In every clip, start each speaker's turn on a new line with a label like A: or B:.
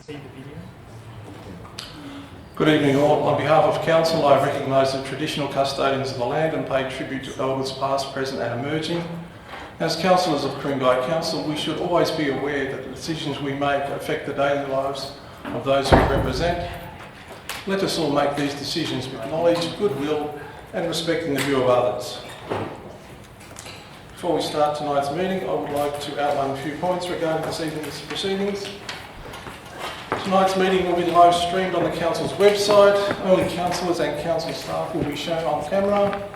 A: Good evening all. On behalf of Council, I recognise the traditional custodians of the land and pay tribute to elders past, present and emerging. As councillors of Ku-ring-gai Council, we should always be aware that the decisions we make affect the daily lives of those we represent. Let us all make these decisions with knowledge, goodwill and respecting the view of others. Before we start tonight's meeting, I would like to outline a few points regarding this evening's proceedings. Tonight's meeting will be live streamed on the Council's website. Only councillors and Council staff will be shown on camera.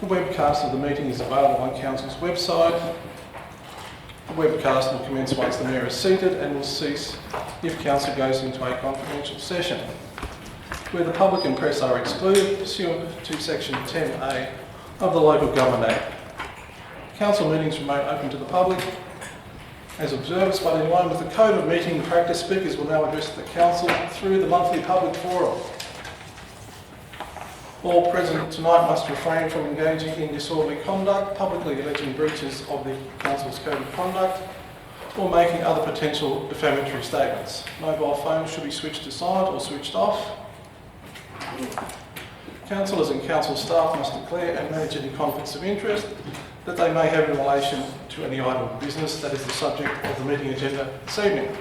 A: The webcast of the meeting is available on Council's website. The webcast will commence once the Mayor is seated and will cease if Council goes into a confidential session, where the public and press are excluded pursuant to Section 10A of the Local Government Act. Council meetings remain open to the public as observers, but in line with the Code of Meeting Practice, speakers will now address the Council through the monthly public forum. All present tonight must refrain from engaging in disorderly conduct, publicly alleging breaches of the Council's Code of Conduct, or making other potential defamatory statements. Mobile phones should be switched to silent or switched off. Councillors and Council staff must declare and manage any conflicts of interest that they may have in relation to any item of business that is the subject of the meeting agenda this evening.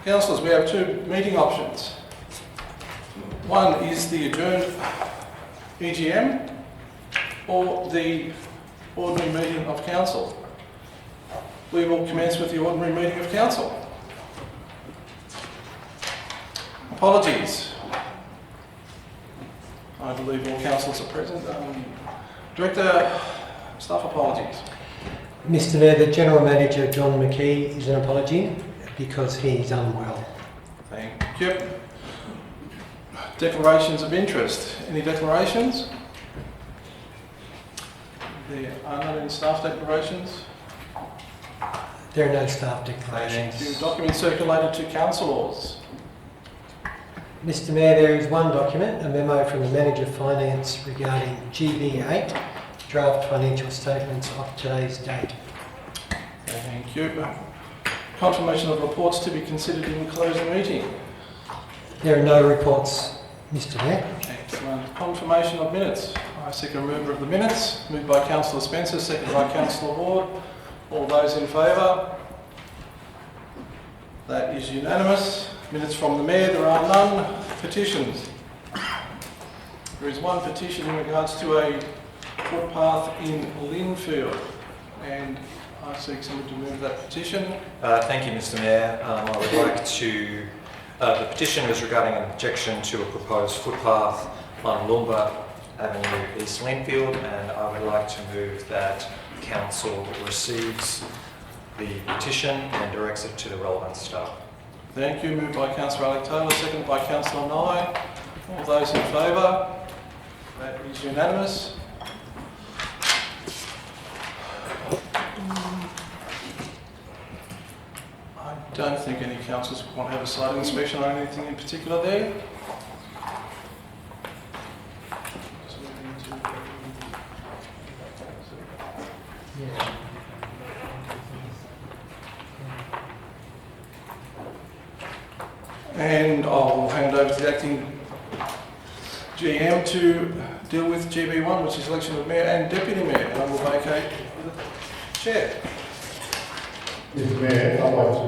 A: Councillors, we have two meeting options. One is the adjourned EGM or the ordinary meeting of Council. We will commence with the ordinary meeting of Council. Apologies. I believe all councillors are present. Director, staff apologies.
B: Mr Mayor, the General Manager, John McKee, is an apology because he is unwell.
A: Thank you. Declarations of interest. Any declarations? There are not any staff declarations.
B: There are no staff declarations.
A: Thank you. Documents circulated to councillors.
B: Mr Mayor, there is one document, a memo from the Manager of Finance regarding GB8, draft financial statements of today's date.
A: Thank you. Confirmation of reports to be considered in closing meeting.
B: There are no reports, Mr Mayor.
A: Excellent. Confirmation of minutes. I seek a removal of the minutes. Moved by Councillor Spencer, seconded by Councillor Ward. All those in favour? That is unanimous. Minutes from the Mayor, there are none. Petitions. There is one petition in regards to a footpath in Linfield, and I seek someone to move that petition.
C: Thank you, Mr Mayor. I would like to... the petition is regarding an objection to a proposed footpath on Lumba Avenue, East Linfield, and I would like to move that Council receives the petition and directs it to the relevant staff.
A: Thank you. Moved by Councillor Alec Taylor, seconded by Councillor Nye. All those in favour? That is unanimous. I don't think any councillors want to have a site inspection or anything in particular there. And I'll hand over to the acting GM to deal with GB1, which is election of Mayor and Deputy Mayor, and I will vacate the chair.
D: Mr Mayor, I'd like to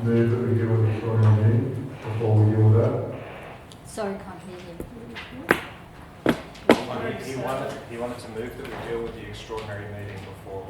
D: move that we deal with the extraordinary meeting before we deal with that.
E: Sorry, can't hear you.
C: He wanted to move that we deal with the extraordinary meeting before.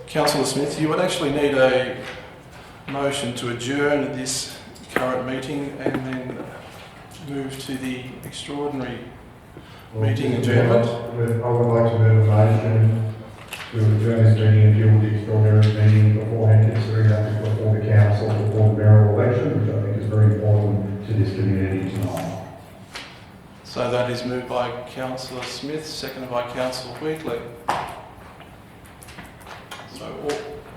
A: Councillor Smith, you would actually need a motion to adjourn this current meeting and then move to the extraordinary meeting adjournment.
D: I would like to move a motion we'll adjourn this meeting and deal with the extraordinary meeting beforehand, considering that it's before the council, before the mayoral election, which I think is very important to this community tonight.
A: So that is moved by Councillor Smith, seconded by Councillor Wheatley. So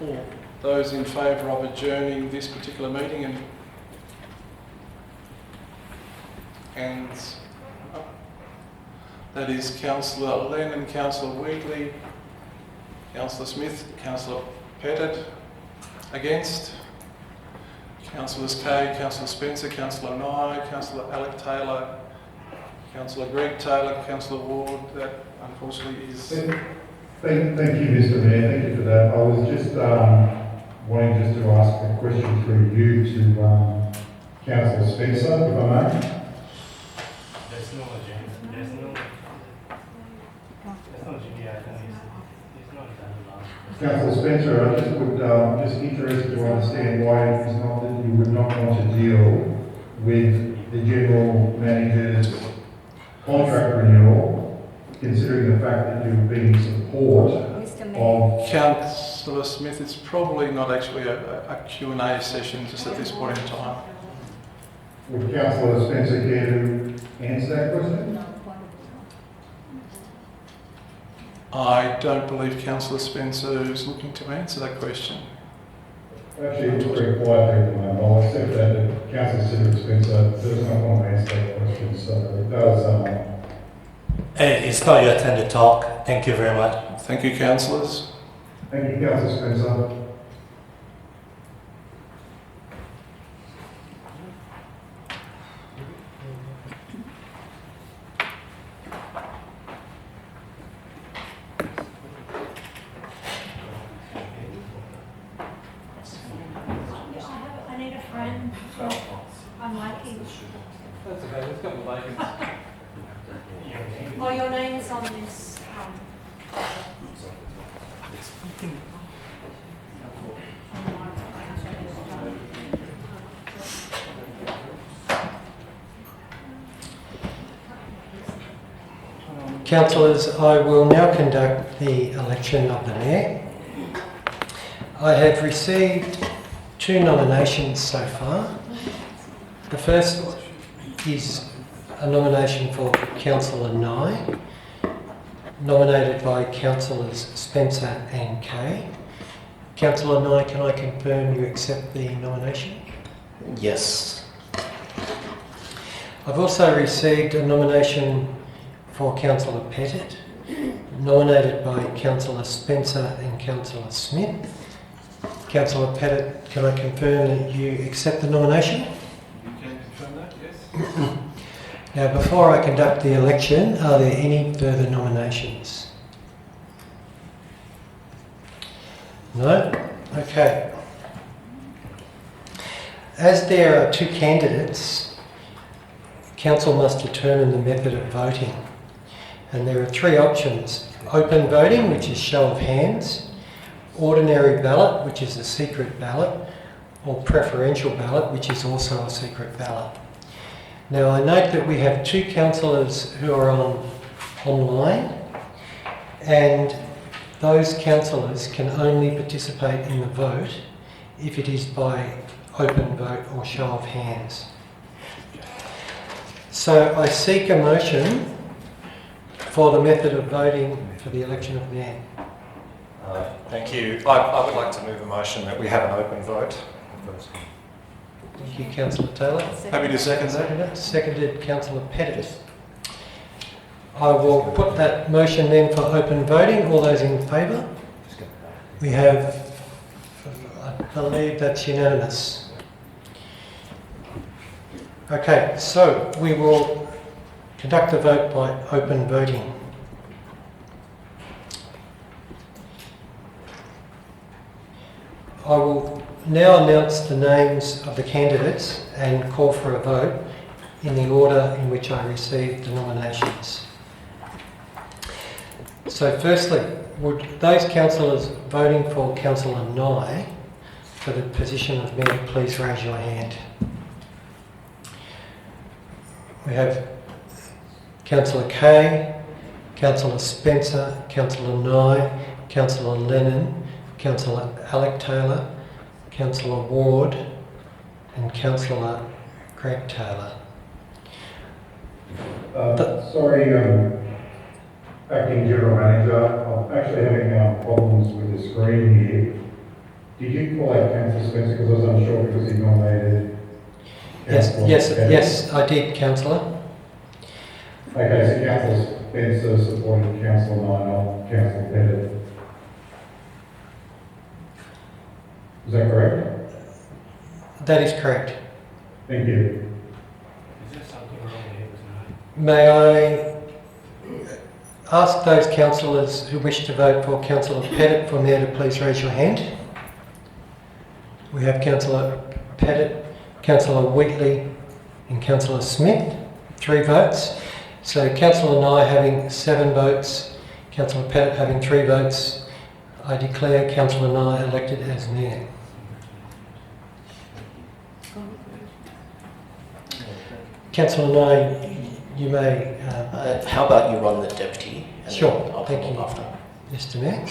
A: all those in favour of adjourning this particular meeting and that is Councillor Lennon, Councillor Wheatley, Councillor Smith, Councillor Pettit. Against? Councillors Kay, Councillor Spencer, Councillor Nye, Councillor Alec Taylor, Councillor Greg Taylor, Councillor Ward. That unfortunately is...
D: Thank you, Mr. Mayor. Thank you for that. I was just wanting just to ask a question through you to Councillor Spencer, if I may.
F: There's no agenda. There's no GBI. It's not done.
D: Councillor Spencer, I just would just interested to understand why it is not that you would not want to deal with the general manager's contract renewal, considering the fact that you've been in support
E: Mr. Mayor.
D: of...
A: Councillor Smith, it's probably not actually a Q&A session just at this point in time.
D: Would Councillor Spencer care to answer that question?
A: I don't believe Councillor Spencer is looking to answer that question.
D: Actually, it's very quiet at the moment. I'll accept that Councillor Spencer does not want to answer that question, so it does...
F: It's not your turn to talk. Thank you very much.
A: Thank you, councillors.
D: Thank you, Councillor Spencer.
G: I need a friend. I'm liking.
A: That's okay, there's a couple of vacants.
G: Oh, your name is on this.
B: Councillors, I will now conduct the election of the Mayor. I have received 2 nominations so far. The first is a nomination for Councillor Nye, nominated by Councillors Spencer and Kay. Councillor Nye, can I confirm you accept the nomination?
F: Yes.
B: I've also received a nomination for Councillor Pettit, nominated by Councillor Spencer and Councillor Smith. Councillor Pettit, can I confirm that you accept the nomination?
A: You can confirm that, yes?
B: Now, before I conduct the election, are there any further nominations? No? Okay. As there are 2 candidates, Council must determine the method of voting. And there are 3 options: open voting, which is show of hands; ordinary ballot, which is a secret ballot; or preferential ballot, which is also a secret ballot. Now, I note that we have 2 councillors who are online, and those councillors can only participate in the vote if it is by open vote or show of hands. So I seek a motion for the method of voting for the election of Mayor.
C: Thank you. I would like to move a motion that we have an open vote.
B: Thank you, Councillor Taylor.
A: Happy to second that.
B: Seconded, Councillor Pettit. I will put that motion then for open voting. All those in favour? We have, I believe that's unanimous. Okay, so we will conduct the vote by open voting. I will now announce the names of the candidates and call for a vote in the order in which I received the nominations. So firstly, would those councillors voting for Councillor Nye for the position of Mayor please raise your hand? We have Councillor Kay, Councillor Spencer, Councillor Nye, Councillor Lennon, Councillor Alec Taylor, Councillor Ward and Councillor Greg Taylor.
D: Sorry, Acting General Manager, I'm actually having problems with the screen here. Did you call out Councillor Spencer because I was unsure because he nominated Councillor Pettit?
B: Yes, I did, Councillor.
D: Okay, so Councillor Spencer supported Councillor Nye, not Councillor Pettit. Is that correct?
B: That is correct.
D: Thank you.
B: May I ask those councillors who wish to vote for Councillor Pettit from there to please raise your hand. We have Councillor Pettit, Councillor Wheatley and Councillor Smith, 3 votes. So Councillor Nye having 7 votes, Councillor Pettit having 3 votes. I declare Councillor Nye elected as Mayor. Councillor Nye, you may...
H: how about you run the deputy? And
B: Sure,
H: then I'll
B: thank
H: come
B: you,
H: on after.
B: Mr Mayor.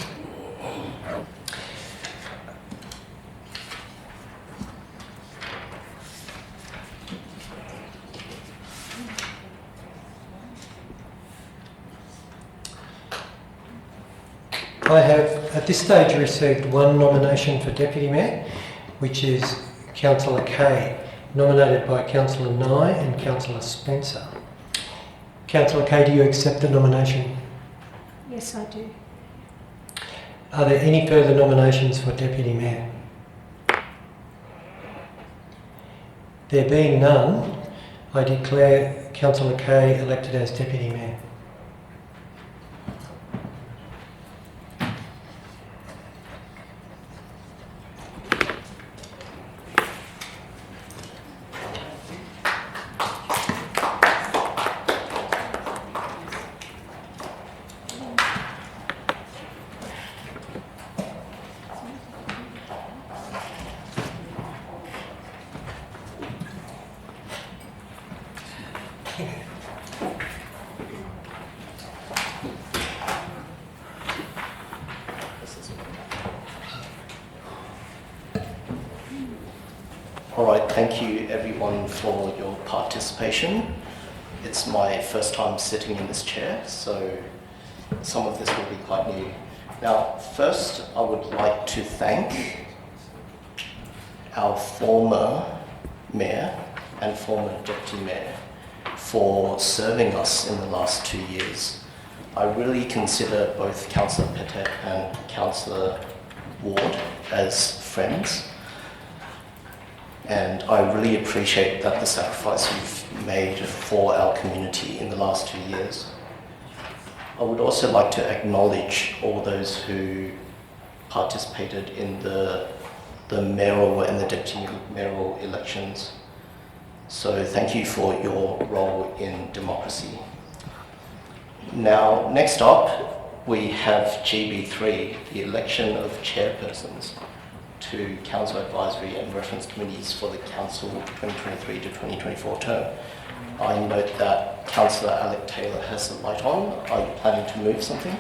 B: I have at this stage received 1 nomination for Deputy Mayor, which is Councillor Kay, nominated by Councillor Nye and Councillor Spencer. Councillor Kay, do you accept the nomination?
E: Yes, I do.
B: Are there any further nominations for Deputy Mayor? There being none, I declare Councillor Kay elected as Deputy Mayor.
H: All right, thank you everyone for your participation. It's my first time sitting in this chair, so some of this will be quite new. Now, first I would like to thank our former mayor and former deputy mayor for serving us in the last 2 years. I really consider both Councillor Pettit and Councillor Ward as friends. And I really appreciate that the sacrifice you've made for our community in the last 2 years. I would also like to acknowledge all those who participated in the mayoral and the deputy mayoral elections. So thank you for your role in democracy. Now, next up, we have GB3, the election of chairpersons to Council Advisory and Reference Committees for the Council 2023 to 2024 term. I note that Councillor Alec Taylor has the light on. Are you planning to move something?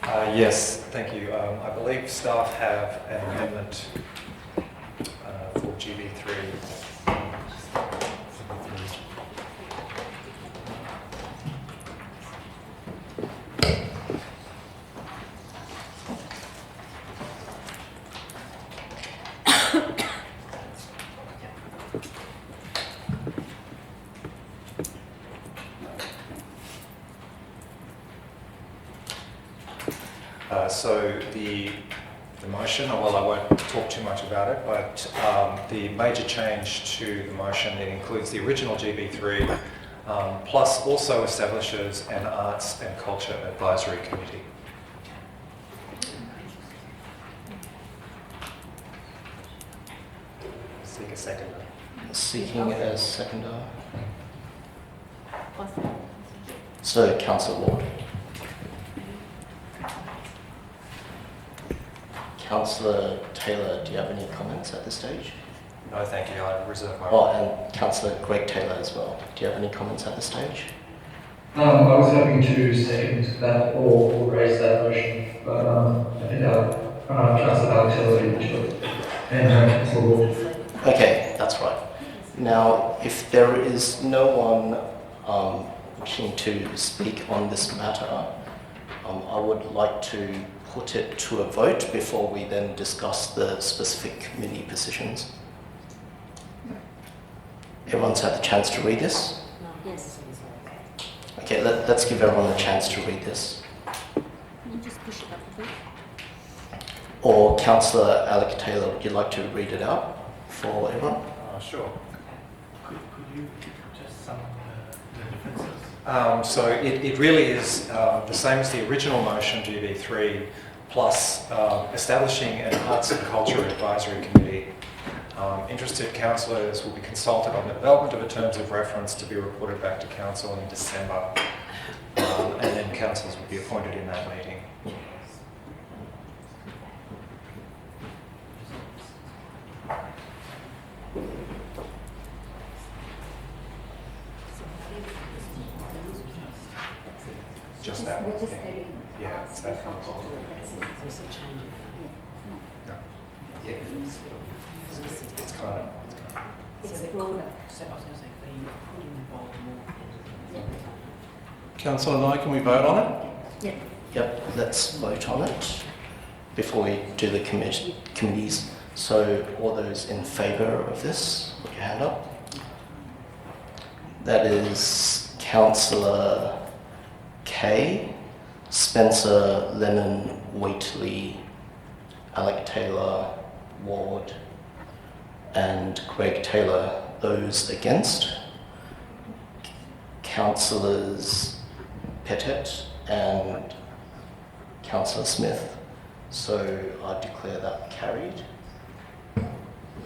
C: Yes, thank you. I believe staff have an amendment for GB3. So the motion, well, I won't talk too much about it, but the major change to the motion, it includes the original GB3, plus also establishes an Arts and Culture Advisory Committee. Seek a seconder.
H: Seeking a seconder. So, Councillor Ward. Councillor Taylor, do you have any comments at this stage?
C: No, thank you. I reserve my
H: Oh, and Councillor Greg Taylor as well. Do you have any comments at this stage?
I: I was hoping to second that or raise that motion, but I think Councillor Alexander already took it. And Councillor Ward.
H: Okay, that's right. Now, if there is no one wishing to speak on this matter, I would like to put it to a vote before we then discuss the specific committee positions. Everyone's had the chance to read this?
E: Yes.
H: Okay, let's give everyone a chance to read this.
E: You just push it up a bit.
H: Or Councillor Alec Taylor, would you like to read it out for everyone?
C: Sure.
F: Could you just sum the differences?
C: So it really is the same as the original motion, GB3, plus establishing an Arts and Culture Advisory Committee. Interested councillors will be consulted on the development of a terms of reference to be reported back to council in December, and then councillors will be appointed in that meeting. Just that one thing. Yeah, it's that one. Yeah. It's kind of.
A: Councillor Nye, can we vote on it?
E: Yeah.
H: Yep, let's vote on it before we do the committees. So all those in favour of this, put your hand up. That is Councillor Kay, Spencer, Lennon, Wheatley, Alec Taylor, Ward, and Greg Taylor. Those against? Councillors Pettit and Councillor Smith. So I declare that carried.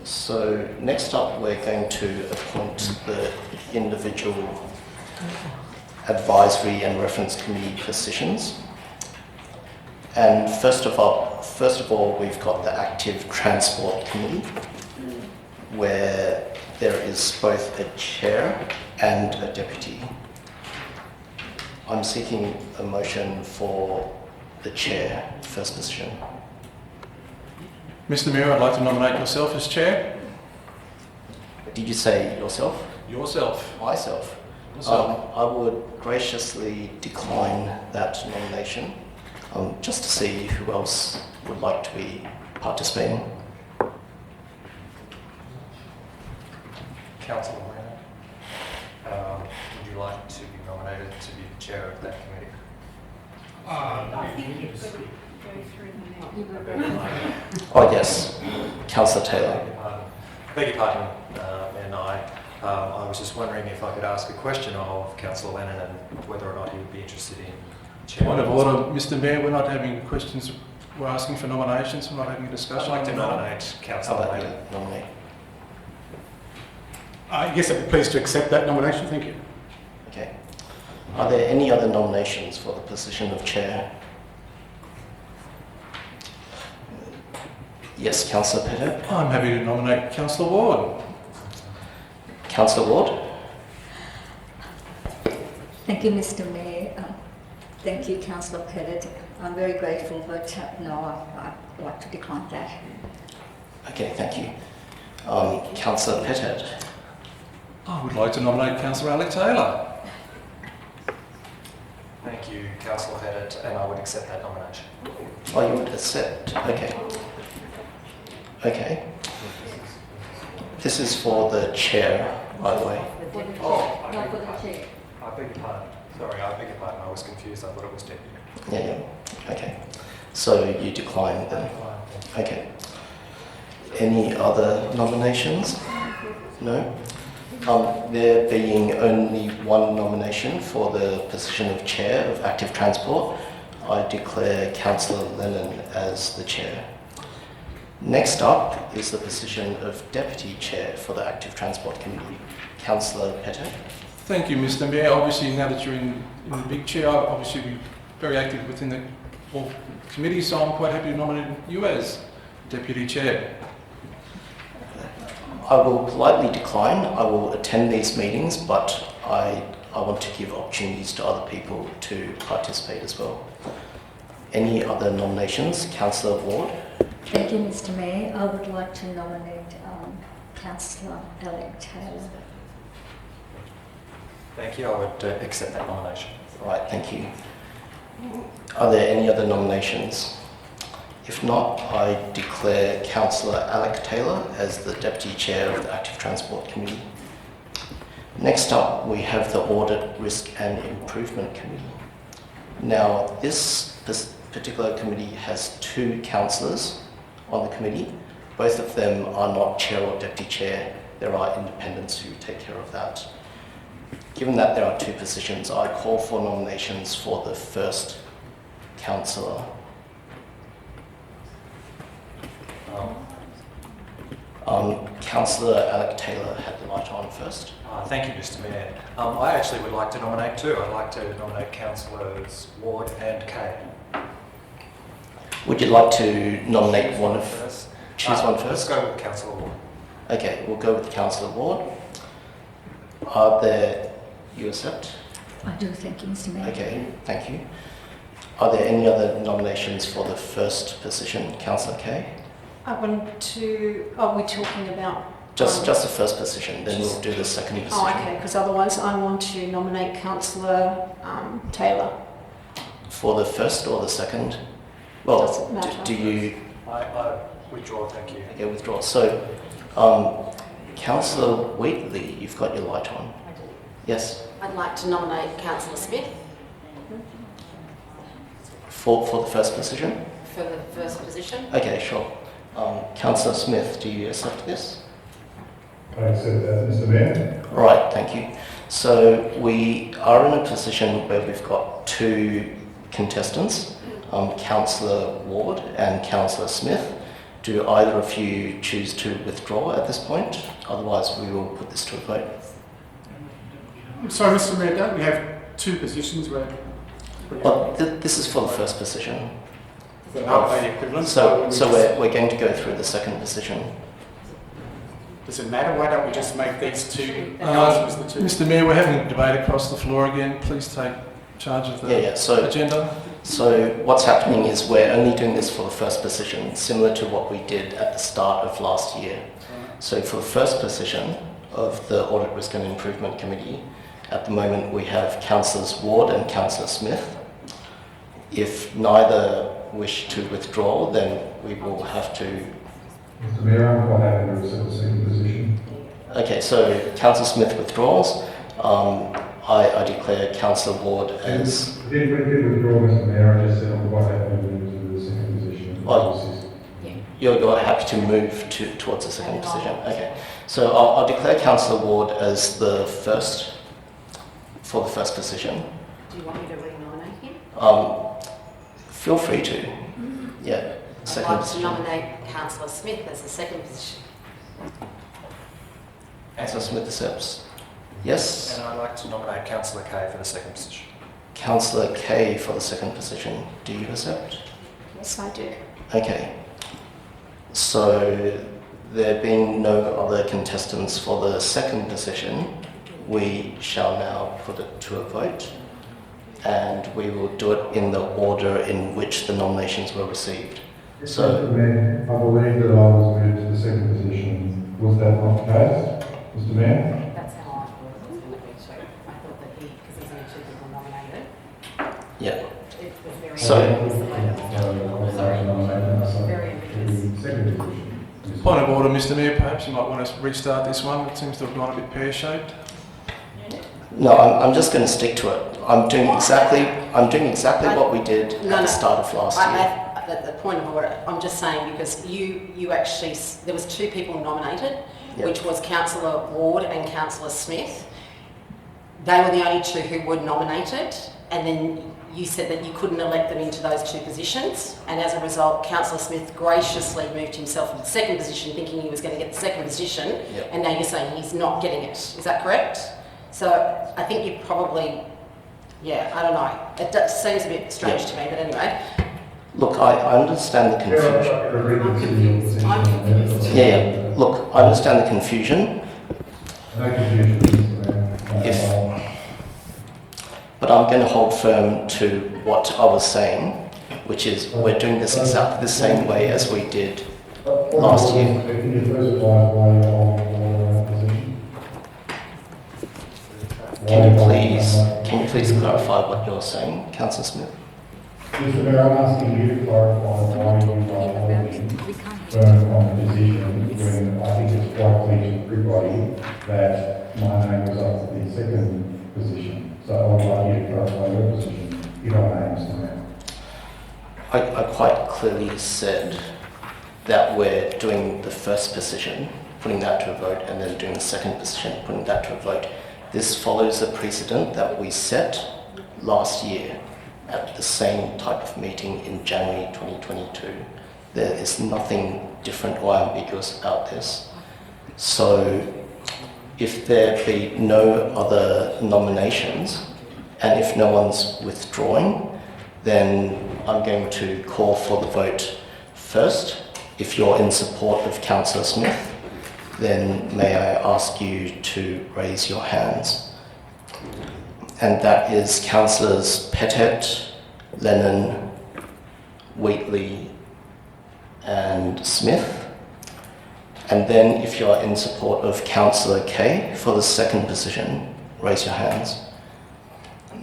H: So next up, we're going to appoint the individual advisory and reference committee positions. And first of all, we've got the Active Transport Committee, where there is both a chair and a deputy. I'm seeking a motion for the chair, first position.
A: Mr Mayor, I'd like to nominate yourself as chair.
H: Did you say yourself?
A: Yourself.
H: Myself. I would graciously decline that nomination, just to see who else would like to be participating.
C: Councillor Lennon, would you like to be nominated to be the chair of that committee?
G: I think you've got to go through the name.
H: Oh yes, Councillor Taylor.
C: Beg your pardon, and I was just wondering if I could ask a question of Councillor Lennon and whether or not he would be interested in chairing.
A: Point of order, Mr Mayor, we're not having questions, we're asking for nominations, we're not having a
C: I'd
A: discussion.
C: like to nominate
H: How
C: Councillor
H: about
C: Lennon.
H: you nominate?
J: Yes, I'd be pleased to accept that nomination, thank you.
H: Okay. Are there any other nominations for the position of chair? Yes, Councillor Pettit.
A: I'm happy to nominate Councillor Ward.
H: Councillor Ward?
K: Thank you, Mr Mayor. Thank you, Councillor Pettit. I'm very grateful, but no, I'd like to decline that.
H: Okay, thank you. Councillor Pettit?
A: I would like to nominate Councillor Alec Taylor.
C: Thank you, Councillor Pettit, and I would accept that nomination.
H: Oh, you would accept? Okay. Okay. This is for the chair, by the way.
C: Oh, I
K: Not for the chair.
C: beg your pardon. Sorry, I beg your pardon. I was confused. I thought it was deputy.
H: Yeah. Okay. So you decline then? Okay. Any other nominations? No? There being only one nomination for the position of chair of Active Transport, I declare Councillor Lennon as the chair. Next up is the position of deputy chair for the Active Transport Committee. Councillor Pettit.
A: Thank you, Mr Mayor. Obviously, now that you're in the big chair, I'll obviously be very active within the all committees, so I'm quite happy to nominate you as deputy chair.
H: I will politely decline. I will attend these meetings, but I I want to give opportunities to other people to participate as well. Any other nominations? Councillor Ward?
K: Thank you, Mr. Mayor. I would like to nominate Councillor Alec Taylor.
C: Thank you. I would accept that nomination.
H: Right, thank you. Are there any other nominations? If not, I declare Councillor Alec Taylor as the Deputy Chair of the Active Transport Committee. Next up, we have the Audit, Risk and Improvement Committee. Now, this particular committee has 2 councillors on the committee. Both of them are not chair or deputy chair. There are independents who take care of that. Given that there are 2 positions, I call for nominations for the first councillor. Councillor Alec Taylor had the light on first.
C: Thank you, Mr. Mayor. I actually would like to nominate 2. I'd like to nominate Councillors Ward and Kay.
H: Would you like to nominate one of...
C: First.
H: Choose one
C: Let's
H: first?
C: go with Councillor Ward.
H: Okay, we'll go with Councillor Ward. Are there... You accept?
K: I do, thank you, Mr. Mayor.
H: Okay, thank you. Are there any other nominations for the first position? Councillor Kay?
E: I want to, are we talking about?
H: Just the first position, then we'll do the second position.
E: Oh, okay, because otherwise I want to nominate Councillor Taylor.
H: For the first or the second? Well,
E: Doesn't matter.
H: do you...
C: I withdraw, thank you.
H: Yeah, withdraw. So, Councillor Wheatley, you've got your light on. Yes?
L: I'd like to nominate Councillor Smith
H: For the first position?
L: for the first position.
H: Okay, sure. Councillor Smith, do you accept this?
D: I accept that, Mr. Mayor.
H: Right, thank you. So we are in a position where we've got 2 contestants, Councillor Ward and Councillor Smith. Do either of you choose to withdraw at this point? Otherwise, we will put this to a vote.
J: Sorry, Mr. Mayor, don't we have 2 positions where...
H: Well, this is for the first position.
J: Are they equivalent?
H: So we're going to go through the second position.
J: Does it matter? Why don't we just make these 2 councillors the 2?
A: Mr. Mayor, we're having a debate across the floor again. Please take charge of the agenda.
H: So what's happening is we're only doing this for the first position, similar to what we did at the start of last year. So for the first position of the Audit, Risk and Improvement Committee, at the moment we have Councillors Ward and Councillor Smith. If neither wish to withdraw, then we will have to...
D: Mr. Mayor, I'm quite happy to accept the second position.
H: Okay, so Councillor Smith withdraws. I declare Councillor Ward as...
D: Did withdraw, Mr. Mayor, I just said I'm quite happy to move to the second position.
H: Oh, you're happy to move towards the second position? Okay. So I'll declare Councillor Ward as the first, for the first position.
L: Do you want me to re-nominate him?
H: Feel free to. Yeah,
L: I'd
H: second
L: like to
H: position.
L: nominate Councillor Smith as the second position.
H: Councillor Smith accepts. Yes.
C: And I'd like to nominate Councillor Kay for the second position.
H: Councillor Kay for the second position. Do you accept?
E: Yes, I do.
H: Okay. So there being no other contestants for the second position, we shall now put it to a vote, and we will do it in the order in which the nominations were received.
D: Mr. Mayor, I believe that I was moved to the second position. Was that not the case, Mr. Mayor?
L: That's how I thought it was going to be too. I thought that because there's only 2 people nominated,
H: Yeah.
L: it was very... very ambiguous.
D: Second position.
A: Point of order, Mr. Mayor. Perhaps you might want to restart this one. It seems to have gone a bit pear-shaped.
H: No, I'm just going to stick to it. I'm doing exactly what we did at the start of last year.
L: At the point of order, I'm just saying because you actually, there was 2 people nominated, which was Councillor Ward and Councillor Smith. They were the only 2 who were nominated, and then you said that you couldn't elect them into those 2 positions, and as a result, Councillor Smith graciously moved himself into the second position, thinking he was going to get the second position, and now you're saying he's not getting it. Is that correct? So I think you probably, I don't know. It seems a bit strange to me, but anyway.
H: Look, I understand the confusion.
L: I'm confused. I'm confused.
H: Yeah. Look, I understand the confusion.
D: No confusion, Mr. Mayor.
H: But I'm going to hold firm to what I was saying, which is we're doing this exactly the same way as we did last year.
D: Can you first advise why you're holding that position?
H: Can you please clarify what you're saying, Councillor Smith?
D: Mr. Mayor, I'm asking you to clarify why you are holding firm on the position when I think it's quite clear to everybody that my name was up for the second position. So I would like you to clarify your position, if I may, Mr. Mayor.
H: I quite clearly said that we're doing the first position, putting that to a vote, and then doing the second position, putting that to a vote. This follows a precedent that we set last year at the same type of meeting in January 2022. There is nothing different or ambiguous about this. So if there be no other nominations, and if no one's withdrawing, then I'm going to call for the vote first. If you're in support of Councillor Smith, then may I ask you to raise your hands. And that is Councillors Pettet, Lennon, Wheatley and Smith. And then if you're in support of Councillor Kay for the second position, raise your hands.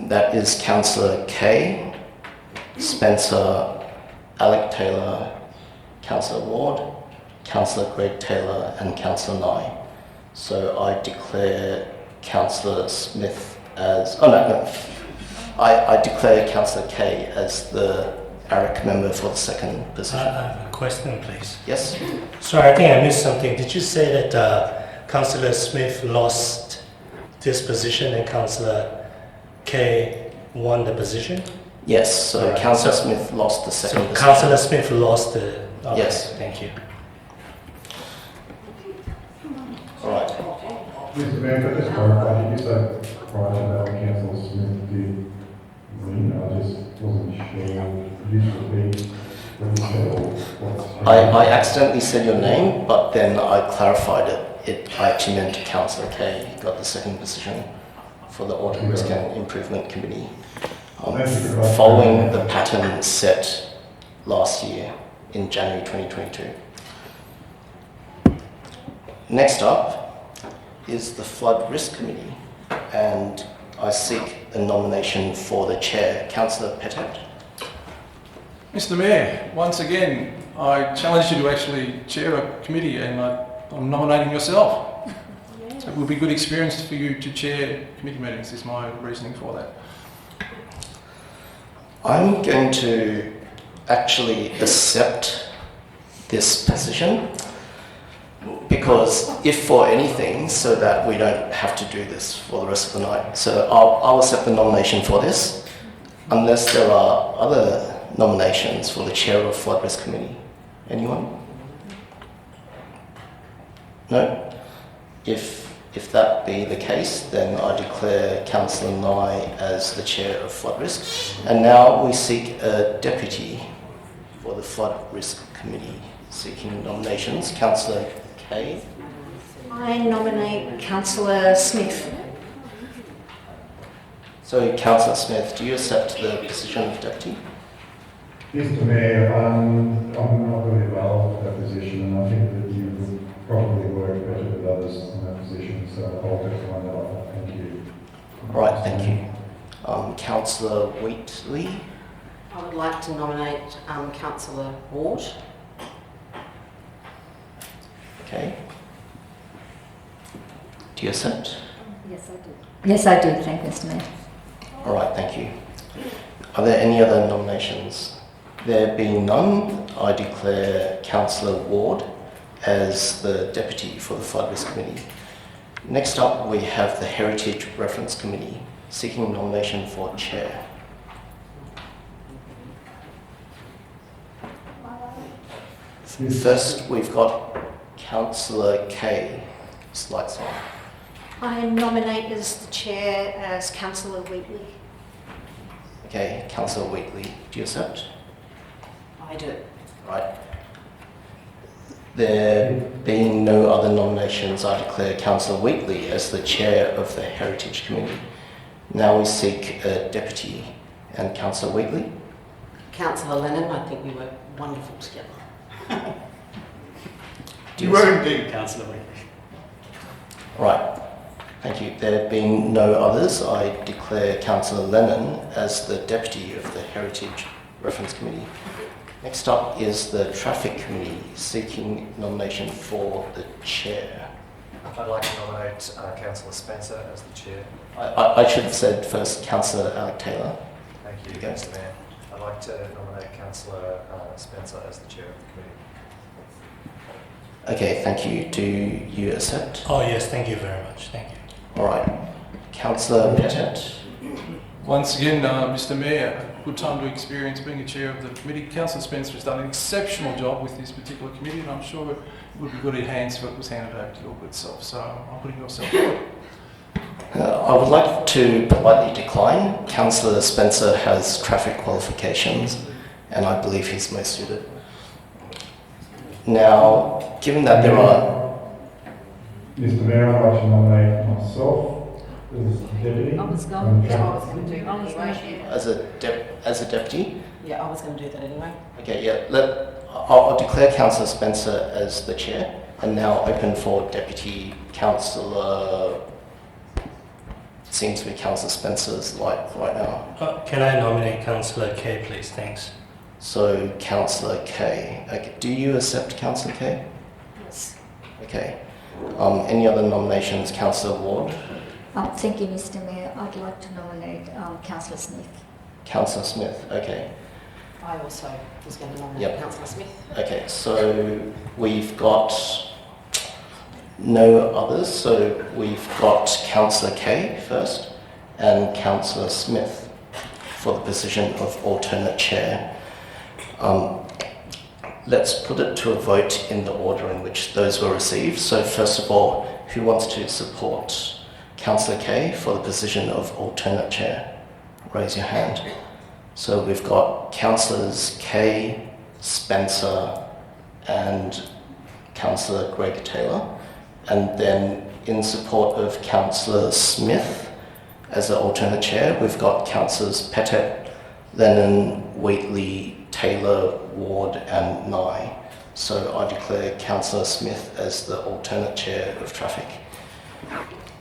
H: That is Councillor Kay, Spencer, Alec Taylor, Councillor Ward, Councillor Greg Taylor and Councillor Nye. So I declare Councillor Smith as, I declare Councillor Kay as the ARIC member for the second position.
F: I have a question, please.
H: Yes?
F: Sorry, I think I missed something. Did you say that Councillor Smith lost this position and Councillor Kay won the position?
H: Yes, so
F: Right.
H: Councillor Smith lost the second
F: So
H: position.
F: Councillor Smith lost the... Okay,
H: Yes.
F: Thank you.
H: All right.
D: Mr. Mayor, could I just clarify, did you say prior to that Councillor Smith did win? I just wasn't sure. Could you just repeat what you said or what's...
H: I accidentally said your name, but then I clarified it. I actually meant Councillor Kay got the second position for the Audit Risk and Improvement Committee, following the pattern set last year in January 2022. Next up is the Flood Risk Committee, and I seek a nomination for the chair. Councillor Pettet.
A: Mr. Mayor, once again, I challenge you to actually chair a committee, and I'm nominating yourself. So it will be a good experience for you to chair committee meetings, is my reasoning for that.
H: I'm going to actually accept this position because if for anything, so that we don't have to do this for the rest of the night. So I'll accept the nomination for this unless there are other nominations for the chair of Flood Risk Committee. Anyone? No? If that be the case, then I declare Councillor Nye as the chair of Flood Risk. And now we seek a deputy for the Flood Risk Committee. Seeking nominations, Councillor Kay.
E: I nominate Councillor Smith.
H: So, Councillor Smith, do you accept the position of deputy?
D: Mr. Mayor, I'm not really well for that position, and I think that you would probably work better with others in that position, so I'll decline that offer. Thank you.
H: All right, thank you. Councillor Wheatley.
L: I would like to nominate Councillor Ward.
H: Okay. Do you accept?
K: Yes, I do. Yes, I do. Thank you, Mr. Mayor.
H: All right, thank you. Are there any other nominations? There being none, I declare Councillor Ward as the deputy for the Flood Risk Committee. Next up, we have the Heritage Reference Committee, seeking nomination for chair. First, we've got Councillor Kay. Lights on.
E: I nominate as the chair as Councillor Wheatley.
H: Okay, Councillor Wheatley, do you accept?
L: I do.
H: Right. There being no other nominations, I declare Councillor Wheatley as the chair of the Heritage Committee. Now we seek a deputy, and Councillor Wheatley.
L: Councillor Lennon, I think we were wonderful together.
J: You were indeed, Councillor Wheatley.
H: Right. Thank you. There being no others, I declare Councillor Lennon as the deputy of the Heritage Reference Committee. Next up is the Traffic Committee, seeking nomination for the chair.
C: I'd like to nominate Councillor Spencer as the chair.
H: I should have said first Councillor Alec Taylor.
C: Thank you,
H: Okay.
C: Mr Mayor. I'd like to nominate Councillor Spencer as the chair of the committee.
H: Okay, thank you. Do you accept?
F: Oh, yes, thank you very much. Thank you.
H: All right. Councillor Pettit.
A: Once again, Mr Mayor, good time to experience being a chair of the committee. Councillor Spencer has done an exceptional job with this particular committee, and I'm sure it would be good in hands if it was handed over to your good self. So I'm putting yourself forward.
H: I would like to politely decline. Councillor Spencer has traffic qualifications, and I believe he's most suited. Now, given that there are...
D: Mr Mayor, I'd like to nominate myself as deputy.
K: I was
D: on
K: going
D: the
K: to
D: traffic.
K: do that anyway.
H: As a deputy?
L: Yeah, I was going to do that anyway.
H: Okay, yeah. I'll declare Councillor Spencer as the chair, and now open for deputy Councillor... Seems to be Councillor Spencer's right now.
F: Can I nominate Councillor Kay, please? Thanks.
H: So, Councillor Kay. Okay, do you accept Councillor Kay?
K: Yes.
H: Okay. Any other nominations? Councillor Ward?
K: Thank you, Mr. Mayor. I'd like to nominate Councillor Smith.
H: Councillor Smith, okay.
L: I also was going to nominate
H: Yep.
L: Councillor Smith.
H: Okay, so we've got no others. So we've got Councillor Kay first and Councillor Smith for the position of alternate chair. Let's put it to a vote in the order in which those were received. So first of all, who wants to support Councillor Kay for the position of alternate chair? Raise your hand. So we've got Councillors Kay, Spencer and Councillor Greg Taylor. And then in support of Councillor Smith as the alternate chair, we've got Councillors Pettit, Lennon, Wheatley, Taylor, Ward and Nye. So I declare Councillor Smith as the alternate chair of traffic.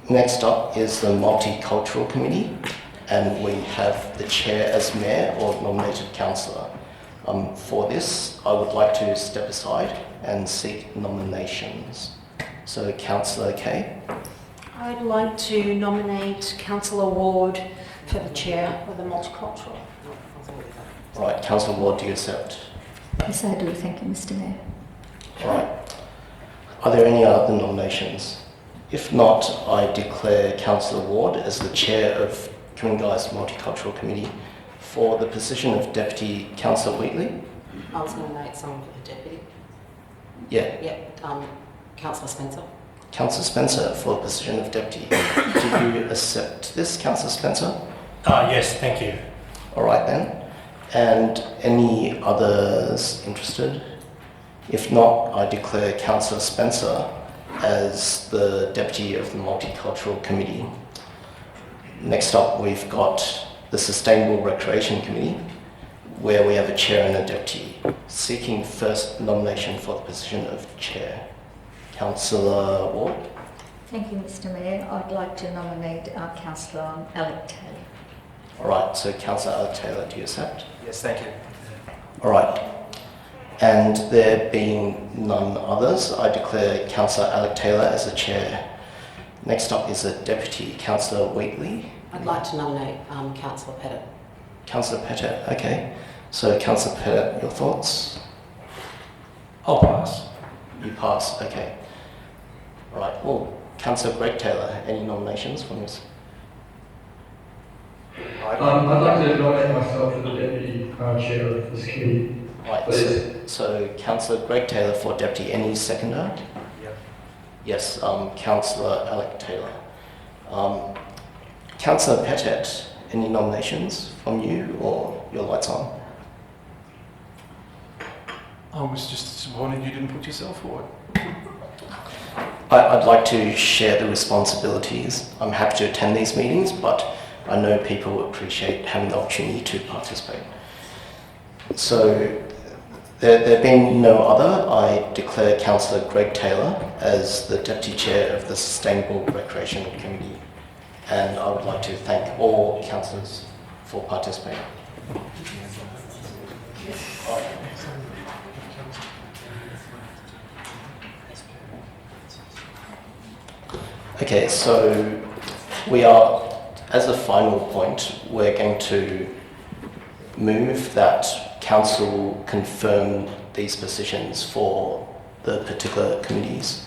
H: Next up is the Multicultural Committee, and we have the chair as mayor or nominated councillor. For this, I would like to step aside and seek nominations. So, Councillor Kay.
E: I'd like to nominate Councillor Ward for the chair of the multicultural.
H: Right, Councillor Ward, do you accept?
K: Yes, I do. Thank you, Mr. Mayor.
H: Right. Are there any other nominations? If not, I declare Councillor Ward as the chair of Ku-ring-gai's Multicultural Committee for the position of Deputy Councillor Wheatley.
L: I was going to nominate someone for the deputy.
H: Yeah.
L: Yep, Councillor Spencer.
H: Councillor Spencer for the position of Deputy. Do you accept this, Councillor Spencer?
F: Yes, thank you.
H: All right then. And any others interested? If not, I declare Councillor Spencer as the Deputy of the Multicultural Committee. Next up, we've got the Sustainable Recreation Committee, where we have a chair and a deputy, seeking first nomination for the position of chair. Councillor Ward.
K: Thank you, Mr. Mayor. I'd like to nominate Councillor Alec Taylor.
H: All right, so Councillor Alec Taylor, do you accept?
C: Yes, thank you.
H: All right. And there being none others, I declare Councillor Alec Taylor as the chair. Next up is a deputy, Councillor Wheatley.
L: I'd like to nominate Councillor Pettit.
H: Councillor Pettit, okay. So Councillor Pettit, your thoughts?
A: I'll pass.
H: You pass, okay. All right, well, Councillor Greg Taylor, any nominations from this?
I: I'd like to nominate myself for the deputy chair of this committee.
H: Right,
I: Please.
H: so Councillor Greg Taylor for deputy, any seconder?
C: Yep.
H: Yes, Councillor Alec Taylor. Councillor Pettit, any nominations from you or your lights on?
A: I was just disappointed you didn't put yourself forward.
H: I'd like to share the responsibilities. I'm happy to attend these meetings, but I know people appreciate having the opportunity to participate. So there being no other, I declare Councillor Greg Taylor as the Deputy Chair of the Sustainable Recreation Committee, and I would like to thank all councillors for participating. Okay, so we are, as a final point, we're going to move that council confirm these positions for the particular committees,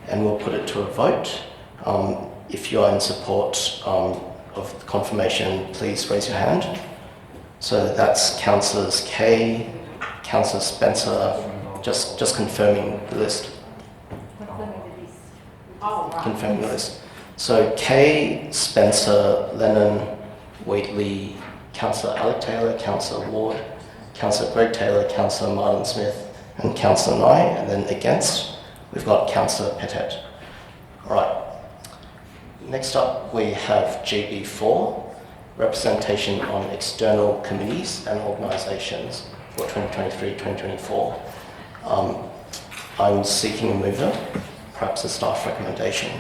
H: and we'll put it to a vote. If you are in support of the confirmation, please raise your hand. So that's Councillors Kay, Councillor Spencer, just confirming the list. Confirming the list. So Kay, Spencer, Lennon, Wheatley, Councillor Alec Taylor, Councillor Ward, Councillor Greg Taylor, Councillor Martin Smith, and Councillor Nye, and then against, we've got Councillor Pettet. All right. Next up, we have GB4, representation on external committees and organisations for 2023-2024. I'm seeking a mover, perhaps a staff recommendation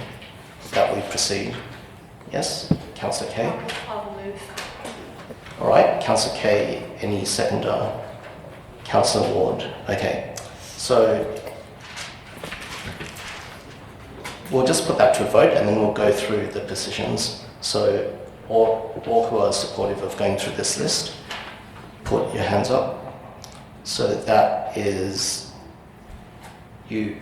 H: that we proceed. Yes, Councillor Kay?
E: I will move.
H: All right, Councillor Kay, any seconder? Councillor Ward, okay. So we'll just put that to a vote and then we'll go through the positions. So all who are supportive of going through this list, put your hands up. So that is you.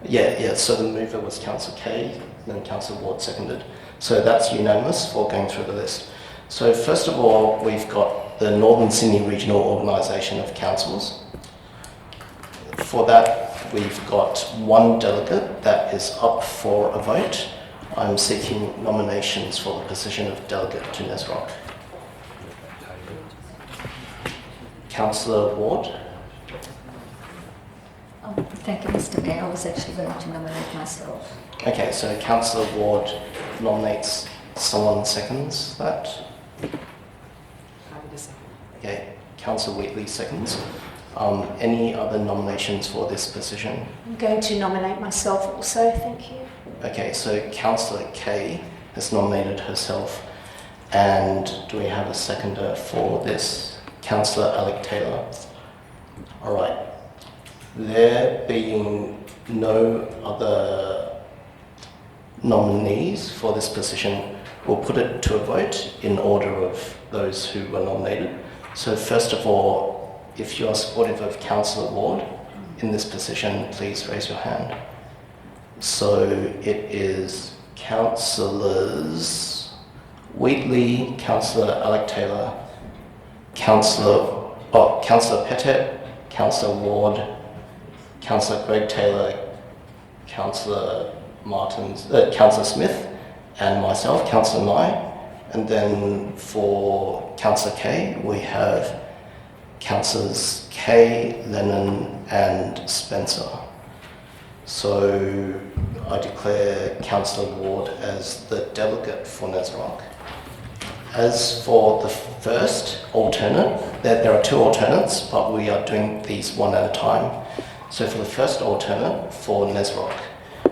H: Yeah, so the mover was Councillor Kay, and then Councillor Ward seconded. So that's unanimous for going through the list. So first of all, we've got the Northern Sydney Regional Organisation of Councils. For that, we've got one delegate that is up for a vote. I'm seeking nominations for the position of delegate to NESROC. Councillor Ward.
K: Thank you, Mr. Mayor. I was actually going to nominate myself.
H: Okay, so Councillor Ward nominates someone, seconds that. Okay, Councillor Wheatley seconds. Any other nominations for this position?
E: I'm going to nominate myself also, thank you.
H: Okay, so Councillor Kay has nominated herself, and do we have a seconder for this? Councillor Alec Taylor. All right. There being no other nominees for this position, we'll put it to a vote in order of those who were nominated. So first of all, if you are supportive of Councillor Ward in this position, please raise your hand. So it is Councillors Wheatley, Councillor Alec Taylor, Councillor Pettet, Councillor Ward, Councillor Greg Taylor, Councillor Councillor Smith, and myself, Councillor Nye. And then for Councillor Kay, we have Councillors Kay, Lennon, and Spencer. So I declare Councillor Ward as the delegate for NESROC. As for the first alternate, there are two alternates, but we are doing these one at a time. So for the first alternate for NESROC,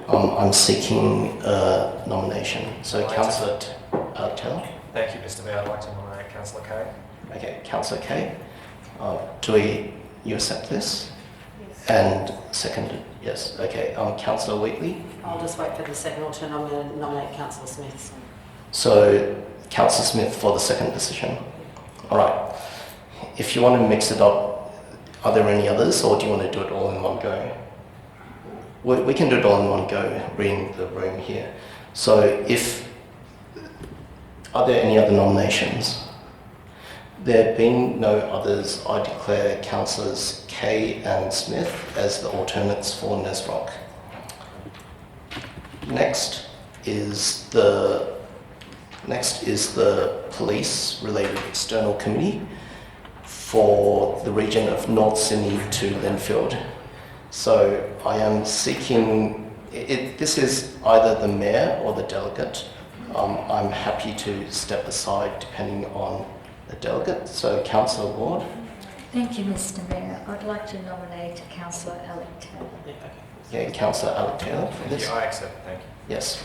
H: I'm seeking a nomination. So Councillor Taylor.
C: Thank you, Mr. Mayor. I'd like to nominate Councillor Kay.
H: Okay, Councillor Kay. You accept this?
E: Yes.
H: And seconded, yes. Okay, Councillor Wheatley.
L: I'll just wait for the second alternate. I'm going to nominate Councillor Smith.
H: So Councillor Smith for the second position. All right. If you want to mix it up, are there any others, or do you want to do it all in one go? We can do it all in one go, reading the room here. So are there any other nominations? There being no others, I declare Councillors Kay and Smith as the alternates for NESROC. Next is the police-related external committee for the region of North Sydney to Linfield. So I am seeking, this is either the mayor or the delegate I'm happy to step aside depending on the delegate. So, Councillor Ward.
K: Thank you, Mr. Mayor. I'd like to nominate Councillor Alec Taylor.
H: Okay, Councillor Alec Taylor for this.
C: Yeah, I accept. Thank you.
H: Yes.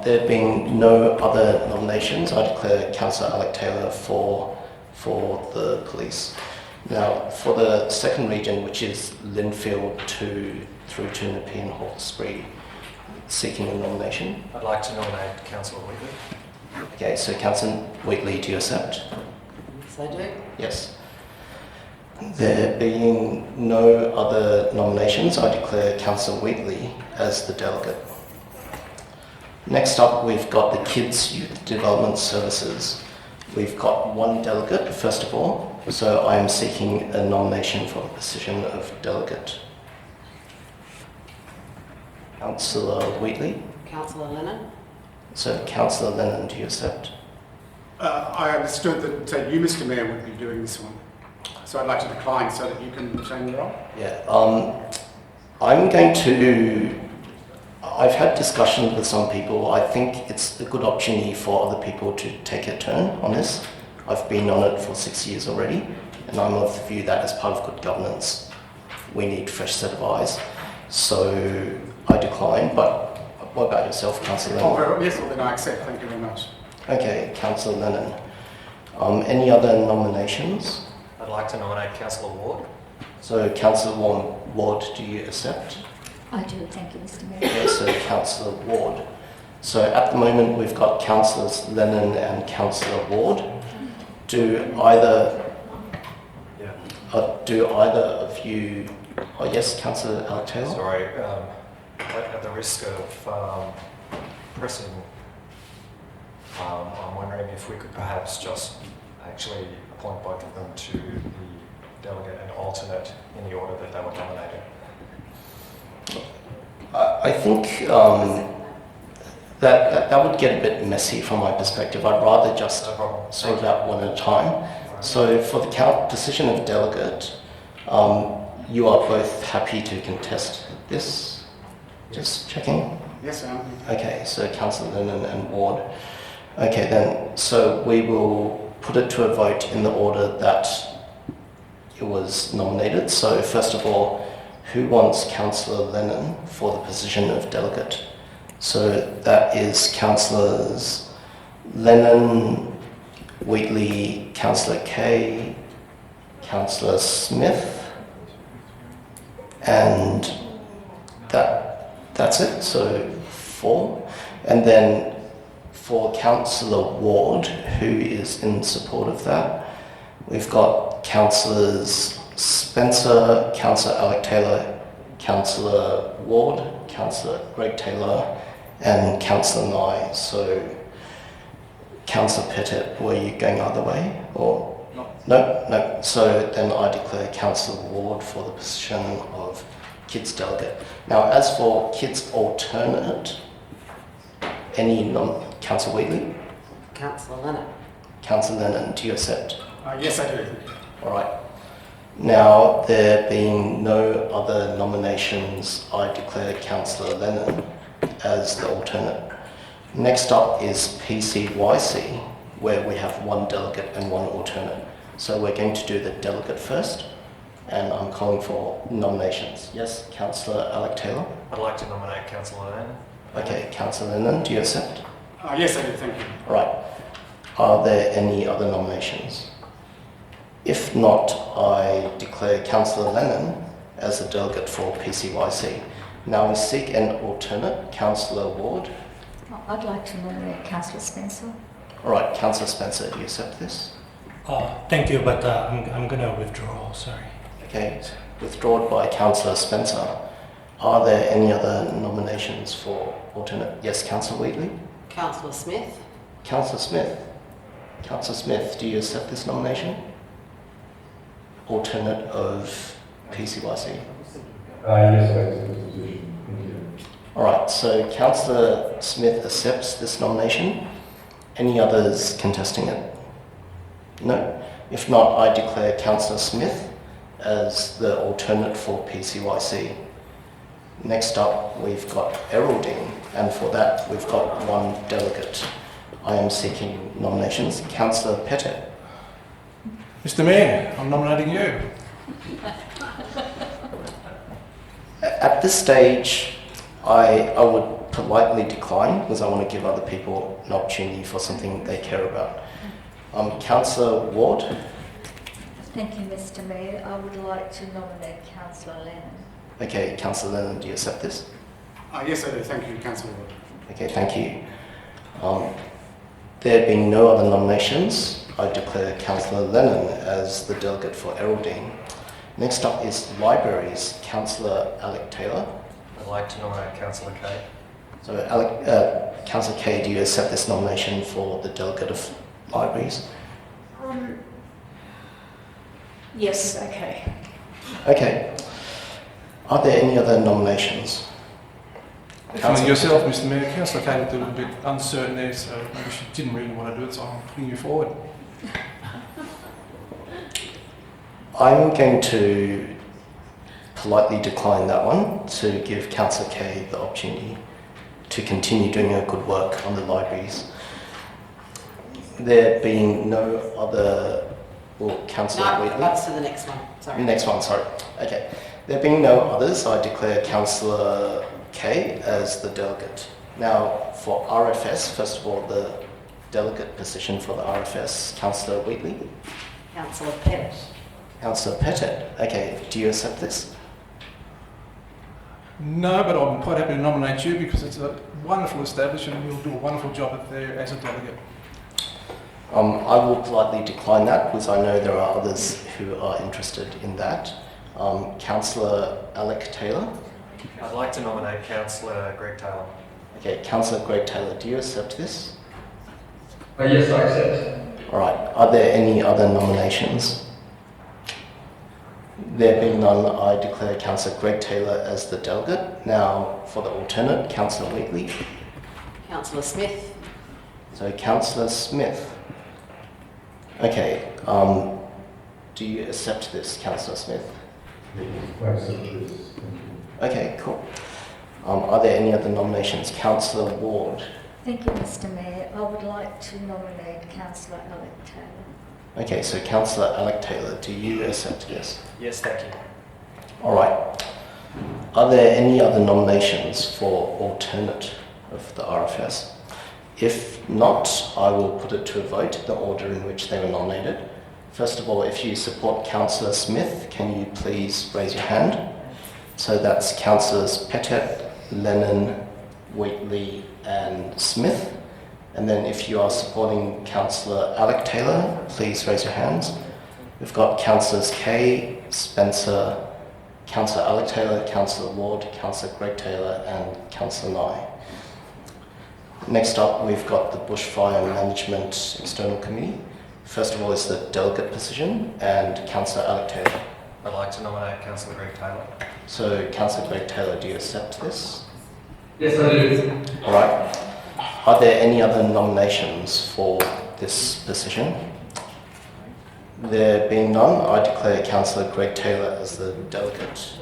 H: There being no other nominations, I declare Councillor Alec Taylor for the police. Now, for the second region, which is Linfield through to Nepean Hawkesbury, seeking a nomination.
C: I'd like to nominate Councillor Wheatley.
H: Okay, so Councillor Wheatley, do you accept?
L: Yes, I do.
H: Yes. There being no other nominations, I declare Councillor Wheatley as the delegate. Next up, we've got the Kids Youth Development Services. We've got one delegate, first of all, so I am seeking a nomination for the position of delegate. Councillor Wheatley.
L: Councillor Lennon.
H: So, Councillor Lennon, do you accept?
J: I understood that you, Mr. Mayor, would be doing this one. So I'd like to decline so that you can retain the role.
H: Yeah. I've had discussions with some people. I think it's a good opportunity for other people to take a turn on this. I've been on it for 6 years already, and I'm of the view that as part of good governance, we need a fresh set of eyes. So I decline, but what about yourself, Councillor Lennon?
J: Oh, very well. Yes, well, then I accept. Thank you very much.
H: Okay, Councillor Lennon. Any other nominations?
C: I'd like to nominate Councillor Ward.
H: So, Councillor Ward, do you accept?
K: I do, thank you, Mr. Mayor.
H: Okay, so Councillor Ward. So at the moment we've got Councillors Lennon and Councillor Ward. Do either of you? Oh yes, Councillor Alec Taylor.
C: Sorry, at the risk of pressing, I'm wondering if we could perhaps just actually appoint both of them to the delegate and alternate in the order that they were nominated.
H: I think that would get a bit messy from my perspective. I'd rather just sort it out one at a time. So for the decision of delegate, you are both happy to contest this? Just checking?
J: Yes, I am.
H: Okay, so Councillor Lennon and Ward. Okay then, so we will put it to a vote in the order that it was nominated. So first of all, who wants Councillor Lennon for the position of delegate? So that is Councillors Lennon, Wheatley, Councillor Kay, Councillor Smith, and that's it, so 4. And then for Councillor Ward, who is in support of that, we've got Councillors Spencer, Councillor Alec Taylor, Councillor Ward, Councillor Greg Taylor, and Councillor Nye. So, Councillor Pettit, were you going either way? Or no. So then I declare Councillor Ward for the position of Kids Delegate. Now, as for Kids Alternate, Councillor Wheatley?
L: Councillor Lennon.
H: Councillor Lennon, do you accept?
J: Yes, I do.
H: All right. Now, there being no other nominations, I declare Councillor Lennon as the alternate. Next up is PCYC, where we have one delegate and one alternate. So we're going to do the delegate first, and I'm calling for nominations. Yes, Councillor Alec Taylor?
C: I'd like to nominate Councillor Lennon.
H: Okay, Councillor Lennon, do you accept?
J: Yes, I do. Thank you.
H: All right. Are there any other nominations? If not, I declare Councillor Lennon as the delegate for PCYC. Now we seek an alternate, Councillor Ward.
K: I'd like to nominate Councillor Spencer.
H: All right, Councillor Spencer, do you accept this?
F: Thank you, but I'm going to withdraw, sorry.
H: Okay, withdrawn by Councillor Spencer. Are there any other nominations for alternate? Yes, Councillor Wheatley.
L: Councillor Smith.
H: Councillor Smith. Councillor Smith, do you accept this nomination? Alternate of PCYC.
D: Yes, I accept this position. Thank you.
H: All right, so Councillor Smith accepts this nomination. Any others contesting it? No? If not, I declare Councillor Smith as the alternate for PCYC. Next up, we've got Eraldine, and for that, we've got one delegate. I am seeking nominations. Councillor Pettit.
A: Mr Mayor, I'm nominating you.
H: At this stage, I would politely decline because I want to give other people an opportunity for something they care about. Councillor Ward.
K: Thank you, Mr. Mayor. I would like to nominate Councillor Lennon.
H: Okay, Councillor Lennon, do you accept this?
J: Yes, I do. Thank you, Councillor Wood.
H: Okay, thank you. There being no other nominations, I declare Councillor Lennon as the delegate for Eraldine. Next up is libraries. Councillor Alec Taylor.
C: I'd like to nominate Councillor Kay.
H: So, Councillor Kay, do you accept this nomination for the delegate of libraries?
E: Yes, okay.
H: Okay. Are there any other nominations?
A: Definitely yourself, Mr Mayor. Councillor Kay looked a little bit uncertain there, so maybe she didn't really want to do it, so I'm putting you forward.
H: I'm going to politely decline that one to give Councillor Kay the opportunity to continue doing her good work on the libraries. There being no other... Well, Councillor
L: No,
H: Wheatley.
L: that's to the next one. Sorry.
H: Next one, sorry. Okay. There being no others, I declare Councillor Kay as the delegate. Now, for RFS, first of all, the delegate position for the RFS, Councillor Wheatley.
L: Councillor Pettit.
H: Councillor Pettit. Okay, do you accept this?
A: No, but I'm quite happy to nominate you because it's a wonderful establishment and you'll do a wonderful job there as a delegate.
H: I will politely decline that because I know there are others who are interested in that. Councillor Alec Taylor.
C: I'd like to nominate Councillor Greg Taylor.
H: Okay, Councillor Greg Taylor, do you accept this?
I: Yes, I accept.
H: All right. Are there any other nominations? There being none, I declare Councillor Greg Taylor as the delegate. Now, for the alternate, Councillor Wheatley.
L: Councillor Smith.
H: So, Councillor Smith. Okay. Do you accept this, Councillor Smith?
D: I accept this. Thank you.
H: Okay, cool. Are there any other nominations? Councillor Ward.
K: Thank you, Mr. Mayor. I would like to nominate Councillor Alec Taylor.
H: Okay, so Councillor Alec Taylor, do you accept this?
C: Yes, thank you.
H: All right. Are there any other nominations for alternate of the RFS? If not, I will put it to a vote, the order in which they were nominated. First of all, if you support Councillor Smith, can you please raise your hand? So that's Councillors Pettit, Lennon, Wheatley and Smith. And then if you are supporting Councillor Alec Taylor, please raise your hands. We've got Councillors Kay, Spencer, Councillor Alec Taylor, Councillor Ward, Councillor Greg Taylor and Councillor Nye. Next up, we've got the Bushfire Management External Committee. First of all is the delegate position and Councillor Alec Taylor.
C: I'd like to nominate Councillor Greg Taylor.
H: So, Councillor Greg Taylor, do you accept this?
I: Yes, I do.
H: All right. Are there any other nominations for this position? There being none, I declare Councillor Greg Taylor as the delegate.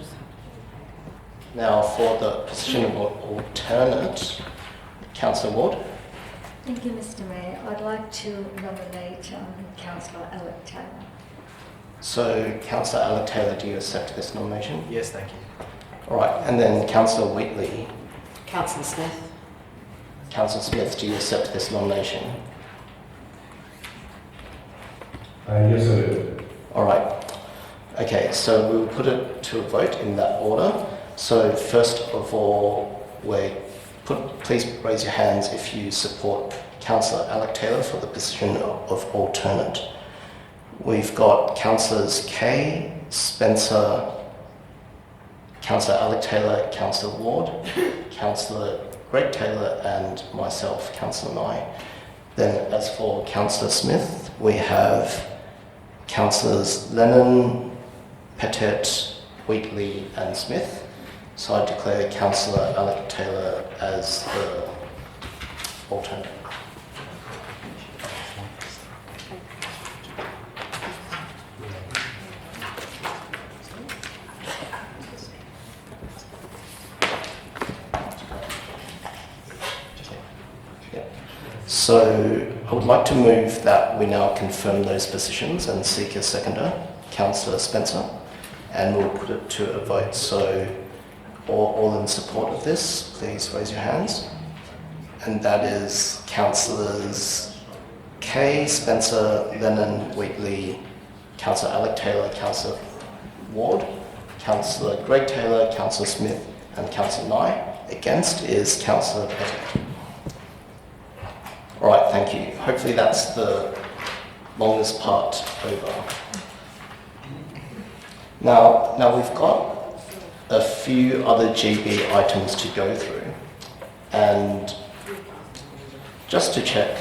H: Now, for the position of alternate, Councillor Ward.
K: Thank you, Mr. Mayor. I'd like to nominate Councillor Alec Taylor.
H: So, Councillor Alec Taylor, do you accept this nomination?
C: Yes, thank you.
H: All right. And then Councillor Wheatley.
L: Councillor Smith.
H: Councillor Smith, do you accept this nomination?
D: Yes, I do.
H: All right. Okay, so we'll put it to a vote in that order. So first of all, please raise your hands if you support Councillor Alec Taylor for the position of alternate. We've got Councillors Kay, Spencer, Councillor Alec Taylor, Councillor Ward, Councillor Greg Taylor and myself, Councillor Nye. Then as for Councillor Smith, we have Councillors Lennon, Pettit, Wheatley and Smith. So I declare Councillor Alec Taylor as the alternate. So I would like to move that we now confirm those positions and seek a seconder, Councillor Spencer, and we'll put it to a vote. So all in support of this, please raise your hands. And that is Councillors Kay, Spencer, Lennon, Wheatley, Councillor Alec Taylor, Councillor Ward, Councillor Greg Taylor, Councillor Smith, and Councillor Nye. Against is Councillor Pettit. All right, thank you. Hopefully that's the longest part over. Now we've got a few other GB items to go through, and just to check.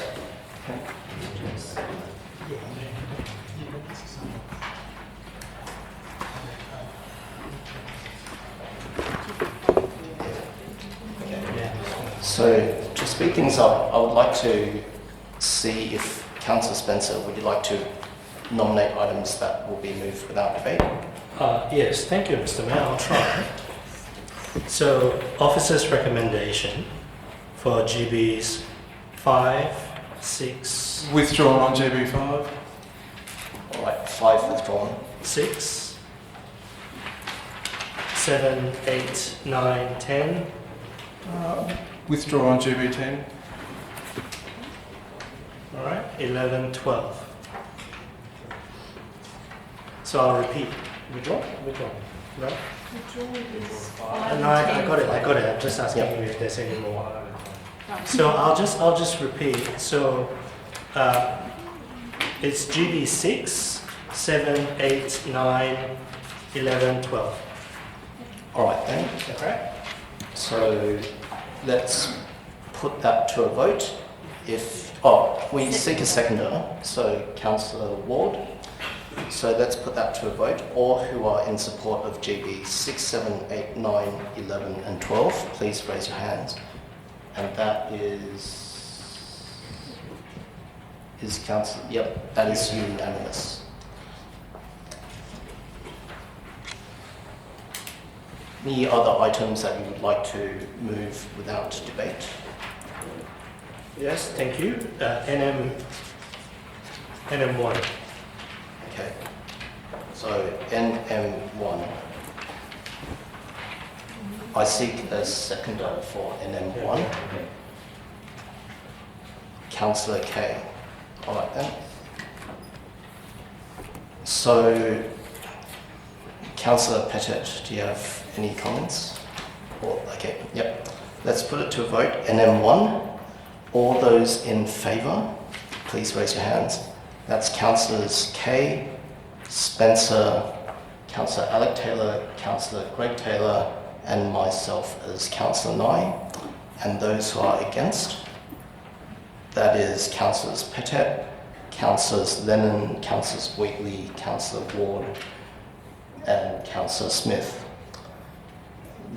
H: So to speed things up, I would like to see if Councillor Spencer, would you like to nominate items that will be moved without debate?
F: Yes, thank you, Mr. Mayor. I'll try. So, officer's recommendation for GBs 5, 6,
A: Withdrawn on GB5.
H: All right, 5 withdrawn.
F: 6, 7, 8, 9, 10,
A: Withdraw on GB10.
F: all right, 11, 12. So I'll repeat. Withdraw? Withdraw. Right? No, I got it. I'm just asking you if there's any more. So I'll just repeat. So it's GB 6, 7, 8, 9, 11, 12.
H: All right then.
F: Okay.
H: So let's put that to a vote. We seek a seconder, so Councillor Ward. So let's put that to a vote. All who are in support of GB 6, 7, 8, 9, 11 and 12, please raise your hands. And that is Councillor, yep, that is unanimous. Any other items that you would like to move without debate?
F: Yes, thank you. NM1.
H: Okay. So NM1. I seek a seconder for NM1. Councillor Kay. All right then. So, Councillor Pettit, do you have any comments? Okay, yep. Let's put it to a vote. NM1. All those in favour, please raise your hands. That's Councillors Kay, Spencer, Councillor Alec Taylor, Councillor Greg Taylor, and myself as Councillor Nye. And those who are against, that is Councillors Pettit, Councillors Lennon, Councillors Wheatley, Councillor Ward, and Councillor Smith.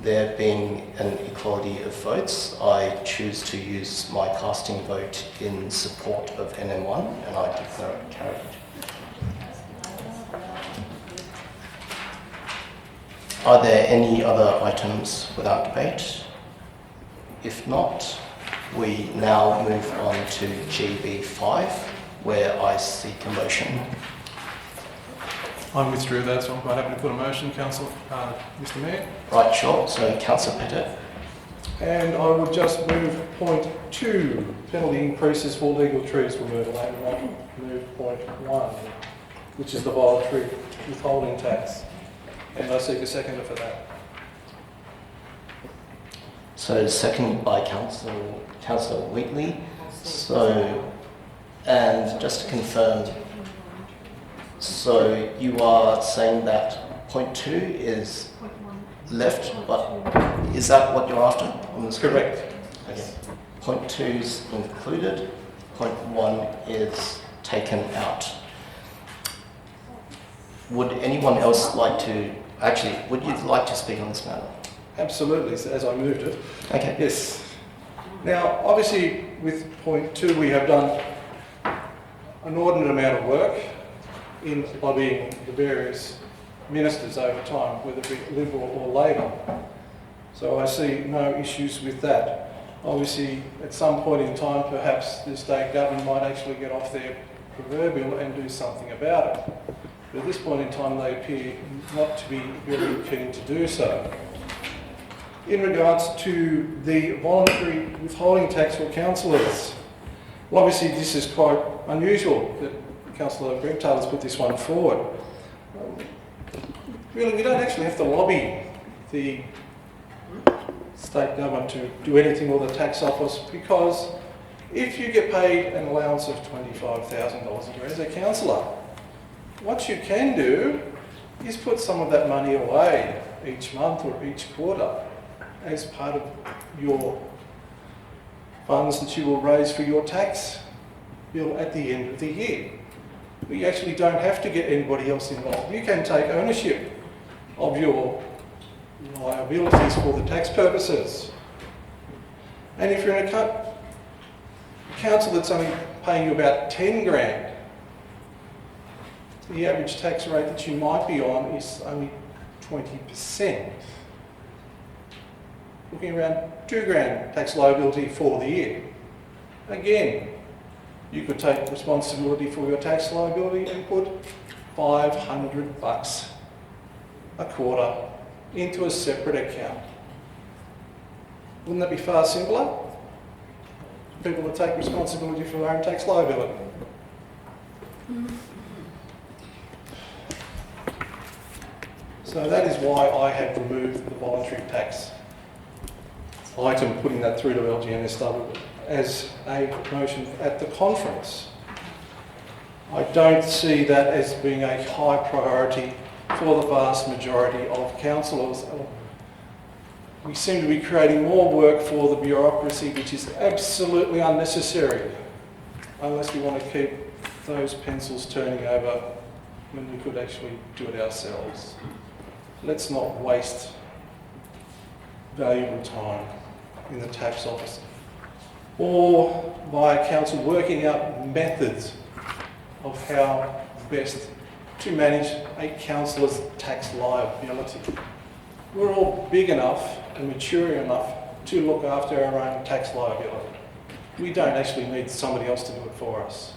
H: There being an equality of votes, I choose to use my casting vote in support of NM1, and I declare it carried. Are there any other items without debate? If not, we now move on to GB5, where I seek a motion.
A: I withdrew that, so I'm quite happy to put a motion, Mr. Mayor.
H: Right, sure. So, Councillor Pettit.
A: And I would just move point 2, penalty increases for legal trees removal, and move point 1, which is the voluntary withholding tax. And I seek a seconder for that.
H: So, seconded by Councillor Wheatley. So, and just to confirm, so you are saying that point 2 is left, but is that what you're after?
A: Correct.
H: Okay. Point 2 is included, point 1 is taken out. Would anyone else like to, would you like to speak on this matter?
A: Absolutely, as I moved it.
H: Okay.
A: Yes. Now, obviously, with point 2, we have done an inordinate amount of work in lobbying the various ministers over time, whether it be Liberal or Labor. So I see no issues with that. Obviously, at some point in time, perhaps the state government might actually get off their proverbial and do something about it. But at this point in time, they appear not to be very keen to do so. In regards to the voluntary withholding tax for councillors, well, obviously this is quite unusual that Councillor Greg-Taylor's put this one forward. Really, we don't actually have to lobby the state government to do anything, or the tax office, because if you get paid an allowance of $25,000 a year as a councillor, what you can do is put some of that money away each month or each quarter as part of your funds that you will raise for your tax bill at the end of the year. You actually don't have to get anybody else involved. You can take ownership of your liabilities for the tax purposes. And if you're in a council that's only paying you about 10 grand, the average tax rate that you might be on is only 20%. Looking around 2 grand tax liability for the year. Again, you could take responsibility for your tax liability and put $500 a quarter into a separate account. Wouldn't that be far simpler? People to take responsibility for their own tax liability. So that is why I have removed the voluntary tax item, putting that through to LGNSW as a motion at the conference. I don't see that as being a high priority for the vast majority of councillors. We seem to be creating more work for the bureaucracy, which is absolutely unnecessary, unless we want to keep those pencils turning over when we could actually do it ourselves. Let's not waste valuable time in the tax office or via council working out methods of how best to manage a councillor's tax liability. We're all big enough and mature enough to look after our own tax liability. We don't actually need somebody else to do it for us.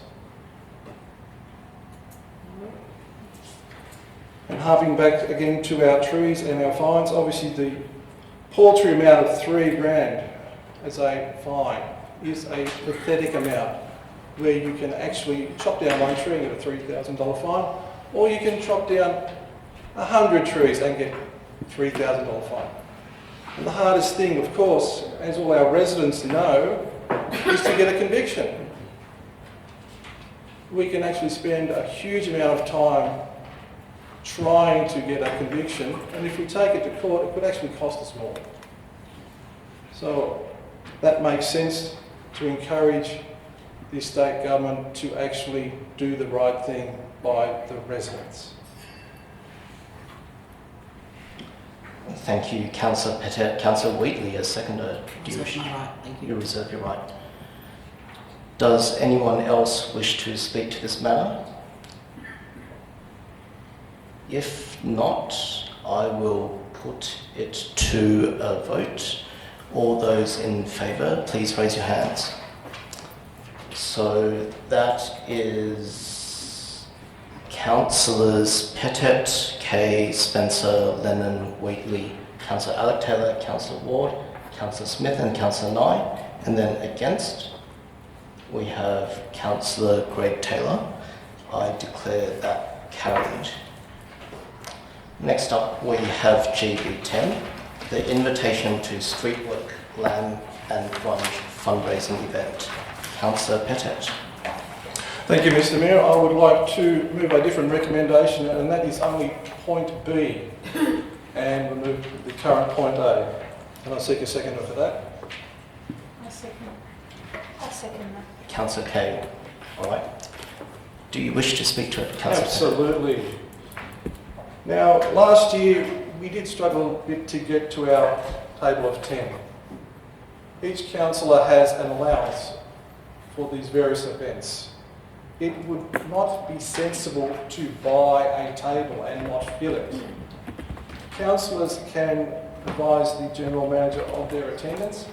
A: And harping back again to our trees and our fines, obviously the paltry amount of 3 grand as a fine is a pathetic amount, where you can actually chop down one tree and get a $3,000 fine, or you can chop down 100 trees and get a $3,000 fine. And the hardest thing, of course, as all our residents know, is to get a conviction. We can actually spend a huge amount of time trying to get a conviction, and if we take it to court, it could actually cost us more. So that makes sense, to encourage the state government to actually do the right thing by the residents.
H: Thank you, Councillor Pettit. Councillor Wheatley, as seconder. Do you wish?
L: Right, thank you.
H: You reserve your right. Does anyone else wish to speak to this matter? If not, I will put it to a vote. All those in favour, please raise your hands. So that is Councillors Pettit, Kay, Spencer, Lennon, Wheatley, Councillor Alec Taylor, Councillor Ward, Councillor Smith and Councillor Nye. And then against, we have Councillor Greg Taylor. I declare that carried. Next up, we have GB10, the invitation to street work, lamb and grunge fundraising event. Councillor Pettit.
A: Thank you, Mr. Mayor. I would like to move a different recommendation, and that is only point B, and remove the current point A. Can I seek a seconder for that?
E: I'll second that.
H: Councillor Kay. All right. Do you wish to speak to it, Councillor?
A: Absolutely. Now, last year we did struggle a bit to get to our table of 10. Each councillor has an allowance for these various events. It would not be sensible to buy a table and not fill it. Councillors can advise the General Manager of their attendance,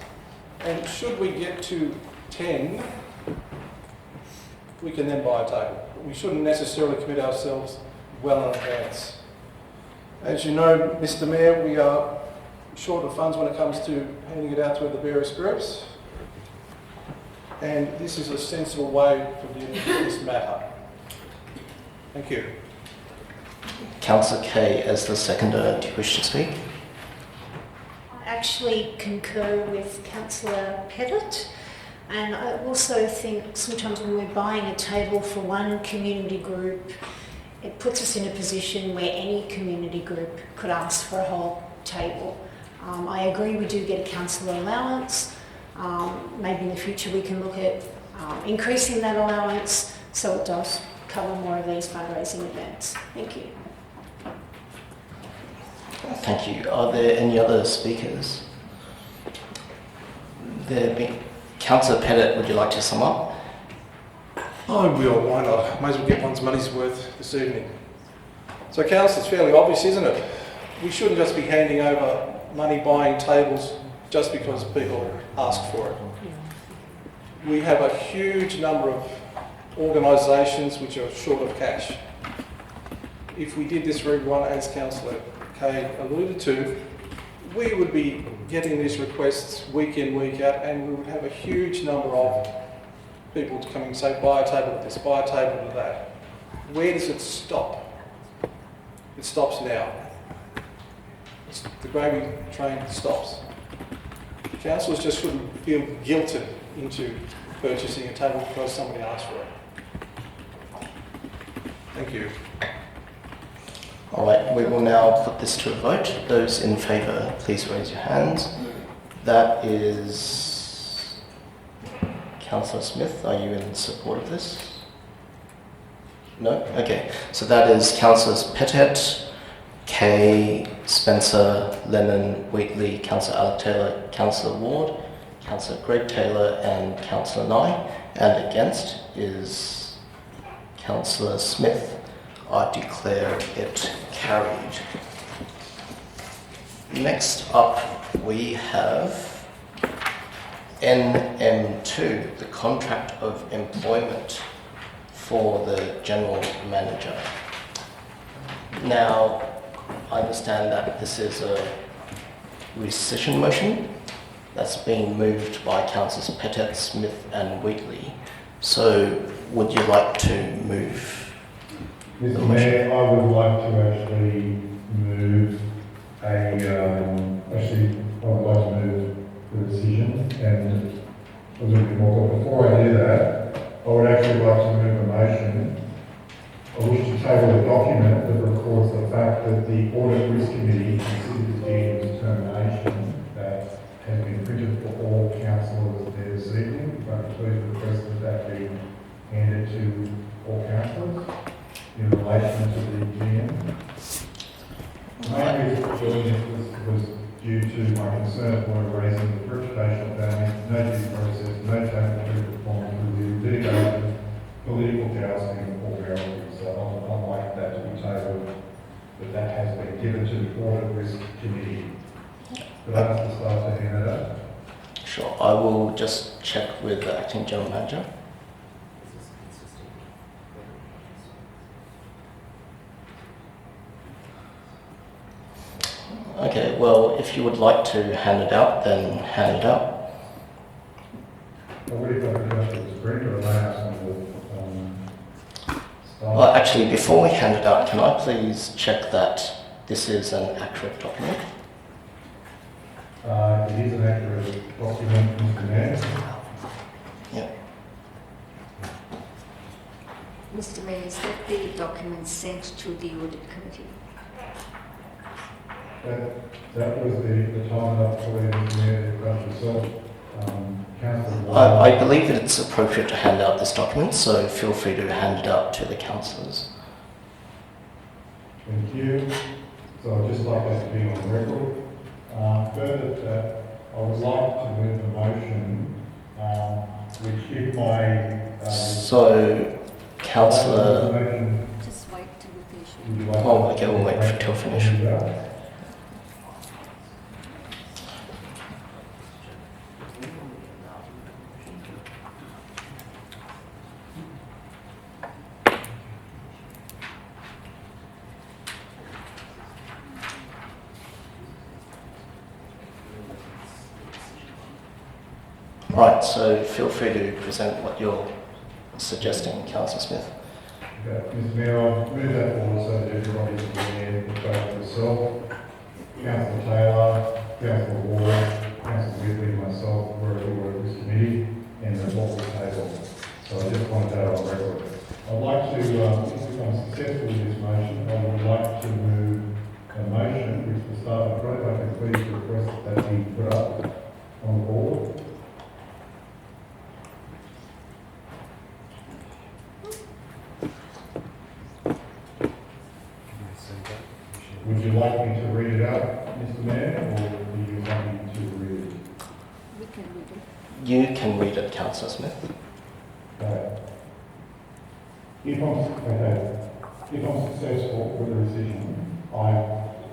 A: And should we get to 10, we can then buy a table. But we shouldn't necessarily commit ourselves well in advance. As you know, Mr. Mayor, we are short of funds when it comes to handing it out to the various groups. And this is a sensible way for dealing with this matter. Thank you.
H: Councillor Kay, as the seconder, do you wish to speak?
E: I actually concur with Councillor Pettit, and I also think sometimes when we're buying a table for one community group, it puts us in a position where any community group could ask for a whole table. I agree we do get a councillor allowance. Maybe in the future we can look at increasing that allowance so it does cover more of these fundraising events. Thank you.
H: Thank you. Are there any other speakers? Councillor Pettit, would you like to sum up?
A: I will, why not? May as well get one's money's worth this evening. So council, it's fairly obvious, isn't it? We shouldn't just be handing over money buying tables just because people ask for it. We have a huge number of organisations which are short of cash. If we did this for everyone, as Councillor Kay alluded to, we would be getting these requests week in, week out, and we would have a huge number of people to come and say, buy a table to this, buy a table to that. Where does it stop? It stops now. The gravy train stops. Councillors just shouldn't feel guilted into purchasing a table because somebody asked for it. Thank you.
H: All right, we will now put this to a vote. Those in favour, please raise your hands. That is Councillor Smith. Are you in support of this? No? Okay. So that is Councillors Pettit, Kay, Spencer, Lennon, Wheatley, Councillor Alec Taylor, Councillor Ward, Councillor Greg Taylor and Councillor Nye. And against is Councillor Smith. I declare it carried. Next up we have NM2, the contract of employment for the General Manager. Now, I understand that this is a rescission motion that's being moved by Councillors Pettit, Smith and Wheatley. So, would you like to move?
D: Mr. Mayor, I would like to actually move I would like to move the decision and a little bit more. But before I do that, I would actually like to move a motion. I wish to table a document that records the fact that the Audit Risk Committee considered the determination that has been printed for all councillors there this evening. If I could please request that that be handed to all councillors in relation to the GM. My main reason for doing this was due to my concerns when raising the reputational damage, no due process, no table performance review, litigation, political jousting or barricade. So I'd like that to be tabled, that has been given to the Audit Risk Committee. Could I ask the staff to hand it up?
H: Sure, I will just check with the Acting General Manager. Okay, well, if you would like to hand it out, then hand it out.
D: Well, what if I could have the screen or allow some of the staff?
H: Well, actually, before we hand it out, can I please check that this is an accurate document?
D: It is an accurate document, Mr. Mayor.
H: Yeah.
K: Mr. Mayor, is that the document sent to the Audit Committee?
D: That was the time that for Mr. Mayor to grant yourself. Councillor
H: I believe that it's appropriate to hand out this document, so feel free to hand it out to the councillors.
D: Thank you. So I'd just like that to be on record. Further, I would like to move a motion which if my...
H: So, Councillor...
K: Just wait till we finish.
H: Oh, okay, we'll wait till finish. Right, so feel free to present what you're suggesting, Councillor Smith.
D: Okay, Mr. Mayor, I've moved that forward so that everybody's aware, both myself, Councillor Taylor, Councillor Ward, Councillor Whitley, myself, we're all of this committee, and the whole table. So I just wanted that on record. I'd like to, if I'm successful with this motion, I would like to move a motion, which to start with, if I can please request that be put up on the board. Would you like me to read it out, Mr. Mayor, or do you want me to read it?
K: We can read it.
H: You can read it, Councillor Smith.
D: If I'm successful with the rescission, I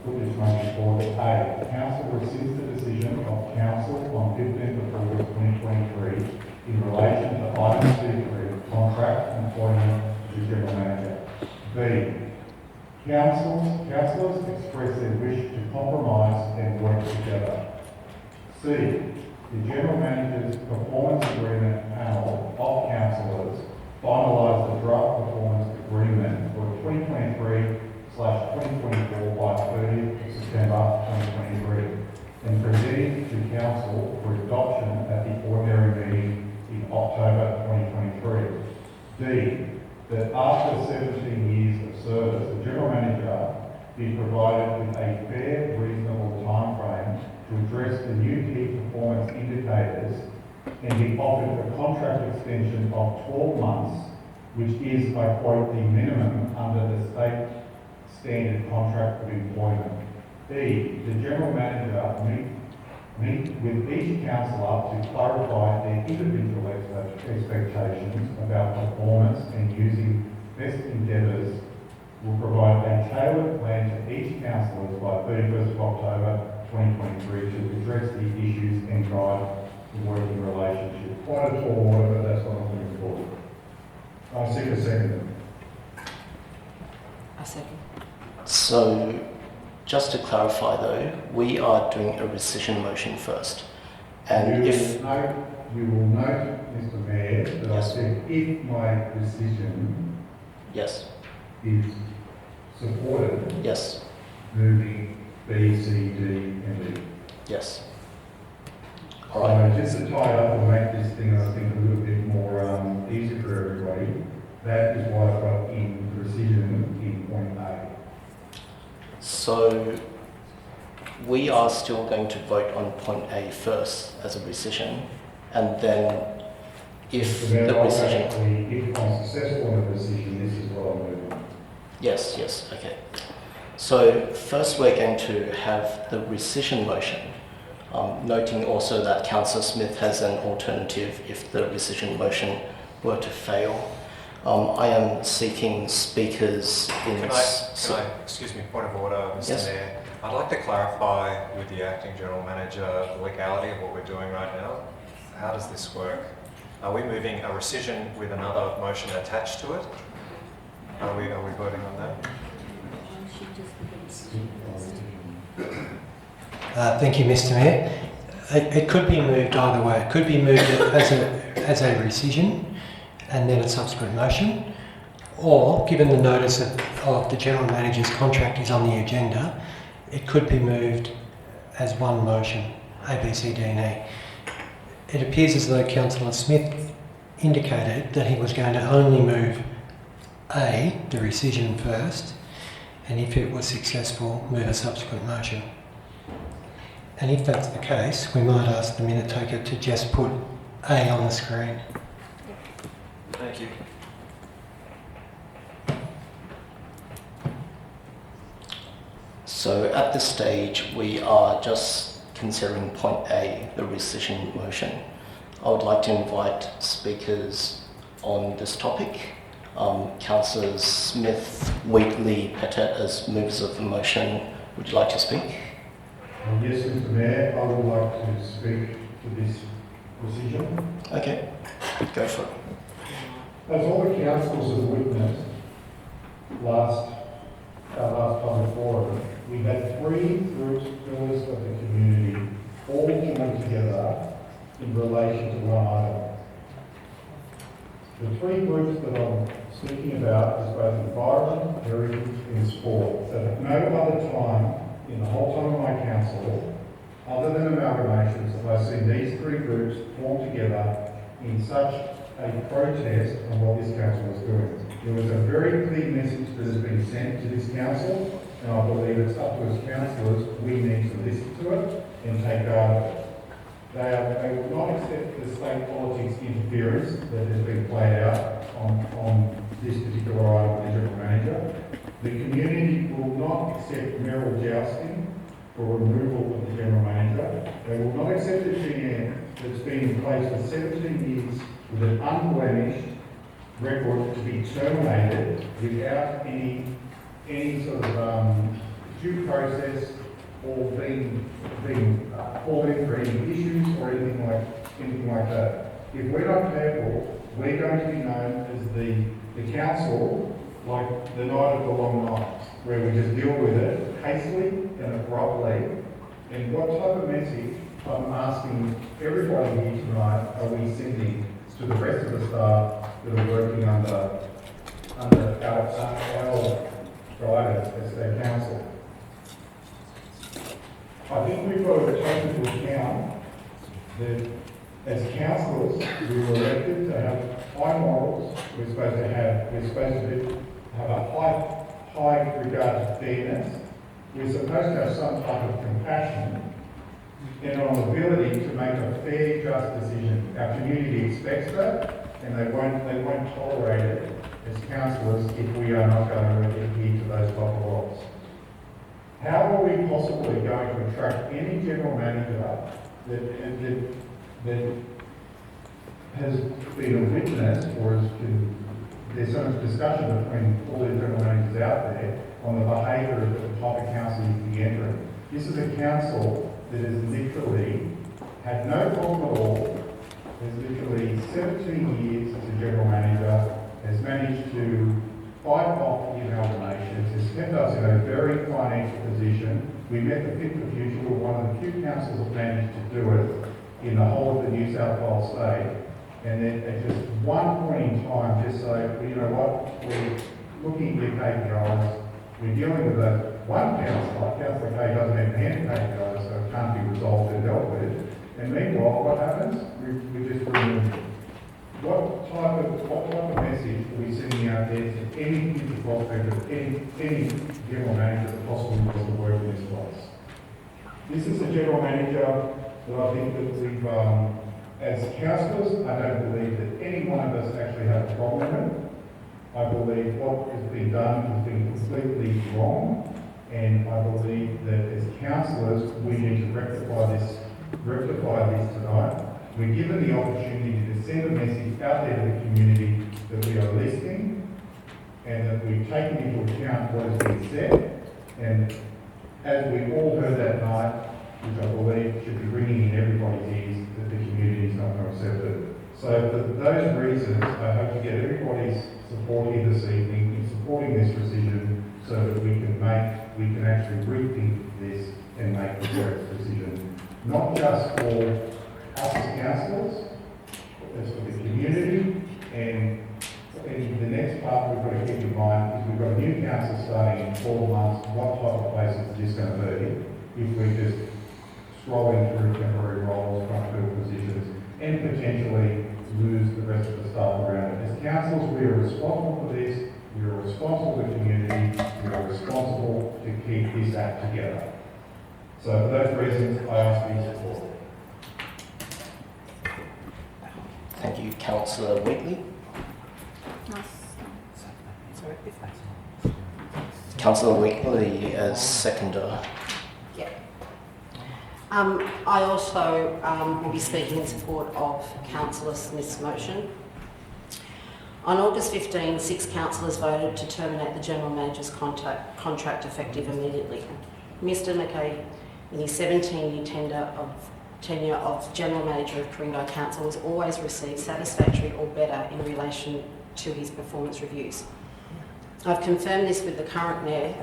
D: put this motion forward that A, Council rescinds the decision of Council on 15th of August 2023 in relation to item C3, contract employment of the General Manager. B, Councillors express their wish to compromise and work together. C, the General Manager's Performance Agreement panel of Councillors finalise the draft performance agreement for 2023/2024 by 30th of September 2023 and present it to Council for adoption at the ordinary meeting in October 2023. D, that after 17 years of service, the General Manager be provided with a fair, reasonable timeframe to address the new key performance indicators and be offered a contract extension of 12 months, which is, I quote, the minimum under the state standard contract of employment. E, the General Manager meet with each councillor to clarify their individual expectations about performance and using best endeavours will provide a tailored plan to each councillor by 31st of October 2023 to address the issues and guide the working relationship. Quite a tall order, but that's what I'm looking forward. I seek a second.
L: I second.
H: So, just to clarify though, we are doing a rescission motion first. And
D: you
H: if...
D: You will note, Mr. Mayor, that
H: Yes.
D: I said if my decision
H: Yes,
D: is supported,
H: yes,
D: moving B, C, D, and D.
H: yes. All right.
D: So just to tie up and make this thing, I think, a little bit more easy for everybody, that is why I've got in rescission in point A.
H: So, we are still going to vote on point A first as a rescission, and then if
D: So
H: the
D: then I'll
H: rescission...
D: actually, if I'm successful in the rescission, this is what I'm moving.
H: Yes, yes, okay. So first we're going to have the rescission motion, noting also that Councillor Smith has an alternative if the rescission motion were to fail. I am seeking speakers in...
C: Can I, excuse me, point of order, Mr.
H: Yes.
C: Mayor. I'd like to clarify with the Acting General Manager the legality of what we're doing right now. How does this work? Are we moving a rescission with another motion attached to it? Are we voting on that?
B: Thank you, Mr. Mayor. It could be moved either way. It could be moved as a rescission and then a subsequent motion, or given the notice of the General Manager's contract is on the agenda, it could be moved as one motion, A, B, C, D and E. It appears as though Councillor Smith indicated that he was going to only move A, the rescission first, and if it was successful, move a subsequent motion. And if that's the case, we might ask the minute taker to just put A on the screen.
C: Thank you.
H: So at this stage, we are just considering point A, the rescission motion. I would like to invite speakers on this topic. Councillors Smith, Wheatley, Pettit as movers of the motion. Would you like to speak?
D: Yes, Mr. Mayor, I would like to speak to this rescission.
H: Okay, go for it.
D: As all the councillors have witnessed last public forum, we had three groups, pillars of the community, all joined together in relation to one item. The three groups that I'm speaking about is both environment, heritage and sport. So at no other time in the whole time of my council, other than amalgamations, have I seen these three groups form together in such a protest on what this council is doing. There was a very clear message that has been sent to this council, and I believe it's up to us councillors, we need to listen to it and take guard of it. They will not accept the state politics interference that has been played out on this particular item with the general manager. The community will not accept mayoral jousting for removal of the general manager. They will not accept the GM that's been in place for 17 years with an unblemished record to be terminated without any sort of due process or being falling for any issues or anything like that. If we're not careful, we're going to be known as the council like the night of the long nights, where we just deal with it hastily and abruptly. And what type of message I'm asking everybody here tonight are we sending to the rest of the staff that are working under our guidance as their council? I think we've got to take into account that as councillors, we were elected to have high morals. We're supposed to have a high regard to fairness. We're supposed to have some type of compassion and an ability to make a fair, just decision. Our community expects that, and they won't tolerate it as councillors if we are not going to adhere to those type of roles. How are we possibly going to attract any general manager that has been a witness or there's so much discussion between all the general managers out there on the behaviour of the type of council you be entering? This is a council that has literally had no problem at all, has literally 17 years as a general manager, has managed to fight off the amalgamations, has kept us in a very financial position. We met the Fit for Future, we were one of the few councils that managed to do it in the whole of the New South Wales state. And then at just one point in time, just say, well, you know what, we're looking at your KPIs, we're dealing with one councillor, Councillor K doesn't have hand KPIs, so it can't be resolved and dealt with. And meanwhile, what happens? We just remove it. What type of message are we sending out there to any future prospect of any general manager that possibly wants to work in this place? This is a general manager that I think that we've, as councillors, I don't believe that any one of us actually have a problem with it. I believe what has been done has been completely wrong, and I believe that as councillors, we need to rectify this tonight. We're given the opportunity to send a message out there to the community that we are listening and that we've taken into account what has been said. And as we all heard that night, which I believe should be ringing in everybody's ears, that the community is not going to accept it. So for those reasons, I hope to get everybody's support here this evening in supporting this decision so that we can actually rethink this and make the correct decision, not just for us as councillors, but as for the community. And the next part we've got to keep in mind is we've got a new council starting in 4 months. What type of place is this going to be if we're just scrolling through temporary roles, trying to fill positions, and potentially lose the rest of the staff around it? As councillors, we are responsible for this. We are responsible for the community. We are responsible to keep this act together. So for those reasons, I ask for your support.
H: Thank you, Councillor Wheatley. Councillor Wheatley as seconder.
L: Yeah. I also will be speaking in support of Councillor Smith's motion. On August 15, 6 councillors voted to terminate the General Manager's contract effective immediately. Mr Mackay, in his 17-year tenure of General Manager of Ku-ring-gai Council, has always received satisfactory or better in relation to his performance reviews. I've confirmed this with the current Mayor,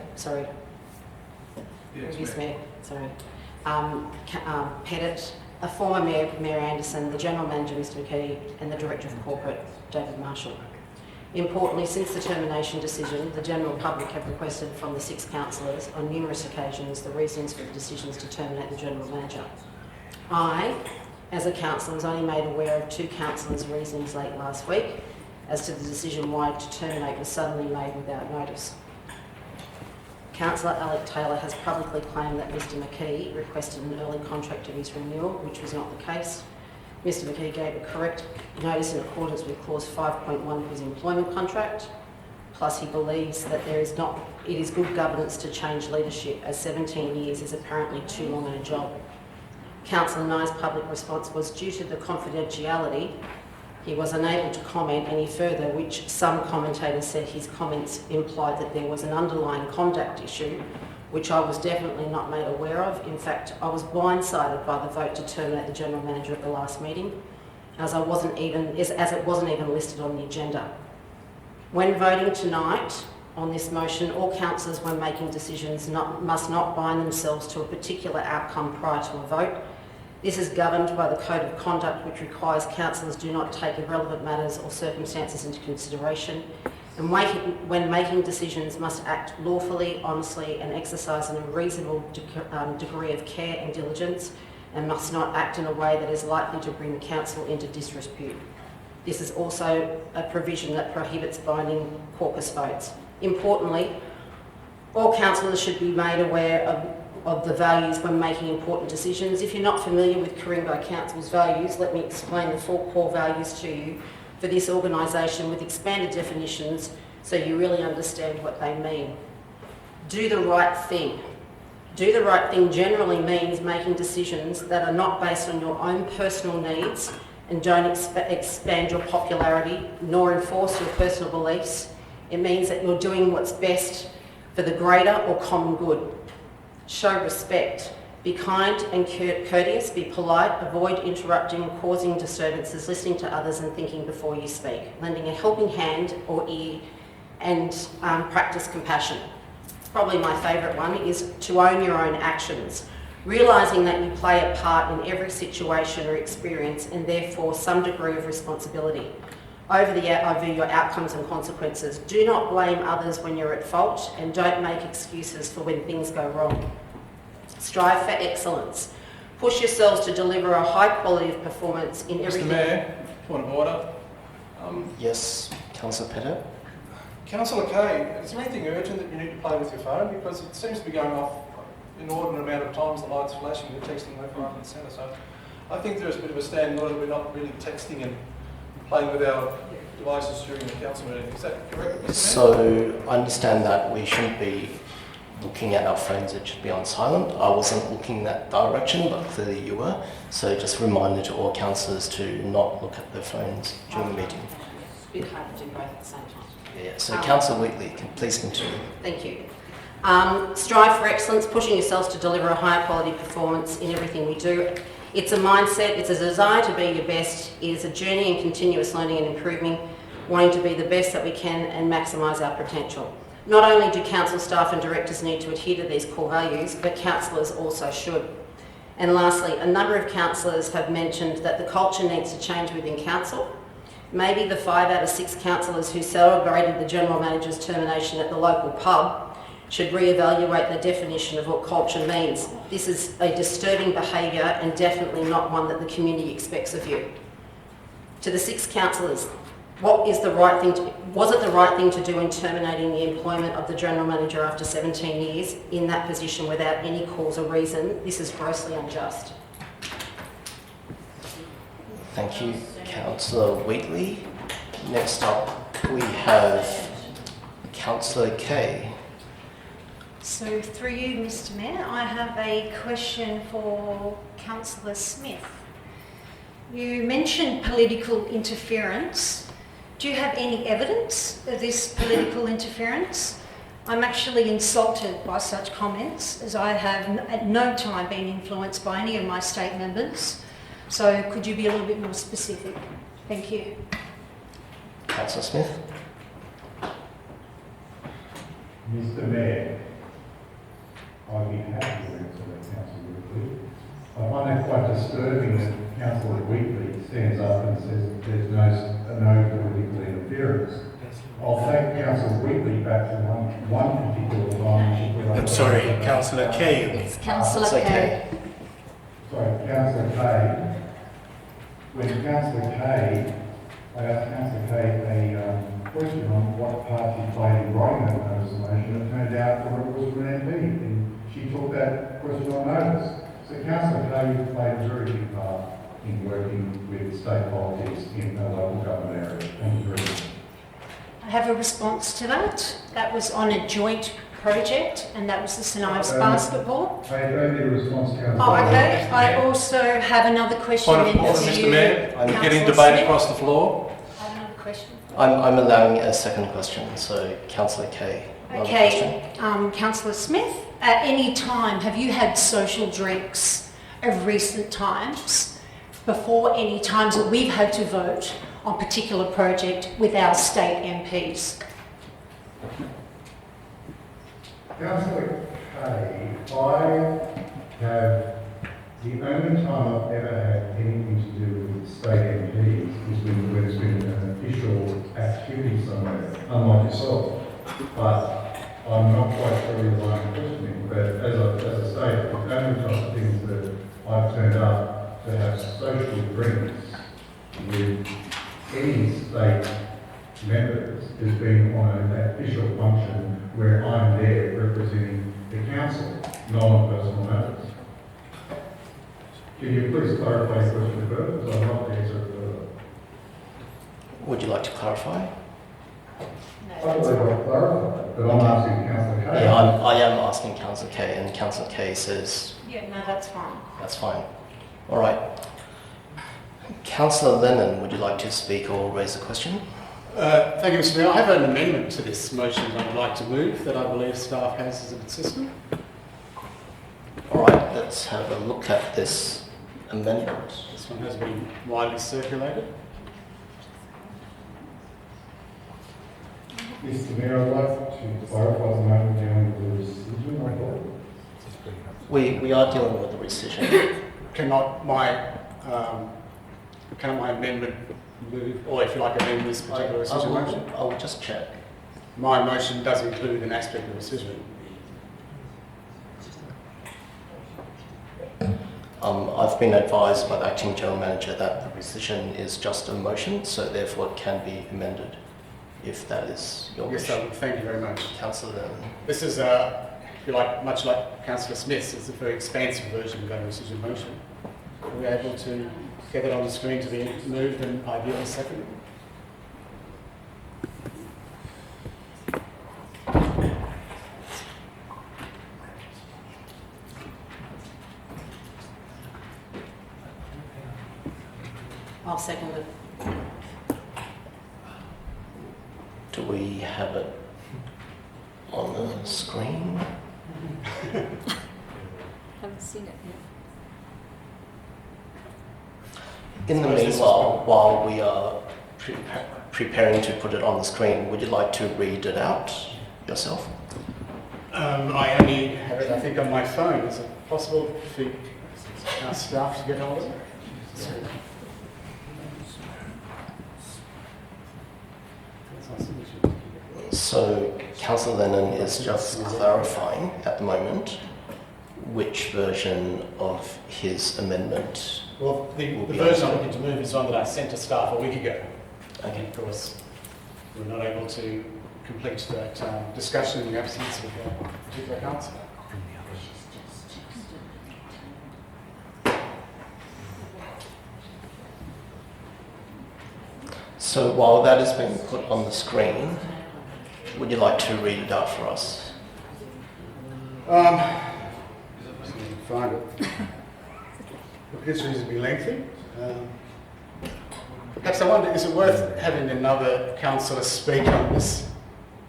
L: previous Mayor, Pettit a former Mayor, Mayor Anderson, the General Manager, Mr McKee, and the Director of Corporate, David Marshall. Importantly, since the termination decision, the general public have requested from the 6 councillors on numerous occasions the reasons for the decisions to terminate the General Manager. I, as a councillor, was only made aware of 2 councillors' reasonings late last week as to the decision why to terminate was suddenly made without notice. Councillor Alec Taylor has publicly claimed that Mr McKee requested an early contract of his renewal, which was not the case. Mr McKee gave a correct notice in accordance with clause 5.1 of his employment contract, plus he believes that it is good governance to change leadership, as 17 years is apparently too long in a job. Councillor Nye's public response was due to the confidentiality. He was unable to comment any further, which some commentators said his comments implied that there was an underlying conduct issue, which I was definitely not made aware of. In fact, I was blindsided by the vote to terminate the General Manager at the last meeting, as it wasn't even listed on the agenda. When voting tonight on this motion, all councillors, when making decisions, must not bind themselves to a particular outcome prior to a vote. This is governed by the Code of Conduct, which requires councillors do not take irrelevant matters or circumstances into consideration, and when making decisions must act lawfully, honestly, and exercise a reasonable degree of care and diligence, and must not act in a way that is likely to bring the council into disrepute. This is also a provision that prohibits binding caucus votes. Importantly, all councillors should be made aware of the values when making important decisions. If you're not familiar with Ku-ring-gai Council's values, let me explain the 4 core values to you for this organisation with expanded definitions so you really understand what they mean. Do the right thing. Do the right thing generally means making decisions that are not based on your own personal needs and don't expand your popularity nor enforce your personal beliefs. It means that you're doing what's best for the greater or common good. Show respect. Be kind and courteous, be polite, avoid interrupting and causing disturbances, listening to others and thinking before you speak, lending a helping hand or ear, and practice compassion. Probably my favourite one is to own your own actions, realising that you play a part in every situation or experience and therefore some degree of responsibility. Over your outcomes and consequences. Do not blame others when you're at fault and don't make excuses for when things go wrong. Strive for excellence. Push yourselves to deliver a high quality of performance in everything.
A: Mr Mayor, point of order.
H: Yes, Councillor Pettit.
A: Councillor Kay, is there anything urgent that you need to play with your phone? Because it seems to be going off an inordinate amount of times, the light's flashing, you're texting left, right and centre. So I think there's a bit of a standing order. We're not really texting and playing with our devices during the council meeting. Is that correct, Mr Mayor?
H: So I understand that we shouldn't be looking at our phones, it should be on silent. I wasn't looking that direction, but clearly you were. So just a reminder to all councillors to not look at their phones during the meeting.
L: It's a bit hard to do both at the same time.
H: Yeah, so Councillor Wheatley, please continue.
L: Thank you. Strive for excellence, pushing yourselves to deliver a high quality performance in everything we do. It's a mindset, it's a desire to be your best, it is a journey in continuous learning and improving, wanting to be the best that we can and maximise our potential. Not only do council staff and directors need to adhere to these core values, but councillors also should. And lastly, a number of councillors have mentioned that the culture needs to change within council. Maybe the 5 out of 6 councillors who celebrated the General Manager's termination at the local pub should re-evaluate the definition of what culture means. This is a disturbing behaviour and definitely not one that the community expects of you. To the 6 councillors, was it the right thing to do in terminating the employment of the General Manager after 17 years in that position without any cause or reason? This is grossly unjust.
H: Thank you, Councillor Wheatley. Next up, we have Councillor Kay.
E: So through you, Mr Mayor, I have a question for Councillor Smith. You mentioned political interference. Do you have any evidence of this political interference? I'm actually insulted by such comments, as I have at no time been influenced by any of my state members. So could you be a little bit more specific? Thank you.
H: Councillor Smith.
D: Mr Mayor, I'd be happy to answer that, Councillor Wheatley. I find it quite disturbing that Councillor Wheatley stands up and says that there's no political interference. I'll take Councillor Wheatley back to one particular time.
F: I'm sorry, Councillor Kay.
K: It's Councillor
H: It's okay.
K: Kay.
D: Sorry, Councillor Kay. When Councillor Kay, I asked Councillor Kay a question on what part she played in writing that notice of motion. It turned out that it was from an MP, and she took that question on notice. So Councillor Kay played a very big part in working with state politics in a local government area. Thank you very much.
E: I have a response to that. That was on a joint project, and that was the St Ives
D: Um,
E: basketball.
D: I don't need a response, Councillor.
E: Oh, okay. I also have another question.
A: Point of
E: then
A: order,
E: for
A: Mr
E: you,
A: Mayor. I'm getting
E: Councillor
A: debate
E: Smith.
A: across the floor.
E: I have another question.
H: I'm allowing a second question, so Councillor Kay. another question.
E: Okay, Councillor Smith, at any time have you had social drinks of recent times before any times that we've had to vote on particular project with our state MPs?
D: Councillor Kay, I have, the only time I've ever had anything to do with state MPs is when there's been an official activity somewhere, unlike yourself. But I'm not quite sure you're line of questioning, but as I say, the only type of things that I've turned up to have social drinks with any state members has been on an official function where I'm there representing the council, not on personal matters. Can you please clarify your question further? Because I'd like to answer it further.
H: Would you like to clarify?
D: I don't believe I've clarified, but I'm asking Councillor Kay.
H: Yeah, I am asking Councillor Kay, and Councillor Kay says
E: Yeah, no, that's fine.
H: that's fine. All right. Councillor Lennon, would you like to speak or raise a question?
J: Thank you, Mr Mayor. I have an amendment to this motion that I'd like to move that I believe staff has as a system.
H: All right, let's have a look at this amendment.
J: This one has been widely circulated.
D: Mr Mayor, I'd like to clarify the matter dealing with the rescission, I thought.
H: We are dealing with the rescission.
J: Cannot my amendment move, or if you like, amend this particular rescission motion?
H: I will just check.
J: My motion does include an aspect of rescission.
H: I've been advised by the Acting General Manager that the rescission is just a motion, so therefore it can be amended if that is your
J: Yes,
H: wish.
J: I would. Thank you very much.
H: Councillor Lennon.
J: This is, if you like, much like Councillor Smith's, it's a very expansive version of that rescission motion. Are we able to get that on the screen to be moved and ideally seconded?
L: I'll second it.
H: Do we have it on the screen?
K: Haven't seen it yet.
H: In the meanwhile, while we are preparing to put it on the screen, would you like to read it out yourself?
J: I only have it, I think, on my phone. Is it possible for our staff to get hold of it?
H: So Councillor Lennon is just clarifying at the moment which version of his amendment.
J: Well, the
H: Will be
J: version
H: on.
J: I'm looking to move is one that I sent to staff a week ago.
H: Okay.
J: And of course, we're not able to complete that discussion in the absence of a particular councillor.
H: So while that is being put on the screen, would you like to read it out for us?
J: Find it. Look, it's reasonably lengthy. Perhaps I wonder, is it worth having another councillor speak on this?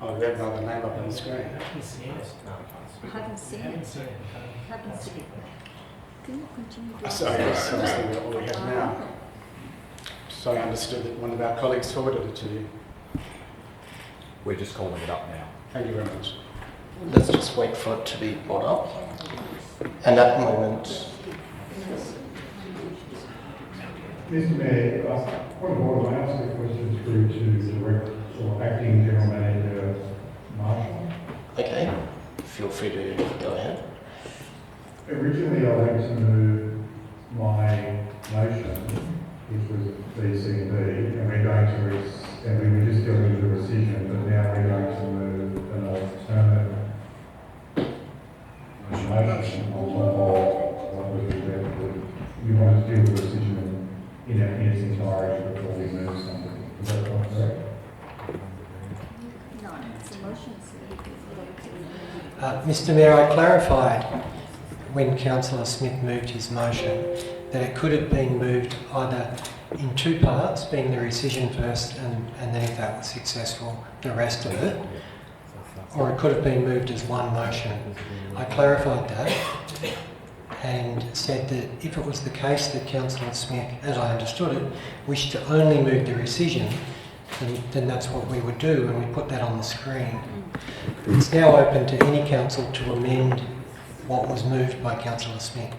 J: Oh, we have another name up on the screen.
K: Haven't seen it. Haven't seen it. Can you continue to?
J: Sorry, yes, obviously what we have now. So I understood that one of our colleagues forwarded it to you.
M: We're just calling it up now.
J: Thank you very much.
H: Let's just wait for it to be brought up. And at the moment,
D: Mr Mayor, point of order, may I ask a question through to Direct or Acting General Manager Marshall?
H: Okay, feel free to go ahead.
D: Originally, I went to move my motion, which was B, C and D, and we're going to, and we were just dealing with the rescission, but now we're going to move an alternate motion on top of what was presented. We want to deal with the rescission in its entirety before we move something. Is that not correct?
K: No, it's a motion.
B: Mr Mayor, I clarified when Councillor Smith moved his motion that it could have been moved either in two parts, being the rescission first and then if that was successful, the rest of it, or it could have been moved as one motion. I clarified that and said that if it was the case that Councillor Smith, as I understood it, wished to only move the rescission, then that's what we would do, and we put that on the screen. It's now open to any council to amend what was moved by Councillor Smith.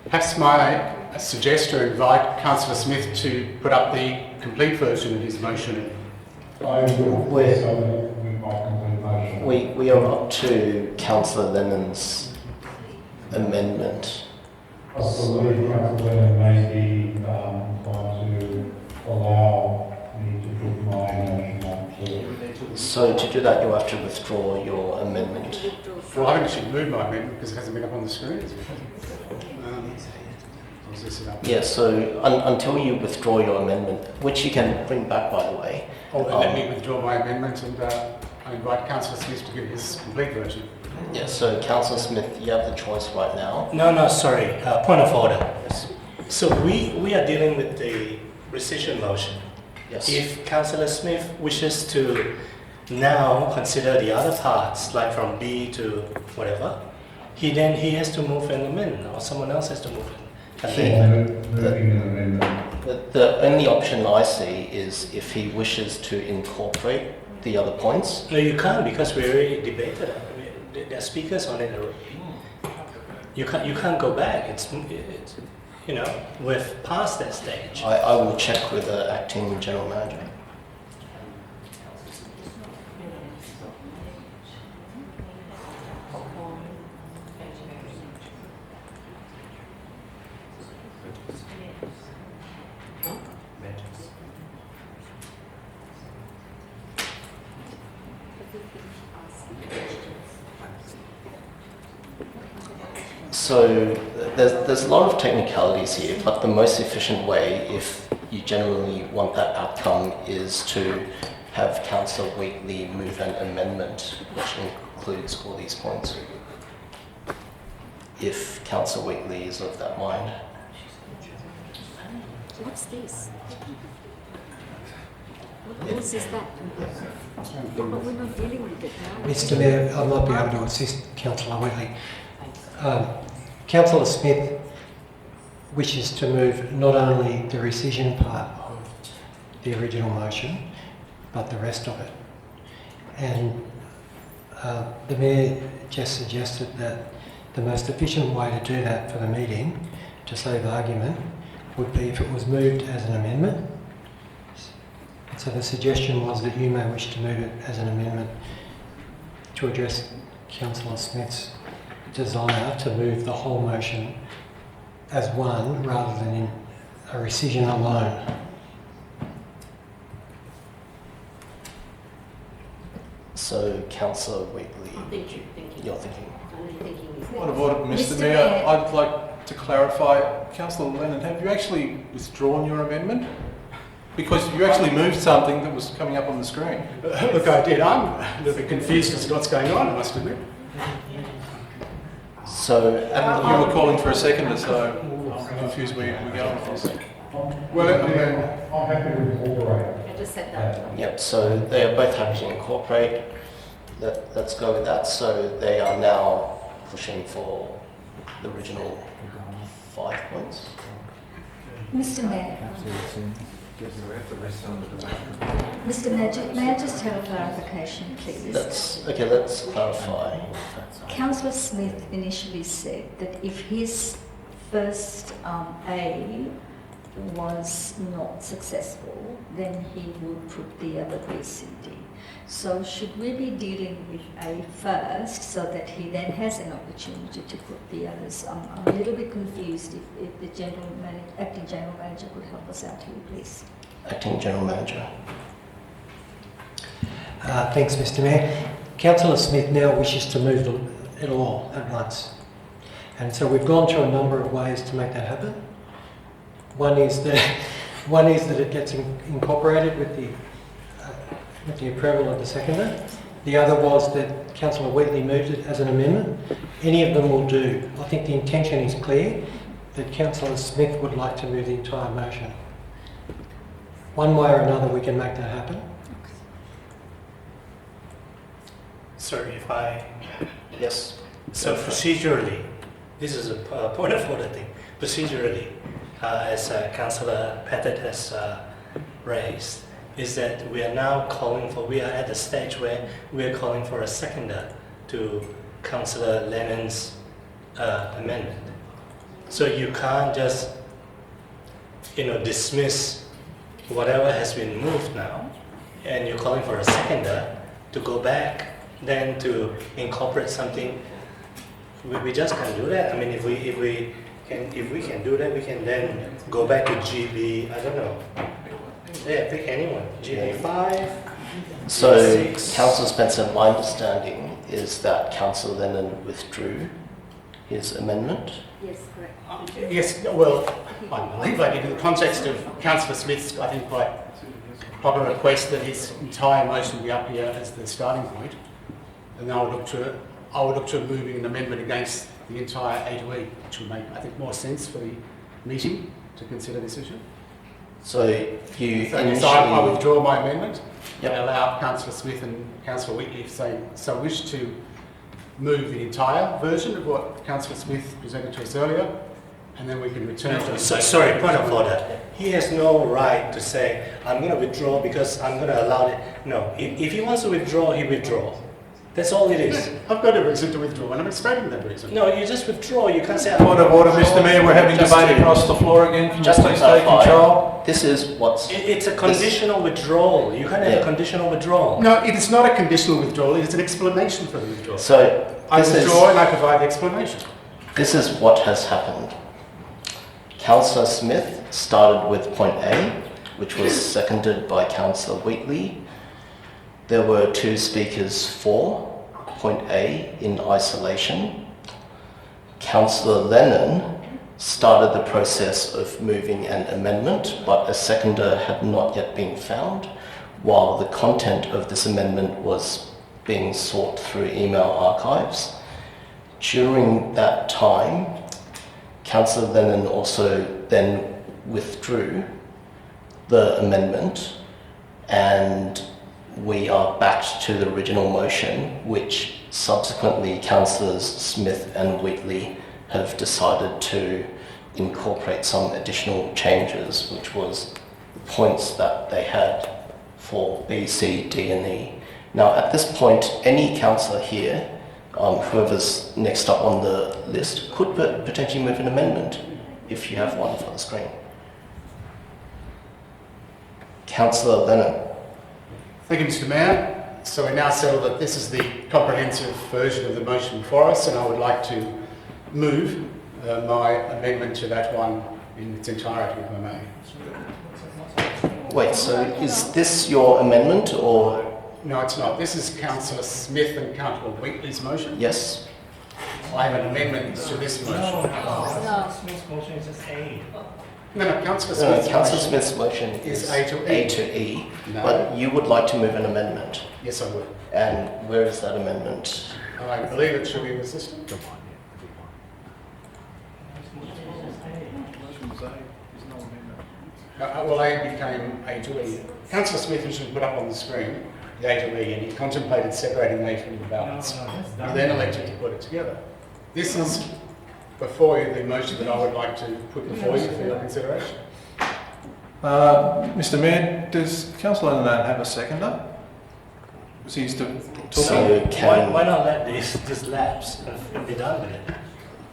J: Perhaps may I suggest or invite Councillor Smith to put up the complete version of his motion.
D: I will yes, I will move my complete motion.
H: We are up to Councillor Lennon's amendment.
D: I believe Councillor Lennon may be trying to allow me to put my motion up to.
H: So to do that, you have to withdraw your amendment.
J: Well, I haven't actually moved my amendment because it hasn't been up on the screen.
H: Yeah, so until you withdraw your amendment, which you can bring back, by the way.
J: Let me withdraw my amendment and I invite Councillor Smith to give his complete version.
H: Yeah, so Councillor Smith, you have the choice right now.
F: No, sorry. Point of order. Yes. So we are dealing with the rescission motion.
H: Yes.
F: If Councillor Smith wishes to now consider the other parts, like from B to whatever, he has to move an amendment, or someone else has to move it.
D: Moving an amendment.
H: The only option I see is if he wishes to incorporate the other points.
F: No, you can't, because we already debated it. There are speakers on it already. You can't go back. It's we've passed that stage.
H: I will check with the acting general manager. So there's a lot of technicalities here, but the most efficient way, if you generally want that outcome, is to have Councillor Wheatley move an amendment which includes all these points. If Councillor Wheatley is of that mind.
K: What's this? What else is that? But we're not dealing with it now.
B: Mr Mayor, I might be able to assist Councillor Wheatley. Councillor Smith wishes to move not only the rescission part of the original motion, but the rest of it. And the Mayor just suggested that the most efficient way to do that for the meeting, to save argument, would be if it was moved as an amendment. So the suggestion was that you may wish to move it as an amendment to address Councillor Smith's desire to move the whole motion as one rather than in a rescission alone.
H: So Councillor Wheatley, you're thinking?
A: Point of order, Mr Mayor, I'd like to clarify, Councillor Lennon, have you actually withdrawn your amendment? Because you actually moved something that was coming up on the screen.
J: Look, I did. I'm a little bit confused as to what's going on, I must admit.
H: So
A: you were calling for a seconder, so I'm confused where we're going with this.
D: Well, I'm happy to incorporate.
L: I just said that.
H: Yep, so they are both happy to incorporate. Let's go with that. So they are now pushing for the original 5 points.
K: Mr. Mayor. Mr. Mayor, may I just have a clarification, please?
H: Let's clarify.
K: Councillor Smith initially said that if his first A was not successful, then he would put the other B, C, D. So should we be dealing with A first so that he then has an opportunity to put the others? I'm a little bit confused if the acting general manager could help us out here, please.
H: Acting General Manager.
B: Thanks, Mr. Mayor. Councillor Smith now wishes to move it all at once. And so we've gone through a number of ways to make that happen. One is that it gets incorporated with the approval of the seconder. The other was that Councillor Wheatley moved it as an amendment. Any of them will do. I think the intention is clear that Councillor Smith would like to move the entire motion. One way or another we can make that happen.
F: Sorry if I...
H: Yes.
F: So procedurally, this is a point of order thing. Procedurally, as Councillor Pettit has raised, is that we are now we are at the stage where we are calling for a seconder to Councillor Lennon's amendment. So you can't just, dismiss whatever has been moved now, and you're calling for a seconder to go back, then to incorporate something. We just can't do that. I mean, if we can do that, we can then go back to GB. I don't know. Yeah, pick anyone. GB5.
H: So,
F: GB6.
H: Councillor Spencer, my understanding is that Councillor Lennon withdrew his amendment.
K: Yes, correct.
J: Yes, well, I believe I did in the context of Councillor Smith's, I think, quite proper request that his entire motion be up here as the starting point. And I would look to moving an amendment against the entire A to E, which would make, I think, more sense for the meeting to consider this issue.
H: So you
J: So
H: initially...
J: I withdraw my amendment
H: Yep.
J: and allow Councillor Smith and Councillor Wheatley, if they so wish, to move the entire version of what Councillor Smith presented to us earlier, and then we can return to...
F: Sorry, point of order. He has no right to say, I'm going to withdraw because I'm going to allow it. No, if he wants to withdraw, he withdraw. That's all it is.
J: I've got a reason to withdraw, and I'm explaining that reason.
F: No, you just withdraw. You can't say...
A: Point of order, Mr. Mayor, we're having debate across the floor again. Can you
H: Just to
A: please take
H: clarify,
A: control?
H: this is what's...
F: It's a conditional withdrawal. You can't have a conditional withdrawal.
J: No, it is not a conditional withdrawal, it is an explanation for the withdrawal.
H: So,
J: I withdraw and I provide the explanation.
H: This is what has happened. Councillor Smith started with point A, which was seconded by Councillor Wheatley. There were two speakers for point A in isolation. Councillor Lennon started the process of moving an amendment, but a seconder had not yet been found, while the content of this amendment was being sought through email archives. During that time, Councillor Lennon also then withdrew the amendment, and we are back to the original motion, which subsequently Councillors Smith and Wheatley have decided to incorporate some additional changes, which was the points that they had for B, C, D and E. Now at this point, any councillor here, whoever's next up on the list, could potentially move an amendment if you have one for the screen. Councillor Lennon.
J: Thank you, Mr. Mayor. So we now settle that this is the comprehensive version of the motion before us, and I would like to move my amendment to that one in its entirety, if I may.
H: Wait, so is this your amendment or?
J: No, it's not. This is Councillor Smith and Councillor Wheatley's motion.
H: Yes.
J: I have an amendment to this motion.
F: No, Smith's motion is just A.
J: No, Councillor
H: No,
J: Smith's
H: Councillor
J: motion
H: Smith's motion
J: is A to E.
H: A to E,
J: No.
H: but you would like to move an amendment.
J: Yes, I would.
H: And where is that amendment?
J: I believe it should be in the system. Well, A became A to E. Councillor Smith was put up on the screen, the A to E, and he contemplated separating A from the balance. He then elected to put it together. This is before you the motion that I would like to put before you for your consideration.
A: Mr Mayor, does Councillor Lennon have a seconder? Was he still talking?
H: So can
F: Why not let this lapse and be done with it?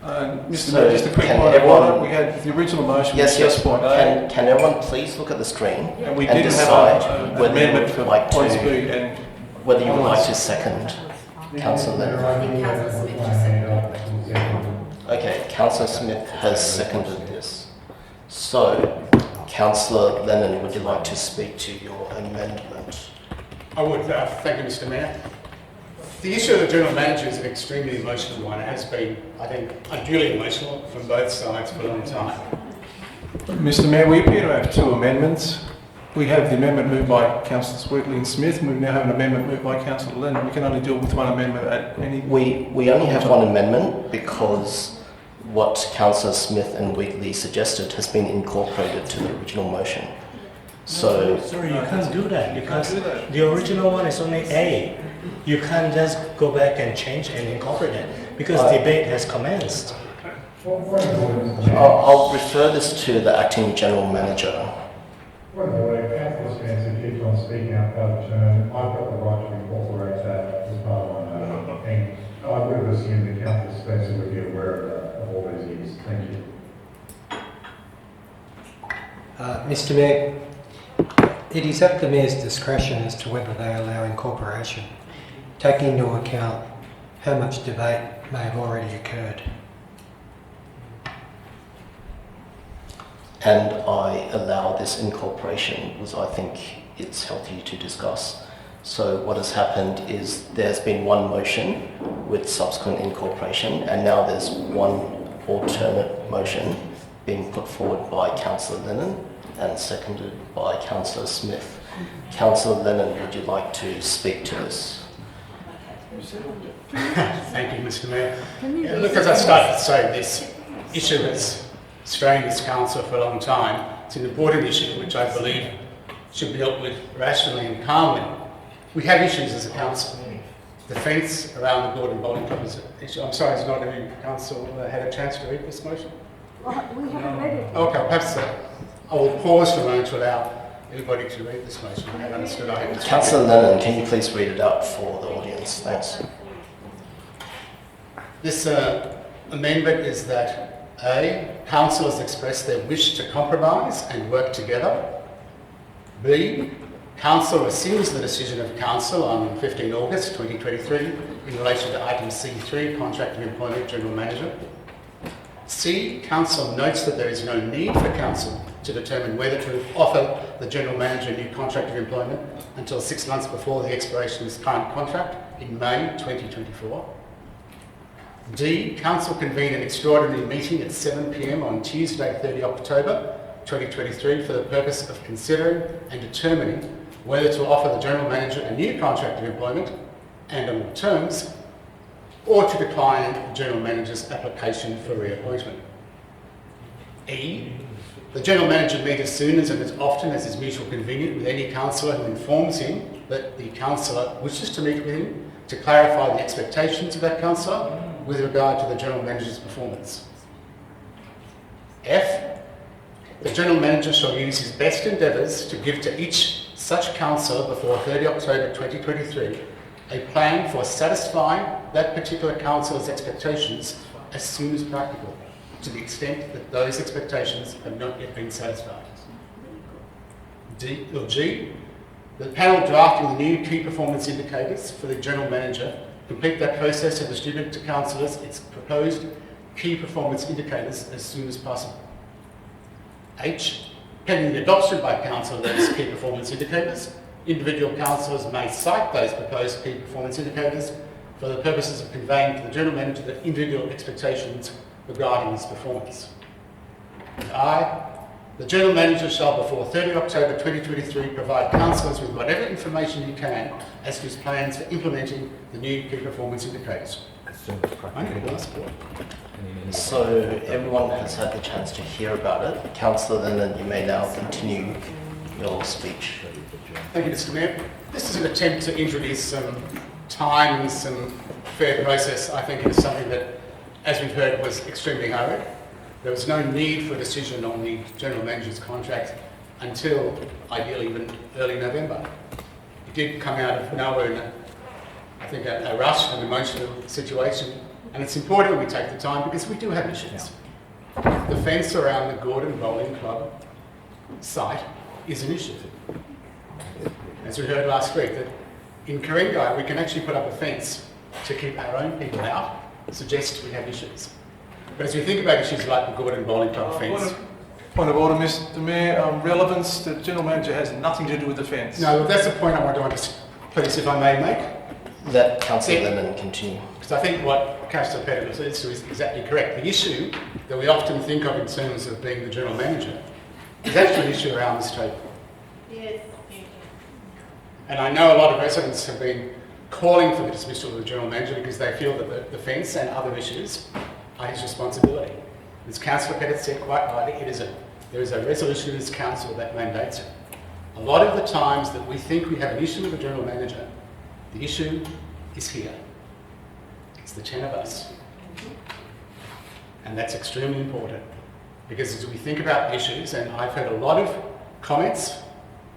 A: Mr
H: So
A: Mayor, just a quick
H: can
A: point of
H: everyone-
A: order. We had the original motion.
H: yes,
A: was
H: yes.
A: 6.8,
H: Can everyone please look at the screen
A: and we
H: and
A: did have
H: decide
A: an
H: whether you
A: amendment
H: would
A: for
H: like
A: points
H: to
A: B and
H: whether you would like to second Councillor Lennon?
L: Councillor Smith just seconded.
H: Okay, Councillor Smith has seconded this. So, Councillor Lennon, would you like to speak to your amendment?
J: I would, thank you, Mr Mayor. The issue of the general manager is an extremely emotional one. It has been, I think, unduly emotional from both sides for a long time.
A: Mr Mayor, we appear to have two amendments. We have the amendment moved by Councillors Wheatley and Smith. We now have an amendment moved by Councillor Lennon. We can only deal with one amendment at any...
H: We only have one amendment because what Councillor Smith and Wheatley suggested has been incorporated to the original motion. So,
F: Sorry, you can't do that because the original one is only A. You can't just go back and change and incorporate it because debate has commenced.
H: I'll refer this to the Acting General Manager.
D: Point of order, Councillor Spencer keeps on speaking outside the turn. I've got the right to incorporate that as part of my motion. And I would have assumed that Councillor Spencer would be aware of that, of all these years. Thank you.
B: Mr Mayor, it is at the Mayor's discretion as to whether they allow incorporation, taking into account how much debate may have already occurred.
H: And I allow this incorporation because I think it's healthy to discuss. So what has happened is there's been one motion with subsequent incorporation, and now there's one alternate motion being put forward by Councillor Lennon and seconded by Councillor Smith. Councillor Lennon, would you like to speak to this?
J: Thank you, Mr Mayor. Yeah, look, as I started to say, this issue has strained this council for a long time. It's an important issue which I believe should be dealt with rationally and calmly. We have issues as a council. The fence around the Gordon Bowling Club is an issue. I'm sorry, has not every council had a chance to read this motion?
K: We haven't read it.
J: Okay, perhaps I will pause for a moment to allow everybody to read this motion. I have understood I have
H: Councillor Lennon, can you please read it out for the audience? Thanks.
J: This amendment is that A, councillors express their wish to compromise and work together. B, council rescinds the decision of council on 15 August 2023 in relation to item C3, contract of employment, general manager. C, council notes that there is no need for council to determine whether to offer the general manager a new contract of employment until 6 months before the expiration of his current contract in May 2024. D, council convene an extraordinary meeting at 7 p.m. on Tuesday 30 October 2023 for the purpose of considering and determining whether to offer the general manager a new contract of employment and on what terms, or to decline the general manager's application for reappointment. E, the general manager meet as soon as and as often as is mutually convenient with any councillor who informs him that the councillor wishes to meet with him to clarify the expectations of that councillor with regard to the general manager's performance. F, the general manager shall use his best endeavours to give to each such councillor before 30 October 2023 a plan for satisfying that particular councillor's expectations as soon as practical, to the extent that those expectations have not yet been satisfied. G, the panel drafting the new key performance indicators for the general manager complete that process and distribute to councillors its proposed key performance indicators as soon as possible. H, pending the adoption by council of those key performance indicators, individual councillors may cite those proposed key performance indicators for the purposes of conveying to the general manager the individual expectations regarding his performance. And I, the general manager shall before 30 October 2023 provide councillors with whatever information he can as to his plans for implementing the new key performance indicators.
M: As soon as practical.
H: So everyone has had the chance to hear about it. Councillor Lennon, you may now continue your speech.
J: Thank you, Mr Mayor. This is an attempt to introduce some time and some fair process. I think it is something that, as we've heard, was extremely hurried. There was no need for a decision on the general manager's contract until ideally even early November. It did come out of nowhere in I think a rush and emotional situation, and it's important we take the time because we do have issues. The fence around the Gordon Bowling Club site is an issue. As we heard last week, that in Ku-ring-gai we can actually put up a fence to keep our own people out, suggests we have issues. But as we think about issues like the Gordon Bowling Club fence...
A: Point of order, Mr Mayor. Relevance, the General Manager has nothing to do with the fence.
J: No, look, that's the point I want to understand. Please, if I may make.
H: Let Councillor Lemon continue.
J: Because I think what Councillor Pettit refers to is exactly correct. The issue that we often think of in terms of being the General Manager is actually an issue around this table.
E: Yes.
J: And I know a lot of residents have been calling for the dismissal of the General Manager because they feel that the fence and other issues are his responsibility. As Councillor Pettit said quite rightly, there is a resolution in this council that mandates it. A lot of the times that we think we have an issue with the General Manager, the issue is here. It's the 10 of us. And that's extremely important because as we think about issues, and I've heard a lot of comments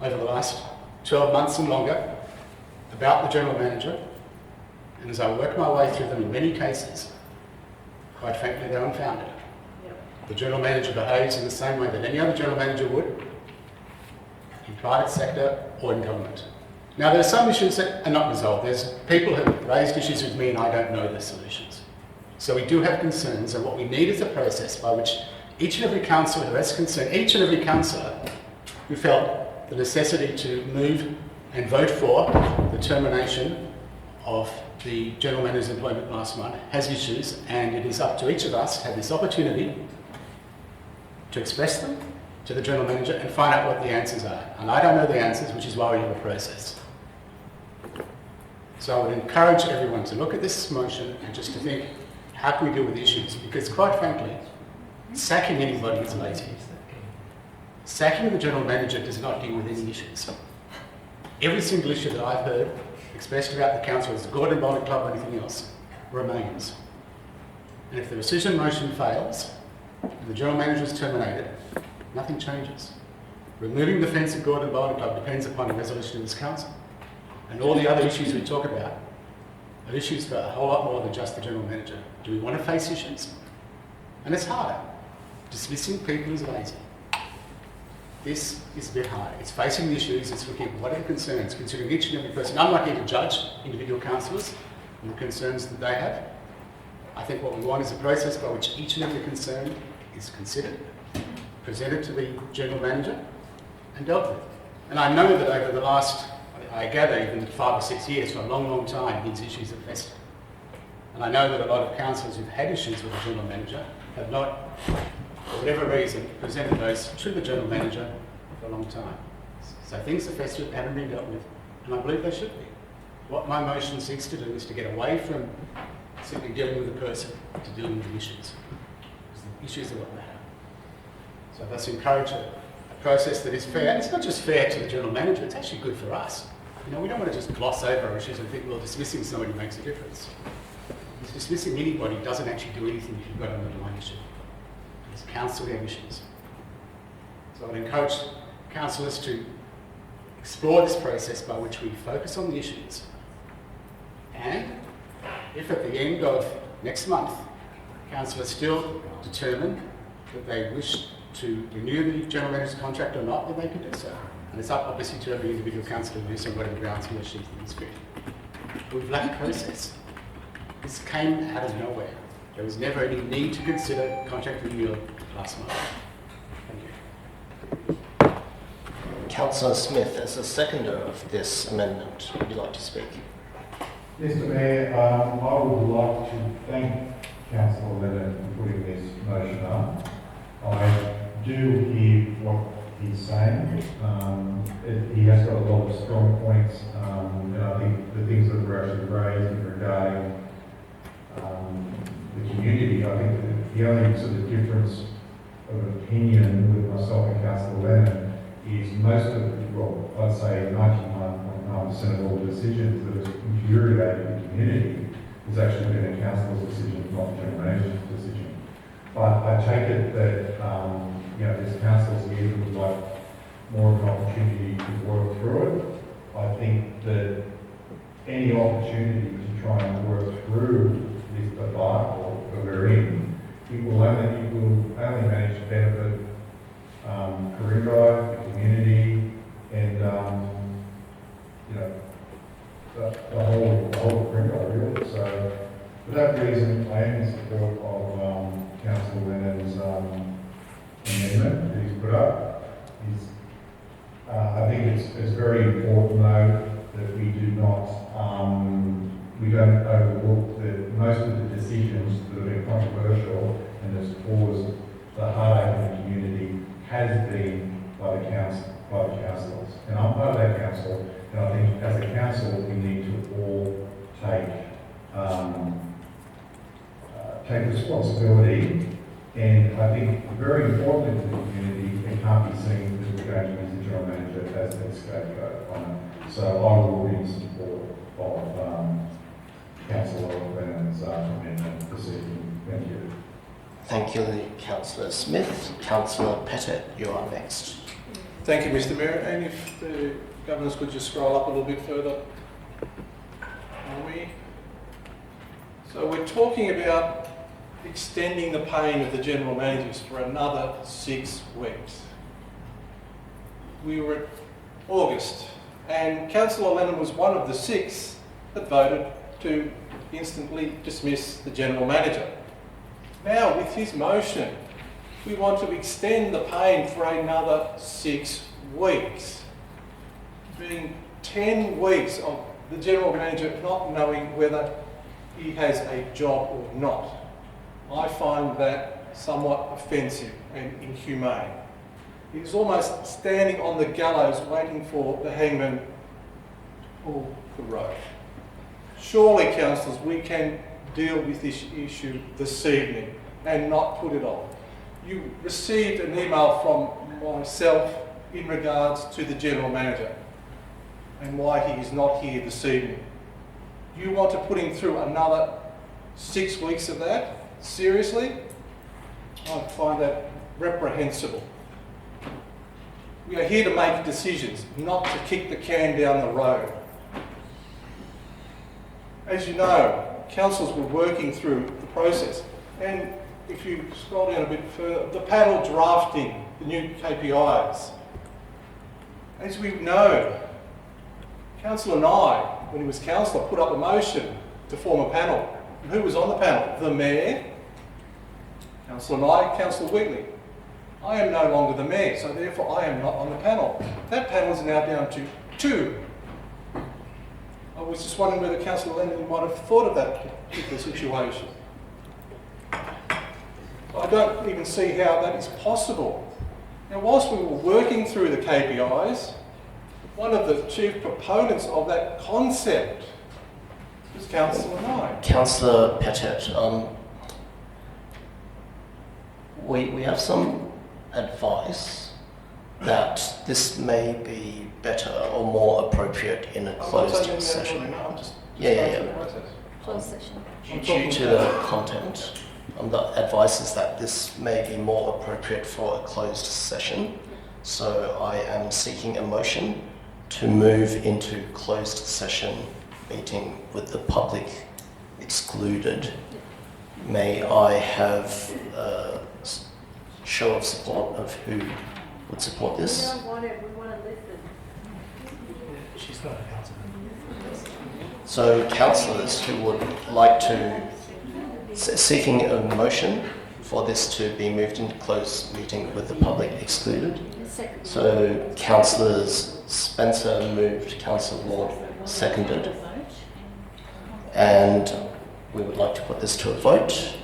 J: over the last 12 months and longer about the General Manager, and as I work my way through them in many cases, quite frankly, they're unfounded. The General Manager behaves in the same way that any other General Manager would in private sector or in government. Now, there are some issues that are not resolved. There's people who have raised issues with me and I don't know the solutions. So we do have concerns, and what we need is a process by which each and every councillor who has concern, each and every councillor who felt the necessity to move and vote for the termination of the General Manager's employment last month has issues, and it is up to each of us to have this opportunity to express them to the General Manager and find out what the answers are. And I don't know the answers, which is why we have a process. So I would encourage everyone to look at this motion and just to think, how can we deal with issues? Because quite frankly, sacking anybody is lazy. Sacking the General Manager does not deal with any issues. Every single issue that I've heard expressed about the council, as the Gordon Bowling Club or anything else, remains. And if the rescission motion fails, and the General Manager is terminated, nothing changes. Removing the fence at Gordon Bowling Club depends upon a resolution of this council. And all the other issues we talk about are issues for a whole lot more than just the General Manager. Do we want to face issues? And it's harder. Dismissing people is lazy. This is a bit harder. It's facing the issues, it's looking at what are the concerns, considering each and every person. I'm not here to judge individual councillors and the concerns that they have. I think what we want is a process by which each and every concern is considered, presented to the General Manager and dealt with. And I know that over the last, I gather even 5 or 6 years, for a long, long time, these issues have festered. And I know that a lot of councillors who've had issues with the General Manager have not, for whatever reason, presented those to the General Manager for a long time. So things have festered, haven't been dealt with, and I believe they should be. What my motion seeks to do is to get away from simply dealing with the person to dealing with the issues. Because the issues are what matter. So let's encourage a process that is fair. And it's not just fair to the General Manager, it's actually good for us. You know, we don't want to just gloss over our issues and think, well, dismissing somebody makes a difference. Dismissing anybody doesn't actually do anything if you've got an underlying issue. As a council, we have issues. So I'd encourage councillors to explore this process by which we focus on the issues. And if at the end of next month, councillors still determine that they wish to renew the General Manager's contract or not, then they can do so. And it's up, obviously, to every individual councillor to do so on whatever grounds he or she thinks fit. We've lacked process. This came out of nowhere. There was never any need to consider contract renewal last month. Thank you.
H: Councillor Smith, as a seconder of this amendment, would you like to speak?
D: Mr Mayor, I would like to thank Councillor Lennon for putting this motion up. I do hear what he's saying. He has got a lot of strong points, and I think the things that were actually raised regarding the community, I think the only sort of difference of opinion with myself and Councillor Lennon is most of, well, I'd say 99.9% of all the decisions that have infuriated the community has actually been a council's decision, not the General Manager's decision. But I take it that, you know, there's councillors here who would like more of an opportunity to work through it. I think that any opportunity to try and work through this debacle that we're in, it will only manage to benefit Ku-ring-gai, the community, and you know, the whole Ku-ring-gai really. So for that reason, I am in support of Councillor Lennon's amendment that he's put up. I think it's very important though that we do not, we don't overlook that most of the decisions that have been controversial and has caused the heartache in the community has been by the councillors. And I'm part of that council, and I think as a council we need to all take responsibility. And I think very importantly to the community, it can't be seen that we're going to use the general manager as a scapegoat on it. So I will be in support of Councillor Lennon's amendment this evening. Thank you.
H: Thank you, Councillor Smith. Councillor Pettit, you are next.
A: Thank you, Mr. Mayor. And if the governors could just scroll up a little bit further. Are we? So we're talking about extending the paying of the general managers for another 6 weeks. We were at August, and Councillor Lennon was one of the 6 that voted to instantly dismiss the general manager. Now, with his motion, we want to extend the paying for another 6 weeks, being 10 weeks of the general manager not knowing whether he has a job or not. I find that somewhat offensive and inhumane. He is almost standing on the gallows waiting for the hangman to pull the rope. Surely, councillors, we can deal with this issue this evening and not put it off. You received an email from myself in regards to the general manager and why he is not here this evening. You want to put him through another 6 weeks of that? Seriously? I find that reprehensible. We are here to make decisions, not to kick the can down the road. As you know, councils were working through the process, and if you scroll down a bit further, the panel drafting the new KPIs. As we know, Councillor Nye, when he was councillor, put up a motion to form a panel. And who was on the panel? The Mayor, Councillor Nye, Councillor Wheatley. I am no longer the Mayor, so therefore I am not on the panel. That panel is now down to 2. I was just wondering whether Councillor Lennon might have thought of that particular situation. I don't even see how that is possible. Now, whilst we were working through the KPIs, one of the chief proponents of that concept was Councillor Nye.
H: Councillor Pettit, we have some advice that this may be better or more appropriate in a closed session.
K: Closed session.
H: Due to the content, the advice is that this may be more appropriate for a closed session. So I am seeking a motion to move into closed session meeting with the public excluded. May I have a show of support of who would support this?
K: We don't want it, we want to listen.
F: She's not a councillor.
H: So councillors who would like to, seeking a motion for this to be moved into closed meeting with the public excluded. So councillors Spencer moved, Councillor Ward seconded. And we would like to put this to a vote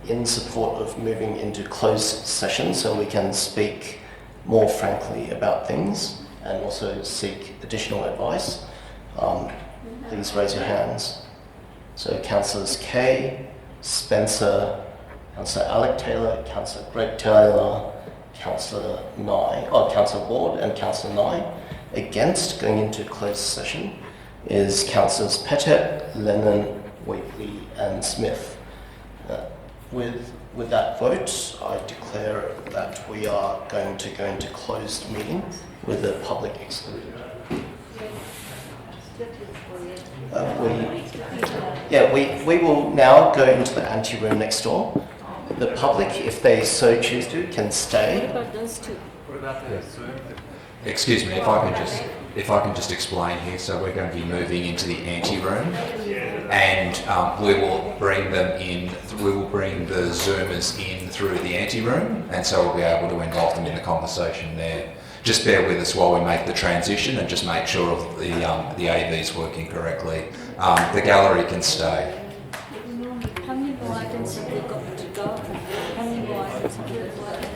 H: in support of moving into closed session so we can speak more frankly about things and also seek additional advice. Please raise your hands. So Councillors Kay, Spencer, Councillor Alec Taylor, Councillor Greg Taylor, Councillor Ward and Councillor Nye. Against going into closed session is Councillors Pettit, Lennon, Wheatley and Smith. With with that vote, I declare that we are going to go into closed meeting with the public excluded. We will now go into the ante-room next door. The public, if they so choose to, can stay.
M: Excuse me, if I can just explain here. So we're going to be moving into the ante-room, and we will bring them in. We will bring the Zoomers in through the ante-room, and so we'll be able to involve them in the conversation there. Just bear with us while we make the transition, and just make sure the AV's working correctly. The gallery can stay.
K: How many more items have we got to go? How many more items have we got to go?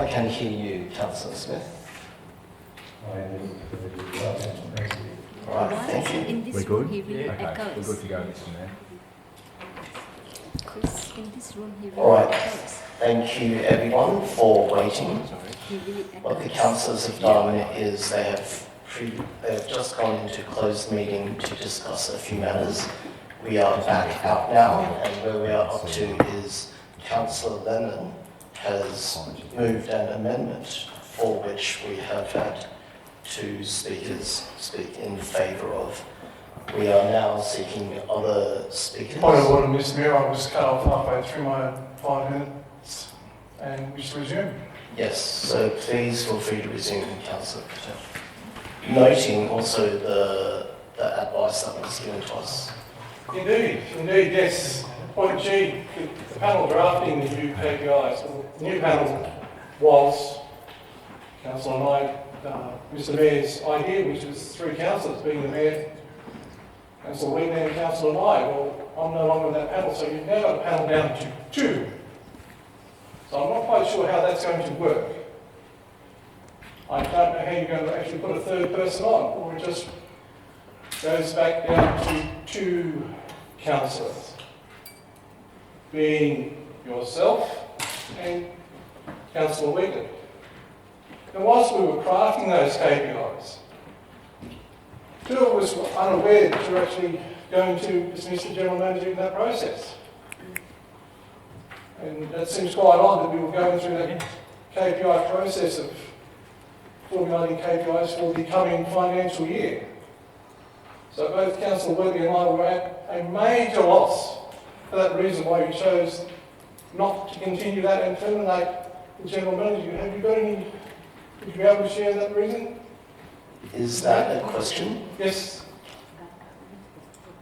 H: I can hear you, Councillor Smith. All right, thank you.
N: We're good?
K: We're
N: Okay, we're good to go, Mr Mayor.
K: Chris, in this room he
H: All right.
K: echoes.
H: Thank you, everyone, for waiting.
K: He really
H: What the
K: echoes.
H: councillors have done is they've just gone into closed meeting to discuss a few matters. We are back out now, and where we are up to is Councillor Lennon has moved an amendment for which we have had 2 speakers speak in favour of. We are now seeking other speakers.
A: Point of order, Mr Mayor, I was cut off halfway through my 5 minutes and we should resume.
H: Yes, so please feel free to resume, Councillor Patel. Noting also the advice that was given to us.
A: Indeed, yes. Point G, the panel drafting the new KPIs, the new panel was Councillor and I, Mr Mayor's idea, which was 3 councillors, being the Mayor, Councillor Wheaton and Councillor and I. Well, I'm no longer on that panel, so you've now got a panel down to 2. So I'm not quite sure how that's going to work. I don't know how you're going to actually put a 3rd person on, or it just goes back down to 2 councillors, being yourself and Councillor Wheaton. And whilst we were crafting those KPIs, 2 of us were unaware that you were actually going to dismiss the General Manager in that process. And that seems quite odd that we were going through that KPI process of formulating KPIs for the coming financial year. So both Councillor Worthy and I were at a major loss for that reason why you chose not to continue that and terminate the General Manager. Have you got any, would you be able to share that reason?
H: Is that a question?
A: Yes.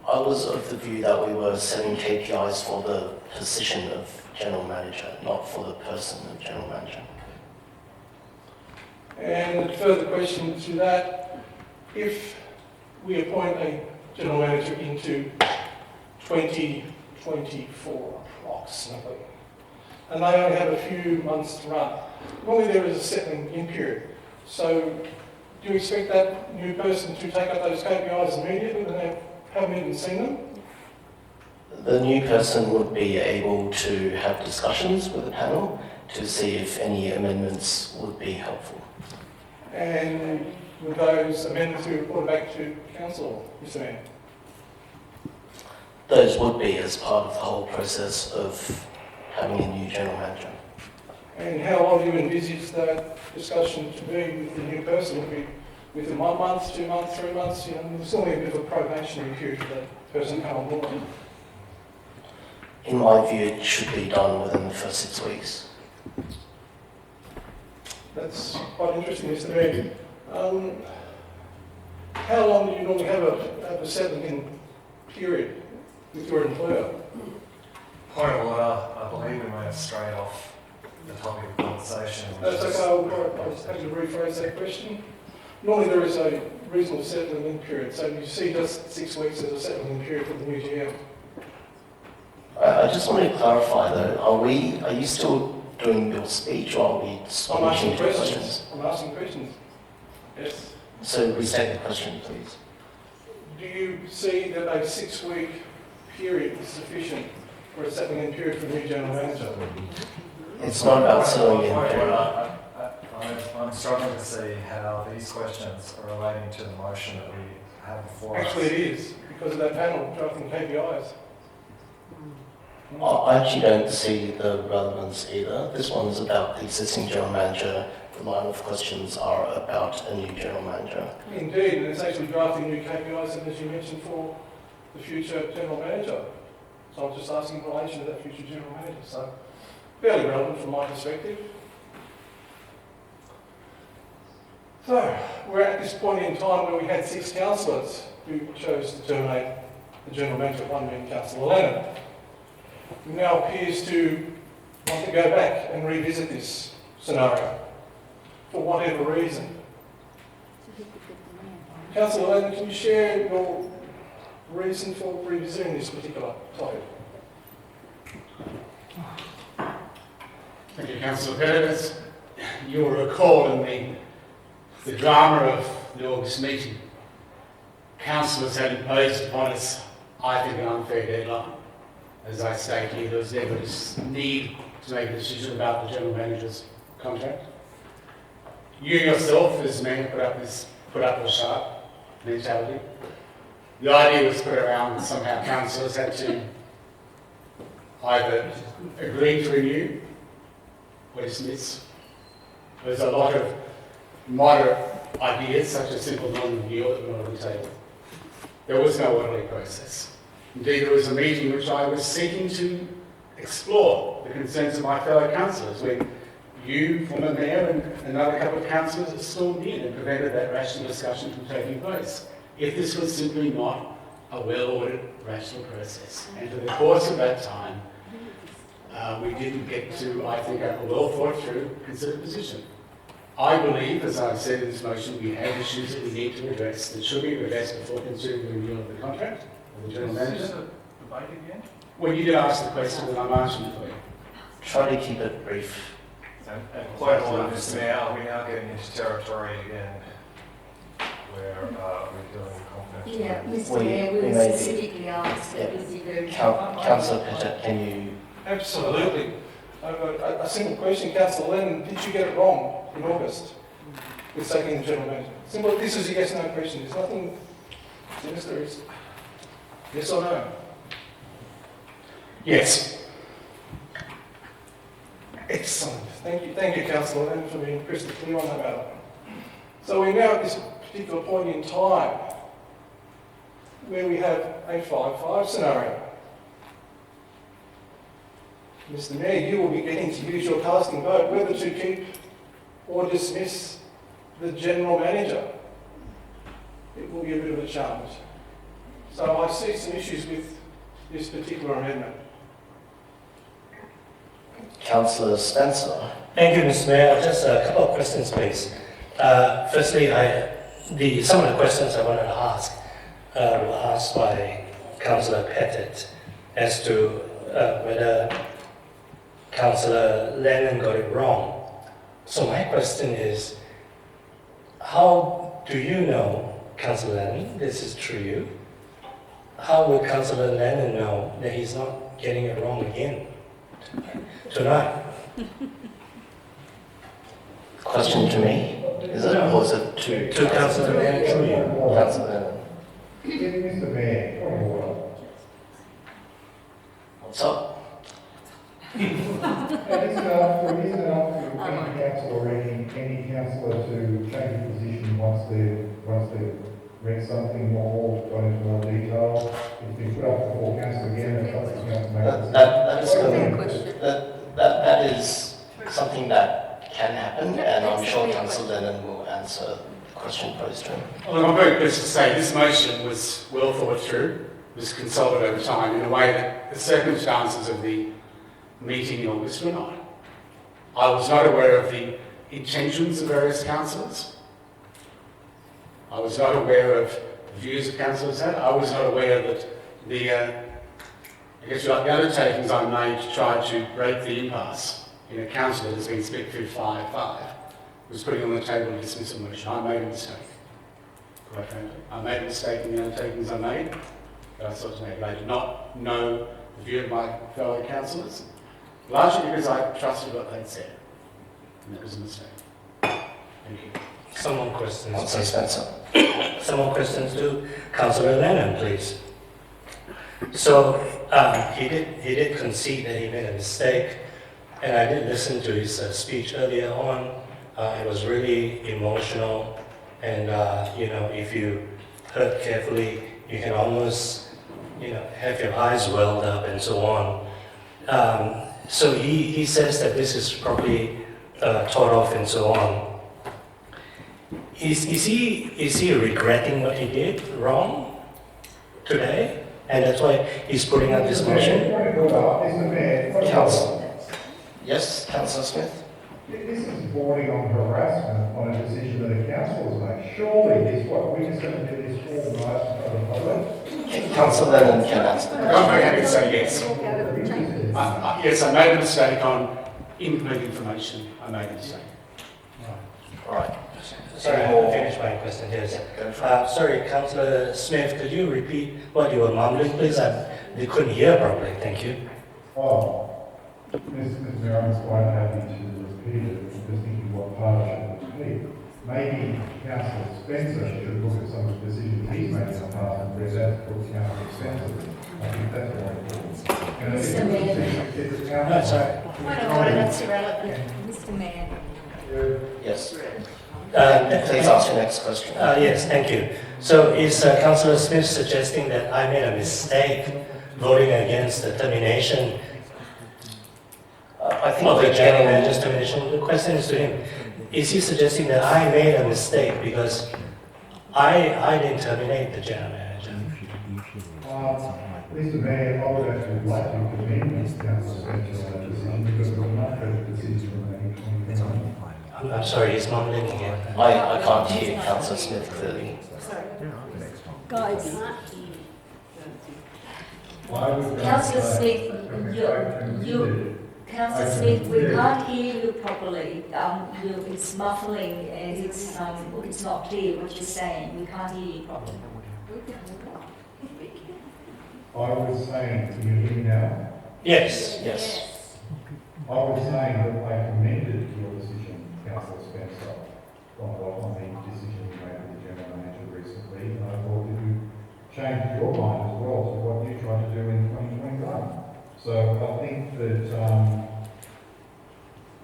H: I was of the view that we were setting KPIs for the position of General Manager, not for the person of General Manager.
A: And a further question to that, if we appoint a General Manager into 2024 approximately, and they only have a few months to run, normally there is a settling in period. So do you expect that new person to take up those KPIs immediately when they haven't even seen them?
H: The new person would be able to have discussions with the panel to see if any amendments would be helpful.
A: And would those amendments be reported back to Council, Mr Mayor?
H: Those would be as part of the whole process of having a new General Manager.
A: And how long do you envisage that discussion to be with the new person? Would it be within 1 month, 2 months, 3 months? You know, there's only a bit of a probationary period for that person to come on board.
H: In my view, it should be done within the first 6 weeks.
A: That's quite interesting, Mr Mayor. How long do you normally have a settling period with your employer?
C: Point of order, I believe we went straight off the topic of conversation.
A: That's okay, I'll just have to rephrase that question. Normally there is a reasonable settling in period, so you see just 6 weeks as a settling in period for the new GM.
H: I just want to clarify though, are you still doing your speech or are we
A: I'm
H: switching
A: asking
H: to
A: questions. I'm asking questions. Yes.
H: So restate the question, please.
A: Do you see that a 6-week period is sufficient for a settling in period for a new general manager?
H: It's not about settling in period.
C: I'm struggling to see how these questions are relating to the motion that we have before us.
A: Actually, it is because of that panel drafting KPIs.
H: I actually don't see the relevance either. This one's about the existing General Manager. The line of questions are about a new General Manager.
A: Indeed, and it's actually drafting new KPIs, as you mentioned, for the future General Manager. So I'm just asking in relation to that future General Manager. So fairly relevant from my perspective. So we're at this point in time where we had 6 councillors who chose to terminate the General Manager, one being Councillor Lennon, who now appears to want to go back and revisit this scenario for whatever reason. Councillor Lennon, can you share your reason for revisiting this particular topic?
J: Thank you, Councillor Pettit. As you'll recall in the drama of the August meeting, councillors had imposed upon us, I think, an unfair deadline. As I stated, there was never this need to make a decision about the general manager's contract. You yourself, as mayor, put up a sharp mentality. The idea was put around that somehow councillors had to either agree to renew or dismiss. There's a lot of moderate ideas, such as simple non-renewal, that were not on the table. There was no orderly process. Indeed, there was a meeting which I was seeking to explore the concerns of my fellow councillors when you, former mayor, and another couple of councillors stormed in and prevented that rational discussion from taking place. If this was simply not a well-ordered, rational process. And for the course of that time, we didn't get to, I think, a well-thought-through, considered position. I believe, as I've said in this motion, we have issues that we need to address that should be addressed before considering the renewal of the contract of the general manager.
A: Is this a debate again?
J: Well, you did ask the question and I'm answering it for you.
H: Try to keep it brief.
C: And quite honest, now we're now getting into territory again where we're dealing with confidential.
K: Yeah,
H: We-
K: Mr. Mayor,
H: we
K: we
H: may be-
K: specifically asked that we be very.
H: Councillor Pettit, can you?
A: Absolutely. I've got a simple question, Councillor Lennon. Did you get it wrong in August with taking the general manager? Simple. This is a yes/no question. There's nothing sinister. It's yes or no.
J: Yes.
A: Excellent. Thank you, Councillor Lennon, for being crystal clear on that matter. So we're now at this particular point in time where we have a 5-5 scenario. Mr. Mayor, you will be getting to use your casting vote whether to keep or dismiss the general manager. It will be a bit of a challenge. So I see some issues with this particular amendment.
H: Councillor Spencer.
F: Thank you, Mr. Mayor. Just a couple of questions, please. Firstly, some of the questions I wanted to ask were asked by Councillor Pettit as to whether Councillor Lennon got it wrong. So my question is, how do you know, Councillor Lennon, this is true? How will Councillor Lennon know that he's not getting it wrong again tonight?
H: Question to me, is it? Or is it to
F: Councillor Lennon, through you.
H: Councillor Lennon.
D: Mr. Mayor, point of order.
H: What's up?
D: It isn't up to any council or any councillor to change position once they've read something more, gone into more detail. It's been put up before council again, and it's up to council
H: That is something that can happen, and I'm sure Councillor Lennon will answer the question posed to him.
J: Well, I'm very pleased to say this motion was well thought through, was consulted over time in a way that the circumstances of the meeting in August were not. I was not aware of the intentions of various councillors. I was not aware of the views that councillors had. I was not aware that the undertakings I made to try to break the impasse in a council that has been split through 5-5 was putting on the table a dismissal motion. I made a mistake, quite frankly. I made a mistake in the undertakings I made, but I thought to make. I did not know the view of my fellow councillors, largely because I trusted what they'd said, and that was a mistake. Thank you.
F: Some more questions.
H: Councillor Spencer.
F: Some more questions to Councillor Lennon, please. So he did concede that he made a mistake, and I did listen to his speech earlier on. It was really emotional, and if you heard carefully, you can almost have your eyes welled up and so on. So he says that this is probably thought of and so on. Is he regretting what he did wrong today? And that's why he's putting up this motion?
H: Councillor. Yes, Councillor Smith.
D: This is bordering on harassment on a decision that a council has made. Surely this, what we're just going to do this all night for the public.
H: Councillor Lennon can answer the
J: I'm
H: question.
J: very happy to say yes. Yes, I made a mistake on incomplete information. I made a mistake.
H: All right.
F: Sorry, I haven't finished my question. Yes.
H: Go for it.
F: Sorry, Councillor Smith, could you repeat what you were mumbling, please? We couldn't hear properly. Thank you.
D: Oh, Mr. Mayor, I'm quite happy to repeat it, I'm just thinking what part I should repeat. Maybe Councillor Spencer should look at some of the decisions he's made in the past and where that's put Councillor Spencer in. I think that's more important. And
K: Mr. Mayor.
D: if it's
F: No,
D: Councillor...
F: sorry.
E: Point of order, that's irrelevant.
K: Mr. Mayor.
H: Yes. Please ask your next question.
F: Yes, thank you. So is Councillor Smith suggesting that I made a mistake voting against the termination
H: I think
F: of the
H: we're
F: general
H: getting...
F: manager's termination? The question is to him. Is he suggesting that I made a mistake because I didn't terminate the general manager?
D: Mr. Mayor, I would actually like to commend Councillor Spencer on that decision because it was not a decision made in 2021.
F: I'm sorry, he's mumbling again.
H: I can't hear Councillor Smith clearly.
K: Guys,
D: Why would
K: Councillor
D: that
K: Smith, Councillor Smith, we can't hear you properly. It's muffling and it's not clear what you're saying. We can't hear you properly.
D: I was saying, can you hear me now?
F: Yes.
H: Yes.
D: I was saying that I commended your decision, Councillor Spencer, on the decision you made with the General Manager recently, and I thought that you changed your mind as well to what you tried to do in 2021. So I think that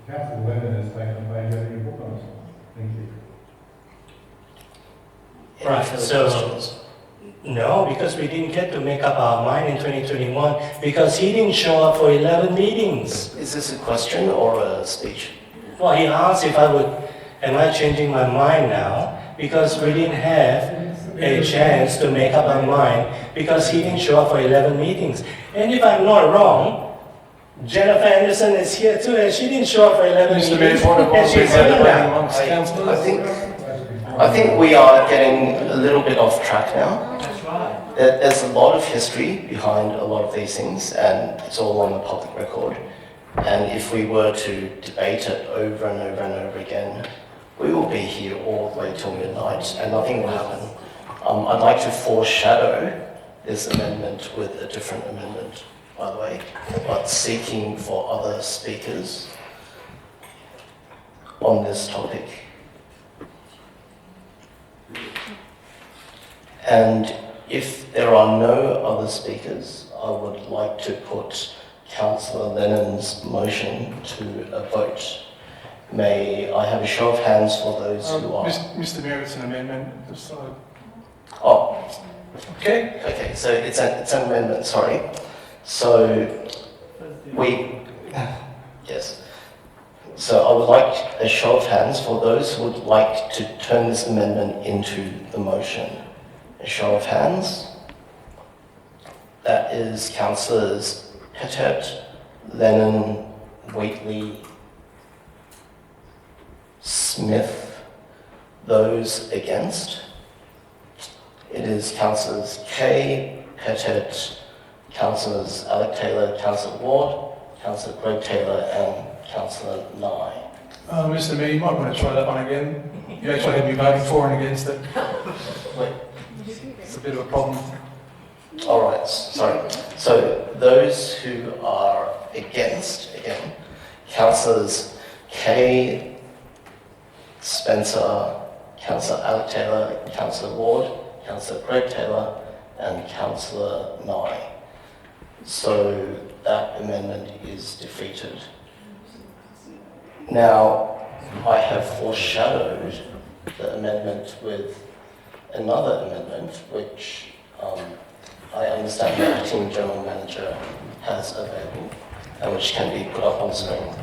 D: Councillor Lennon has taken a page out of your book on this one. Thank you.
F: Right,
H: Any further
F: so-
H: questions?
F: No, because we didn't get to make up our mind in 2021 because he didn't show up for 11 meetings.
H: Is this a question or a speech?
F: Well, he asked if am I changing my mind now because we didn't have a chance to make up our mind because he didn't show up for 11 meetings. And if I'm not wrong, Jennifer Anderson is here too and she didn't show up for 11
A: Mr. Mayor,
F: meetings.
A: point of order,
F: And she's
A: we're
F: here
A: deliberating
F: now.
A: amongst councillors.
H: I think we are getting a little bit off track now. There's a lot of history behind a lot of these things, and it's all on the public record. And if we were to debate it over and over and over again, we will be here all the way till midnight, and nothing will happen. I'd like to foreshadow this amendment with a different amendment, by the way, but seeking for other speakers on this topic. And if there are no other speakers, I would like to put Councillor Lennon's motion to a vote. May I have a show of hands for those who are...
A: Mr. Mayor, it's an amendment.
H: Oh,
F: Okay.
H: okay, so it's an amendment, sorry. So yes. So I would like a show of hands for those who would like to turn this amendment into the motion. A show of hands. That is Councillors Pettet, Lennon, Wheatley, Smith. Those against? It is Councillors Kay, Pettet, Councillors Alec Taylor, Councillor Ward, Councillor Greg Taylor and Councillor Nye.
A: Mr. Mayor, you might want to try that one again. You actually had me voting for and against it.
H: Wait.
A: It's a bit of a problem.
H: All right, sorry. So those who are against, again, Councillors Kay, Spencer, Councillor Alec Taylor, Councillor Ward, Councillor Greg Taylor, and Councillor Nye. So that amendment is defeated. Now, I have foreshadowed the amendment with another amendment, which I understand the acting general manager has available, and which can be put up on screen.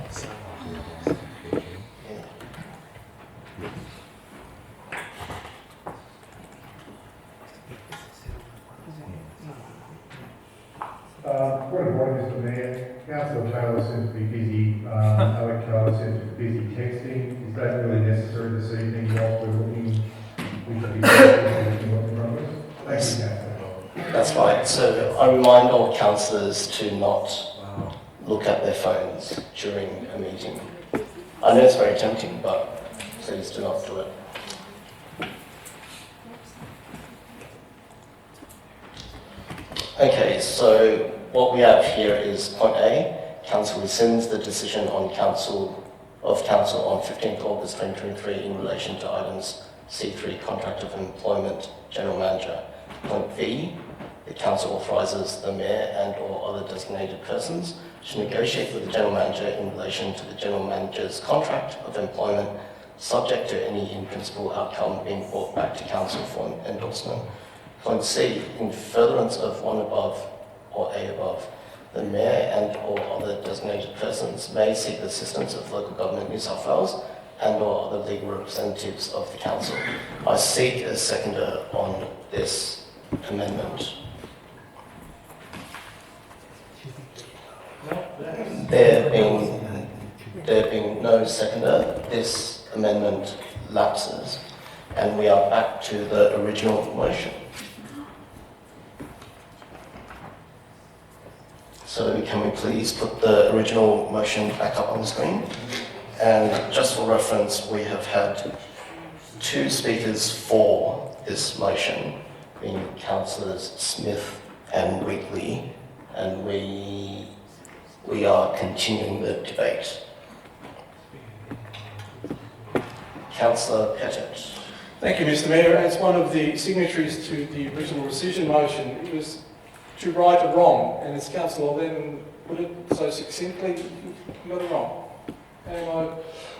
D: Point of order, Mr. Mayor. Councillor Taylor seems to be busy, Alec Taylor seems to be busy texting. Is that really necessary this evening whilst we're looking? We should be looking what the progress. Thank you, Councillor.
H: That's right. So I remind all councillors to not look at their phones during a meeting. I know it's very tempting, but please do not do it. Okay, so what we have here is point A. Council rescinds the decision on Council on 15th August 2023 in relation to items C3, Contract of Employment, General Manager. Point B, the Council authorises the Mayor and or other designated persons to negotiate with the General Manager in relation to the General Manager's contract of employment, subject to any in-principle outcome being brought back to Council for endorsement. Point C, in furtherance of one above or A above, the Mayor and or other designated persons may seek the assistance of Local Government New South Wales and or other legal representatives of the Council. I seek a seconder on this amendment. There being no seconder, this amendment lapses and we are back to the original motion. So can we please put the original motion back up on the screen? And just for reference, we have had 2 speakers for this motion, being Councillors Smith and Wheatley, and we are continuing the debate. Councillor Pettit.
A: Thank you, Mr. Mayor. As one of the signatories to the original rescission motion, it was to right a wrong, and as Councillor Lennon put it so succinctly, you got it wrong. And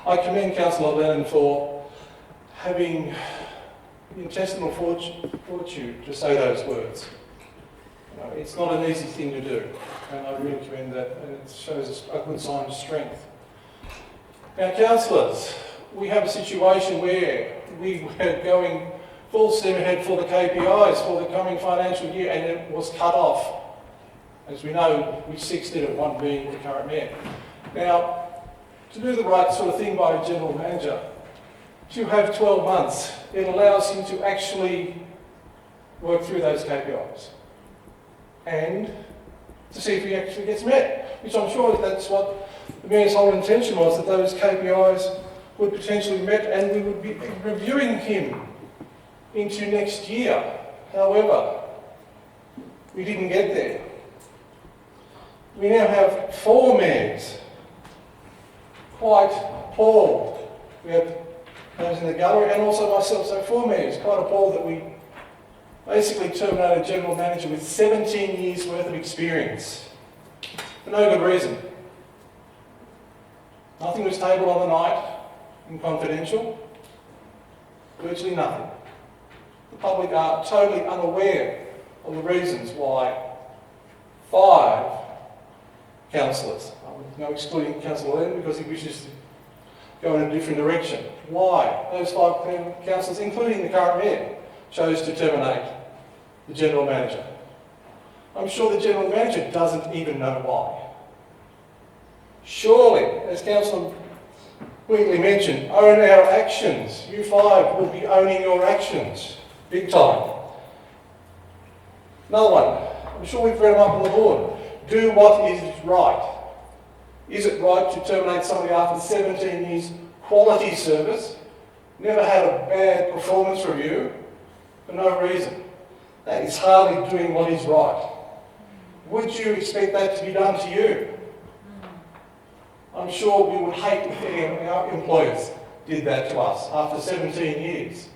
A: I commend Councillor Lennon for having the intestinal fortitude to say those words. You know, it's not an easy thing to do, and I really commend that, and it shows a good sign of strength. Now, councillors, we have a situation where we were going full steam ahead for the KPIs for the coming financial year, and it was cut off. As we know, which 6 did it, one being the current mayor. Now, to do the right sort of thing by a general manager, to have 12 months, it allows him to actually work through those KPIs and to see if he actually gets met, which I'm sure that's what the mayor's whole intention was, that those KPIs would potentially be met and we would be reviewing him into next year. However, we didn't get there. We now have 4 mayors. Quite appalled. We have those in the gallery and also myself, so 4 mayors. Quite appalled that we basically terminated a general manager with 17 years worth of experience for no good reason. Nothing was tabled on the night in confidential. Virtually nothing. The public are totally unaware of the reasons why 5 councillors, no excluding Councillor Lennon because he wishes to go in a different direction, why those 5 councillors, including the current mayor, chose to terminate the general manager. I'm sure the general manager doesn't even know why. Surely, as Councillor Wheatley mentioned, own our actions. You 5 will be owning your actions. Big time. Another one. I'm sure we've read them up on the board. Do what is right. Is it right to terminate somebody after 17 years quality service, never had a bad performance review, for no reason? That is hardly doing what is right. Would you expect that to be done to you? I'm sure we would hate if any of our employers did that to us after 17 years.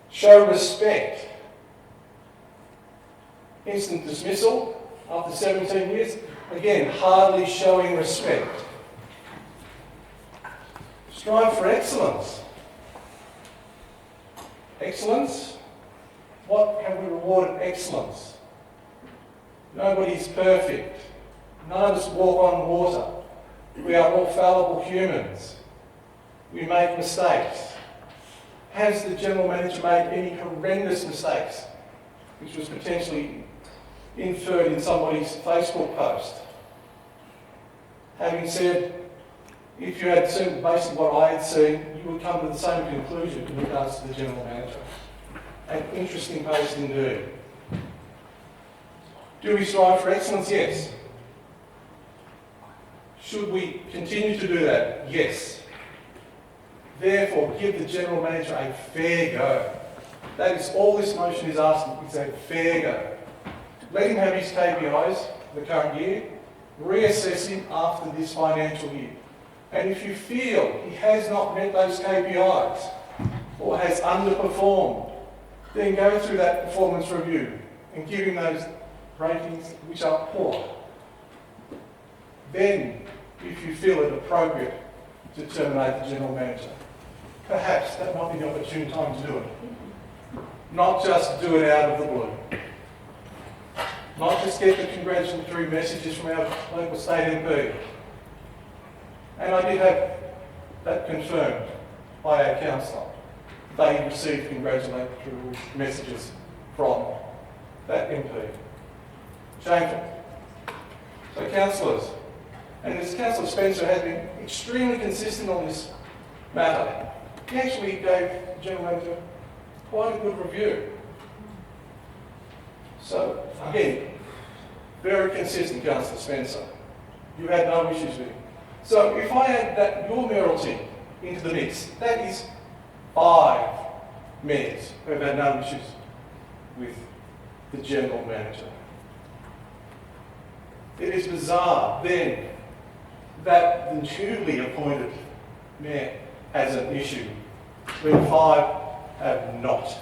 A: Show respect. Instant dismissal after 17 years. Again, hardly showing respect. Strive for excellence. Excellence? What have we rewarded excellence? Nobody's perfect. None of us walk on water. We are all fallible humans. We make mistakes. Has the general manager made any horrendous mistakes, which was potentially inferred in somebody's Facebook post? Having said, if you had seen basically what I had seen, you would come to the same conclusion in regards to the general manager. An interesting post indeed. Do we strive for excellence? Yes. Should we continue to do that? Yes. Therefore, give the general manager a fair go. That is all this motion is asking, is a fair go. Let him have his KPIs for the current year, reassess him after this financial year. And if you feel he has not met those KPIs or has underperformed, then go through that performance review and give him those ratings which are poor. Then, if you feel it appropriate to terminate the general manager, perhaps that might be the opportune time to do it. Not just do it out of the blue. Not just get the congratulatory messages from our local state MP. And I did have that confirmed by our councillor. They received congratulatory messages from that MP. Shameful. So councillors, and as Councillor Spencer has been extremely consistent on this matter, he actually gave the General Manager quite a good review. So, again, very consistent, Councillor Spencer. You had no issues with him. So if I add that your mayoralty into the mix, that is 5 mayors who have had no issues with the General Manager. It is bizarre then that the newly appointed mayor has an issue when 5 have not.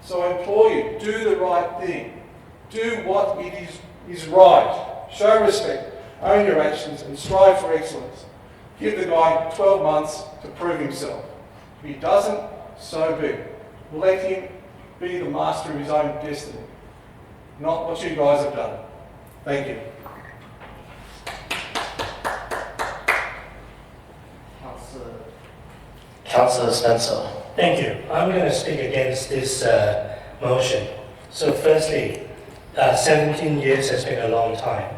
A: So I implore you, do the right thing. Do what it is right. Show respect, own your actions and strive for excellence. Give the guy 12 months to prove himself. If he doesn't, so be it. Let him be the master of his own destiny, not what you guys have done. Thank you.
H: Councillor Spencer.
F: Thank you. I'm going to speak against this motion. So firstly, 17 years has been a long time.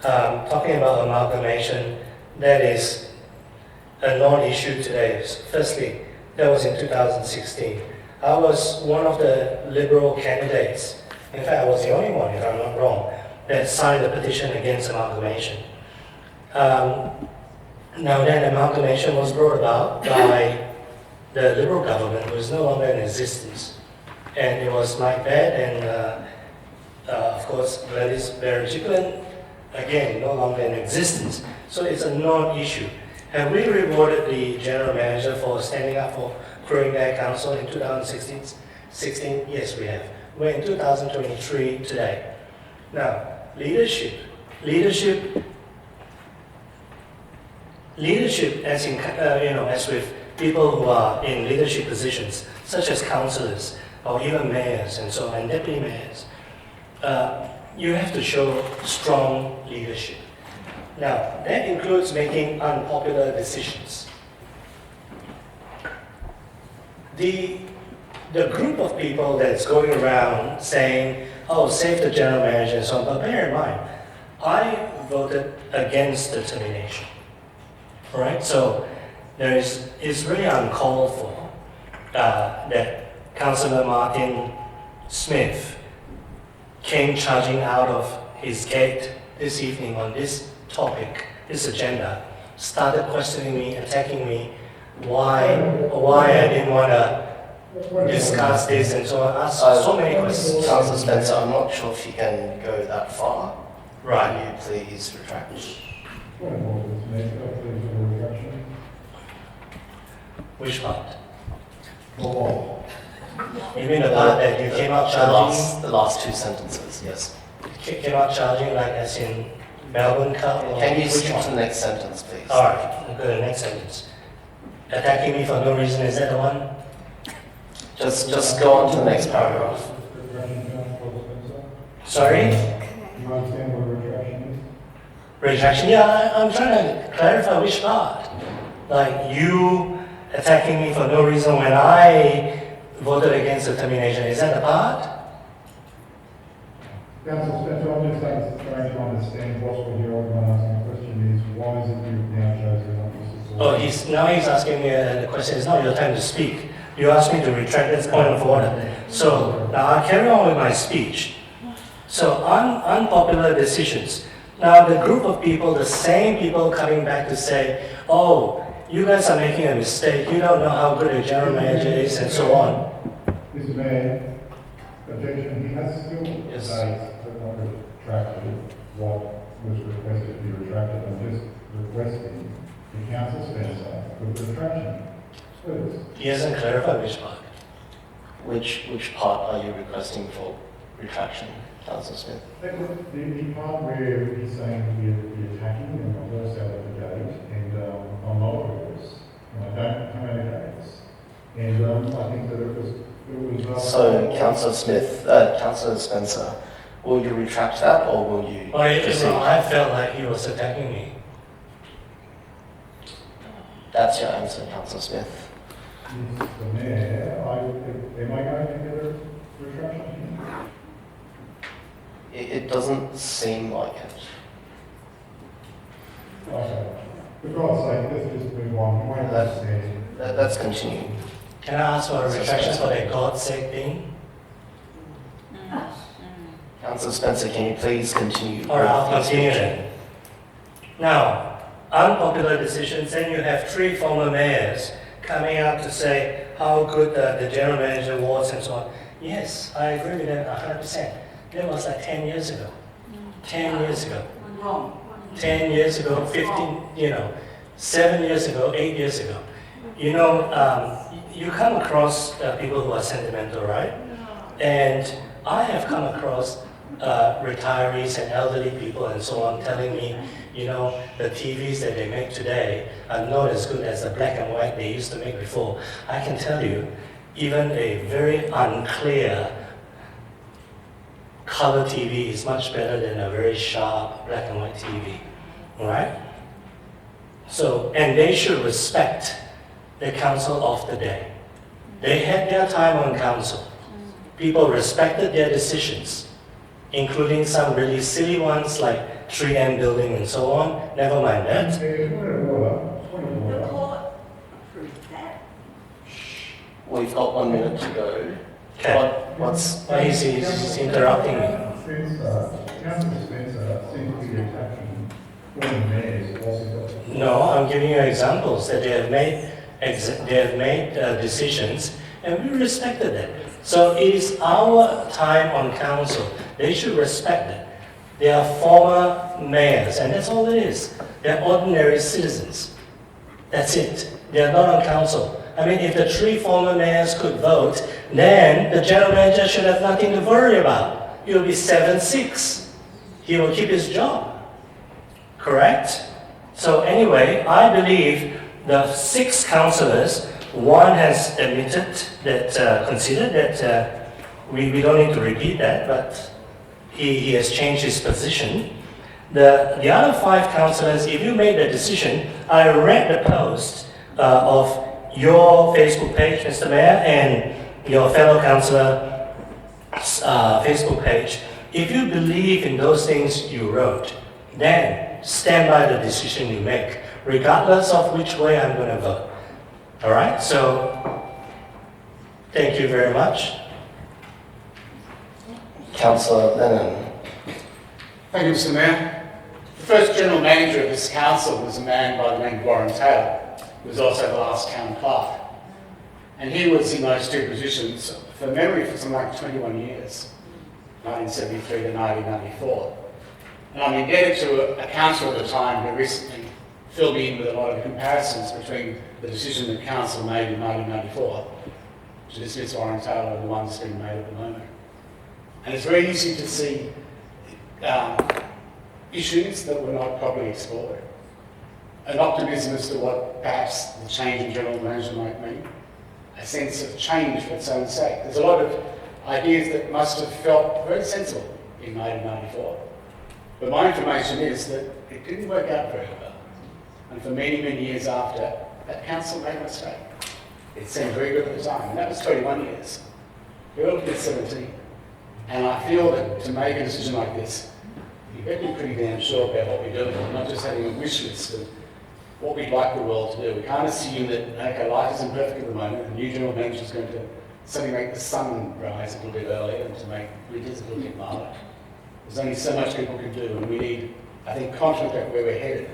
F: Talking about amalgamation, that is a non-issue today. Firstly, that was in 2016. I was one of the Liberal candidates. In fact, I was the only one, if I'm not wrong, that signed a petition against amalgamation. Now then, amalgamation was brought about by the Liberal government, who is no longer in existence. And it was Mike Baird and, of course, Gladys Berejiklian, again, no longer in existence. So it's a non-issue. Have we rewarded the general manager for standing up for Ku-ring-gai Council in 2016? Yes, we have. We're in 2023 today. Now, leadership, as in, as with people who are in leadership positions, such as councillors or even mayors and so on, and deputy mayors, you have to show strong leadership. Now, that includes making unpopular decisions. The group of people that's going around saying, oh, save the general manager and so on, but bear in mind, I voted against the termination. All right, so it's really uncalled for that Councillor Martin Smith came charging out of his gate this evening on this topic, this agenda, started questioning me, attacking me, why I didn't want to discuss this and so on. Asked so many questions.
H: Councillor Spencer, I'm not sure if you can go that far.
F: Right.
H: Can you please retract?
F: Which part? You mean the part that you came out charging?
H: The last 2 sentences, yes.
F: Came out charging like as in Melbourne Cup? Or
H: Can you
F: which
H: skip
F: one?
H: to the next sentence, please?
F: Alright, we'll go to the next sentence. Attacking me for no reason, is that the one?
H: Just go on to the next paragraph.
F: Sorry?
D: You understand what retraction is?
F: Retraction? Yeah, I'm trying to clarify which part. Like you attacking me for no reason when I voted against the termination, is that the part?
D: Councillor Spencer, I'm just trying to understand what's what you're asking. The question is, why is it you've now chosen not to support?
F: Oh, he's asking me the question. It's not your time to speak. You asked me to retract. That's point of order. So now I'll carry on with my speech. So unpopular decisions. Now the group of people, the same people coming back to say, oh, You guys are making a mistake. You don't know how good a general manager is and so on.
D: Mr. Mayor, objection, he has still
F: Yes.
D: states that not retracted what was requested to be retracted. I'm just requesting the council Spencer with the retraction. Please.
F: He hasn't clarified which part.
H: Which part are you requesting for retraction, Councillor Smith?
D: The part where he's saying we're attacking and I'm forced out of the gate and I'm not a force and I don't come out of gates. And I think that it was
H: So, Councillor Smith, Councillor Spencer, will you retract that or will you proceed?
F: I felt like he was attacking me.
H: That's your answer, Councillor Smith.
D: Mr. Mayor, am I going to get a retraction?
H: It doesn't seem like it.
D: Okay. For God's sake, let's just move on. You won't understand.
H: Let's continue.
F: Can I ask for a retraction for the God's sake thing?
H: Councillor Spencer, can you please continue?
F: Or I'll continue then. Now, unpopular decisions, then you have 3 former mayors coming out to say how good the general manager was and so on. Yes, I agree with that 100%. That was like 10 years ago. 10 years ago. 10 years ago, 15, 7 years ago, 8 years ago. You come across people who are sentimental, right? And I have come across retirees and elderly people and so on telling me, the TVs that they make today are not as good as the black and white they used to make before. I can tell you, even a very unclear color TV is much better than a very sharp black and white TV, right? So, and they should respect the council of the day. They had their time on council. People respected their decisions, including some really silly ones like 3M building and so on. Never mind that.
K: The court approved that.
H: We've got 1 minute to go.
F: Okay.
H: What's
F: He's interrupting me.
D: Councillor Spencer seems to be attacking former mayors also.
F: No, I'm giving you examples that they have made decisions, and we respected them. So it is our time on council. They should respect it. They are former mayors, and that's all it is. They're ordinary citizens. That's it. They are not on council. I mean, if the 3 former mayors could vote, then the general manager should have nothing to worry about. It will be 7-6. He will keep his job. Correct? So anyway, I believe the 6 councillors, one has admitted that, considered that we don't need to repeat that, but he has changed his position. The other 5 councillors, if you made the decision, I read the post of your Facebook page, Mr. Mayor, and your fellow councillor Facebook page. If you believe in those things you wrote, then stand by the decision you make, regardless of which way I'm going to vote. All right? So, thank you very much.
H: Councillor Lennon.
J: Thank you, Mr. Mayor. The first general manager of this council was a man by the name of Warren Taylor, who was also the last town clerk. And he was in those 2 positions, for memory, for something like 21 years, 1973 to 1994. And I'm indebted to a council at the time who recently filled me in with a lot of comparisons between the decision that council made in 1994 to dismiss Warren Taylor and the ones being made at the moment. And it's very easy to see issues that were not properly explored. An optimism as to what perhaps the change in general manager might mean. A sense of change for its own sake. There's a lot of ideas that must have felt very sensible in 1994. But my information is that it didn't work out very well. And for many, many years after, that council made a mistake. It seemed very good at the time, and that was 21 years. We're looking at 17. And I feel that to make a decision like this, you better be pretty damn sure about what we're doing, not just having a wish list of what we'd like the world to do. We can't assume that, okay, life isn't perfect at the moment, the new general manager is going to suddenly make the sun rise a little bit earlier and to make winters a little bit milder. There's only so much people can do, and we need, I think, confidence about where we're headed.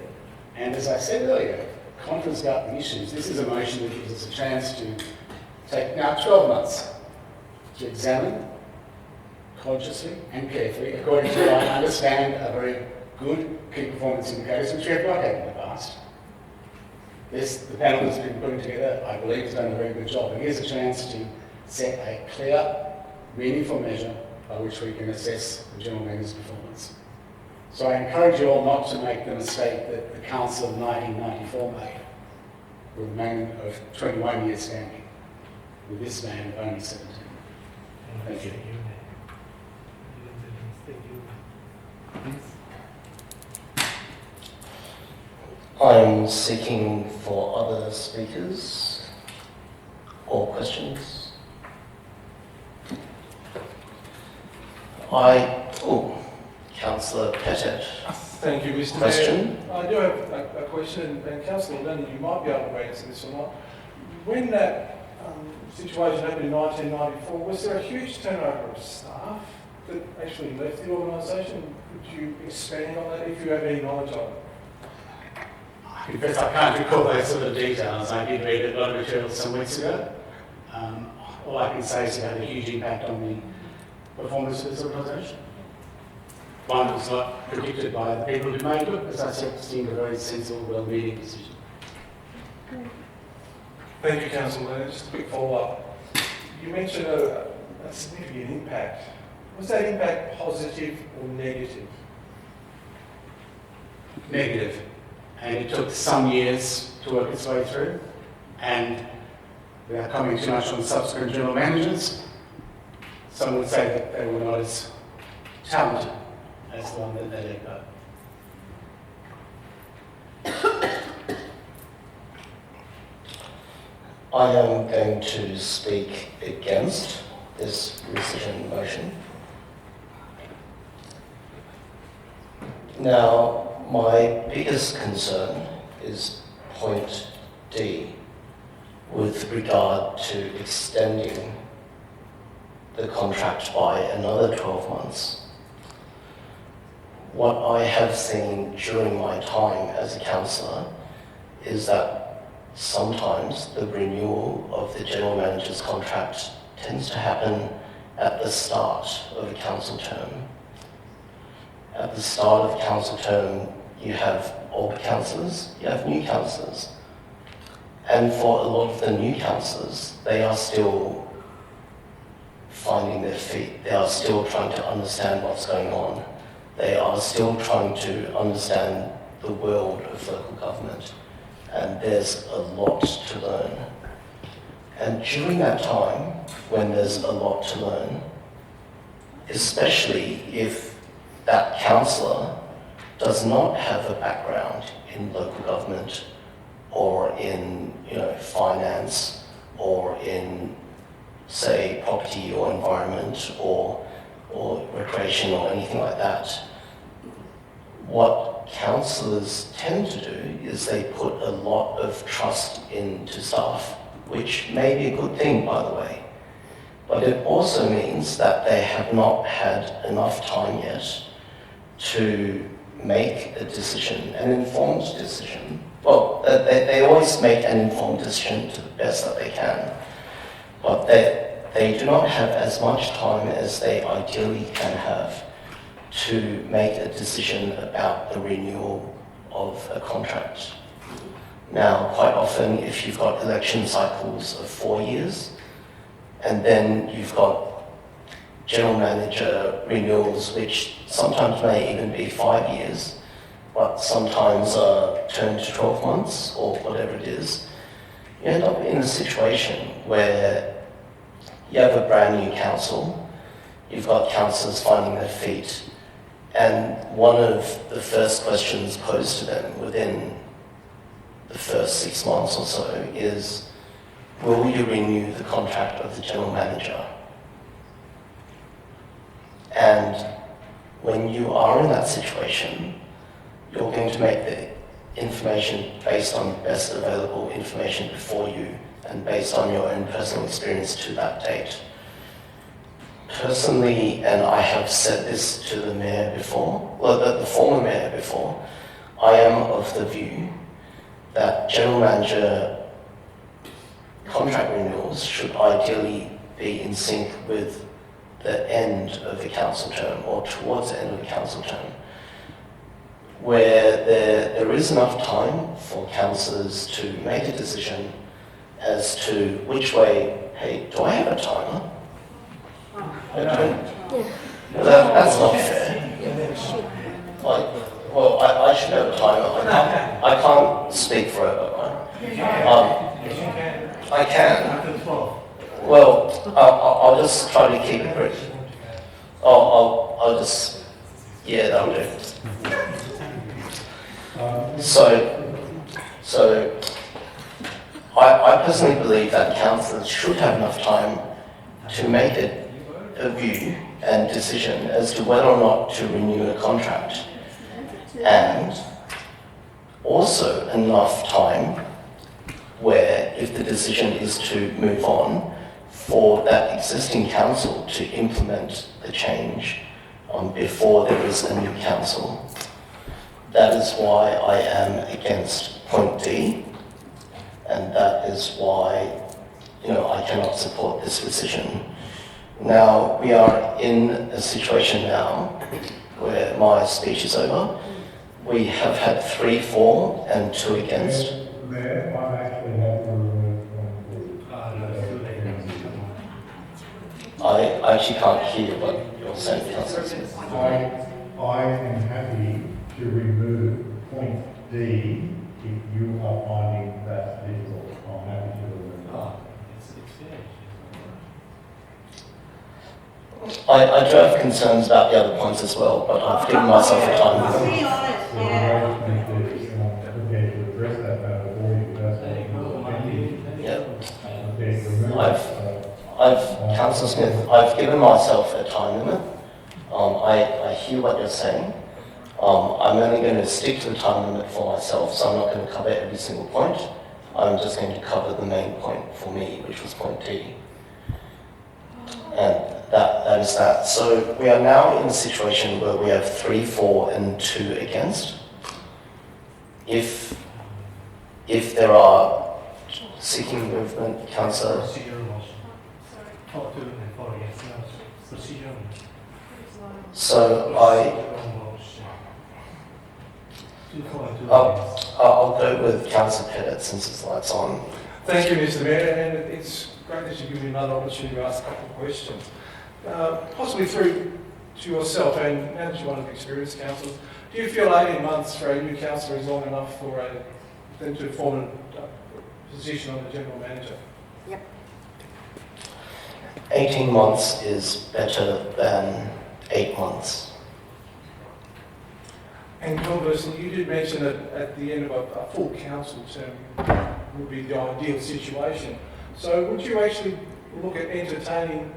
J: And as I said earlier, conference about the issues. This is a motion that gives us a chance to take now 12 months to examine consciously and carefully, according to what I understand are very good key performance indicators, which we have not had in the past. The panel that's been putting together, I believe, has done a very good job. And here's a chance to set a clear, meaningful measure by which we can assess the general manager's performance. So I encourage you all not to make the mistake that the Council of 1994 made with a man of 21 years standing, with this man of only 17. Thank you.
H: I'm seeking for other speakers or questions. Councillor Pettit.
A: Thank you, Mr.
H: Question?
A: Mayor. I do have a question, and Councillor Lennon, you might be able to answer this or not. When that situation happened in 1994, was there a huge turnover of staff that actually left the organisation? Could you expand on that if you have any knowledge of it?
J: I confess I can't recall those sort of details. I did read a lot of material some weeks ago. All I can say is it had a huge impact on the performance of this organisation. One that was not predicted by the people who made it, as I said, seemed a very sensible, well-meaning decision.
A: Thank you, Councillor Lennon. Just a quick follow-up. You mentioned a significant impact. Was that impact positive or negative?
J: Negative. And it took some years to work its way through. And without commenting too much on subsequent general managers, some would say that they were not as talented as the one that they let go.
H: I am going to speak against this rescission motion. Now, my biggest concern is point D with regard to extending the contract by another 12 months. What I have seen during my time as a councillor is that sometimes the renewal of the general manager's contract tends to happen at the start of a council term. At the start of council term, you have old councillors, you have new councillors. And for a lot of the new councillors, they are still finding their feet. They are still trying to understand what's going on. They are still trying to understand the world of local government. And there's a lot to learn. And during that time, when there's a lot to learn, especially if that councillor does not have a background in local government or in finance or in, say, property or environment or recreation or anything like that, what councillors tend to do is they put a lot of trust into staff, which may be a good thing, by the way. But it also means that they have not had enough time yet to make a decision, an informed decision. Well, they always make an informed decision to the best that they can, but they do not have as much time as they ideally can have to make a decision about the renewal of a contract. Now, quite often, if you've got election cycles of 4 years, and then you've got general manager renewals, which sometimes may even be 5 years, but sometimes turn to 12 months or whatever it is, you end up in a situation where you have a brand new council, you've got councillors finding their feet, and one of the first questions posed to them within the first 6 months or so is, will you renew the contract of the general manager? And when you are in that situation, you're going to make the information based on best available information before you and based on your own personal experience to that date. Personally, and I have said this to the mayor before, well, the former mayor before, I am of the view that general manager contract renewals should ideally be in sync with the end of the council term or towards the end of the council term, where there is enough time for councillors to make a decision as to which way, hey, do I have a timer? I don't. That's not fair. I should have a timer. I can't speak for everyone. I can. Well, I'll just try to keep it brief. I'll just, yeah, that'll do. So I personally believe that councillors should have enough time to make a view and decision as to whether or not to renew a contract, and also enough time where, if the decision is to move on, for that existing council to implement the change before there is a new council. That is why I am against point D, and that is why, I cannot support this decision. Now, we are in a situation now where my speech is over. We have had 3 for and 2 against.
D: Mayor, I'm actually happy to remove
H: I actually can't hear what you're saying, Councillor Smith.
D: I am happy to remove point D if you are finding that difficult. I'm happy to remove it.
H: I do have concerns about the other points as well, but I've given myself a time limit.
G: Be honest, yeah.
D: Prepared to address that matter for you, that's
H: Yeah. Councillor Smith, I've given myself a time limit. I hear what you're saying. I'm only going to stick to the time limit for myself, so I'm not going to cover every single point. I'm just going to cover the main point for me, which was point D. And that is that. So we are now in a situation where we have 3 for and 2 against. If there are seeking movement, Councillor. So I'll go with Councillor Pettit since his light's on.
A: Thank you, Mr. Mayor, and it's great that you give me another opportunity to ask a couple of questions. Possibly through to yourself, and now that you're one of the experienced councillors, do you feel 18 months for a new councillor is long enough for them to form a position on the general manager?
E: Yep.
H: 18 months is better than 8 months.
A: And conversely, you did mention that at the end of a full council term would be the ideal situation. So would you actually look at entertaining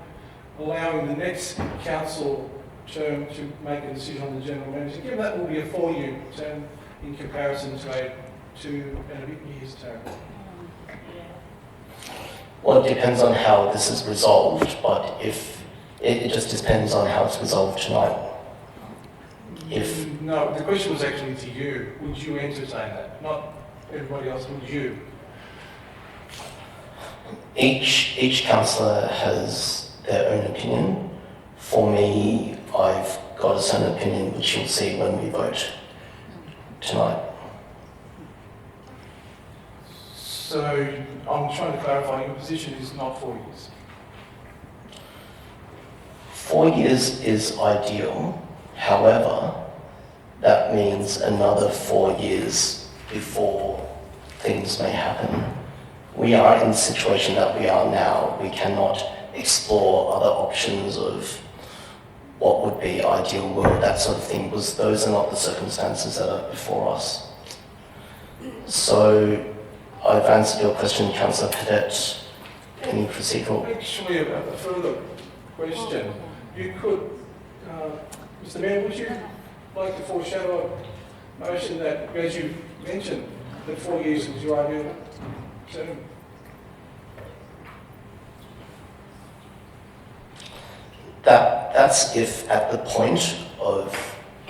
A: allowing the next council term to make a decision on the general manager, given that will be a 4-year term in comparison to a 2 and a bit years term?
H: Well, it depends on how this is resolved, but if it just depends on how it's resolved tonight.
A: No, the question was actually to you. Would you entertain that? Not everybody else, would you?
H: Each councillor has their own opinion. For me, I've got a certain opinion which you'll see when we vote tonight.
A: So I'm trying to clarify, your position is not 4 years?
H: 4 years is ideal. However, that means another 4 years before things may happen. We are in the situation that we are now. We cannot explore other options of what would be ideal world, that sort of thing, because those are not the circumstances that are before us. So I've answered your question, Councillor Pettit. Any procedural?
A: Actually, a further question. You could, Mr. Mayor, would you like to foreshadow a motion that, as you mentioned, that 4 years was your ideal term?
H: That's if at the point of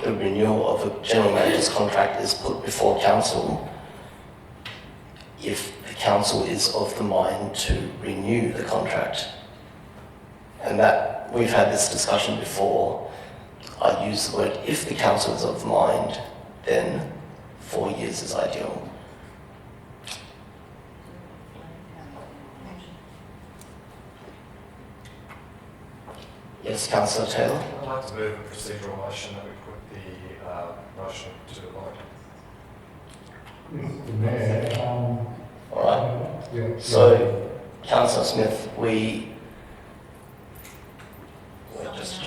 H: the renewal of a general manager's contract is put before council, if the council is of the mind to renew the contract. And that, we've had this discussion before. I use the word, if the council is of the mind, then 4 years is ideal. Yes, Councillor Taylor?
C: I'd like to move a procedural motion that we put the motion to the vote.
D: Mr. Mayor,
H: All right.
D: yeah,
H: So, Councillor Smith, we're just...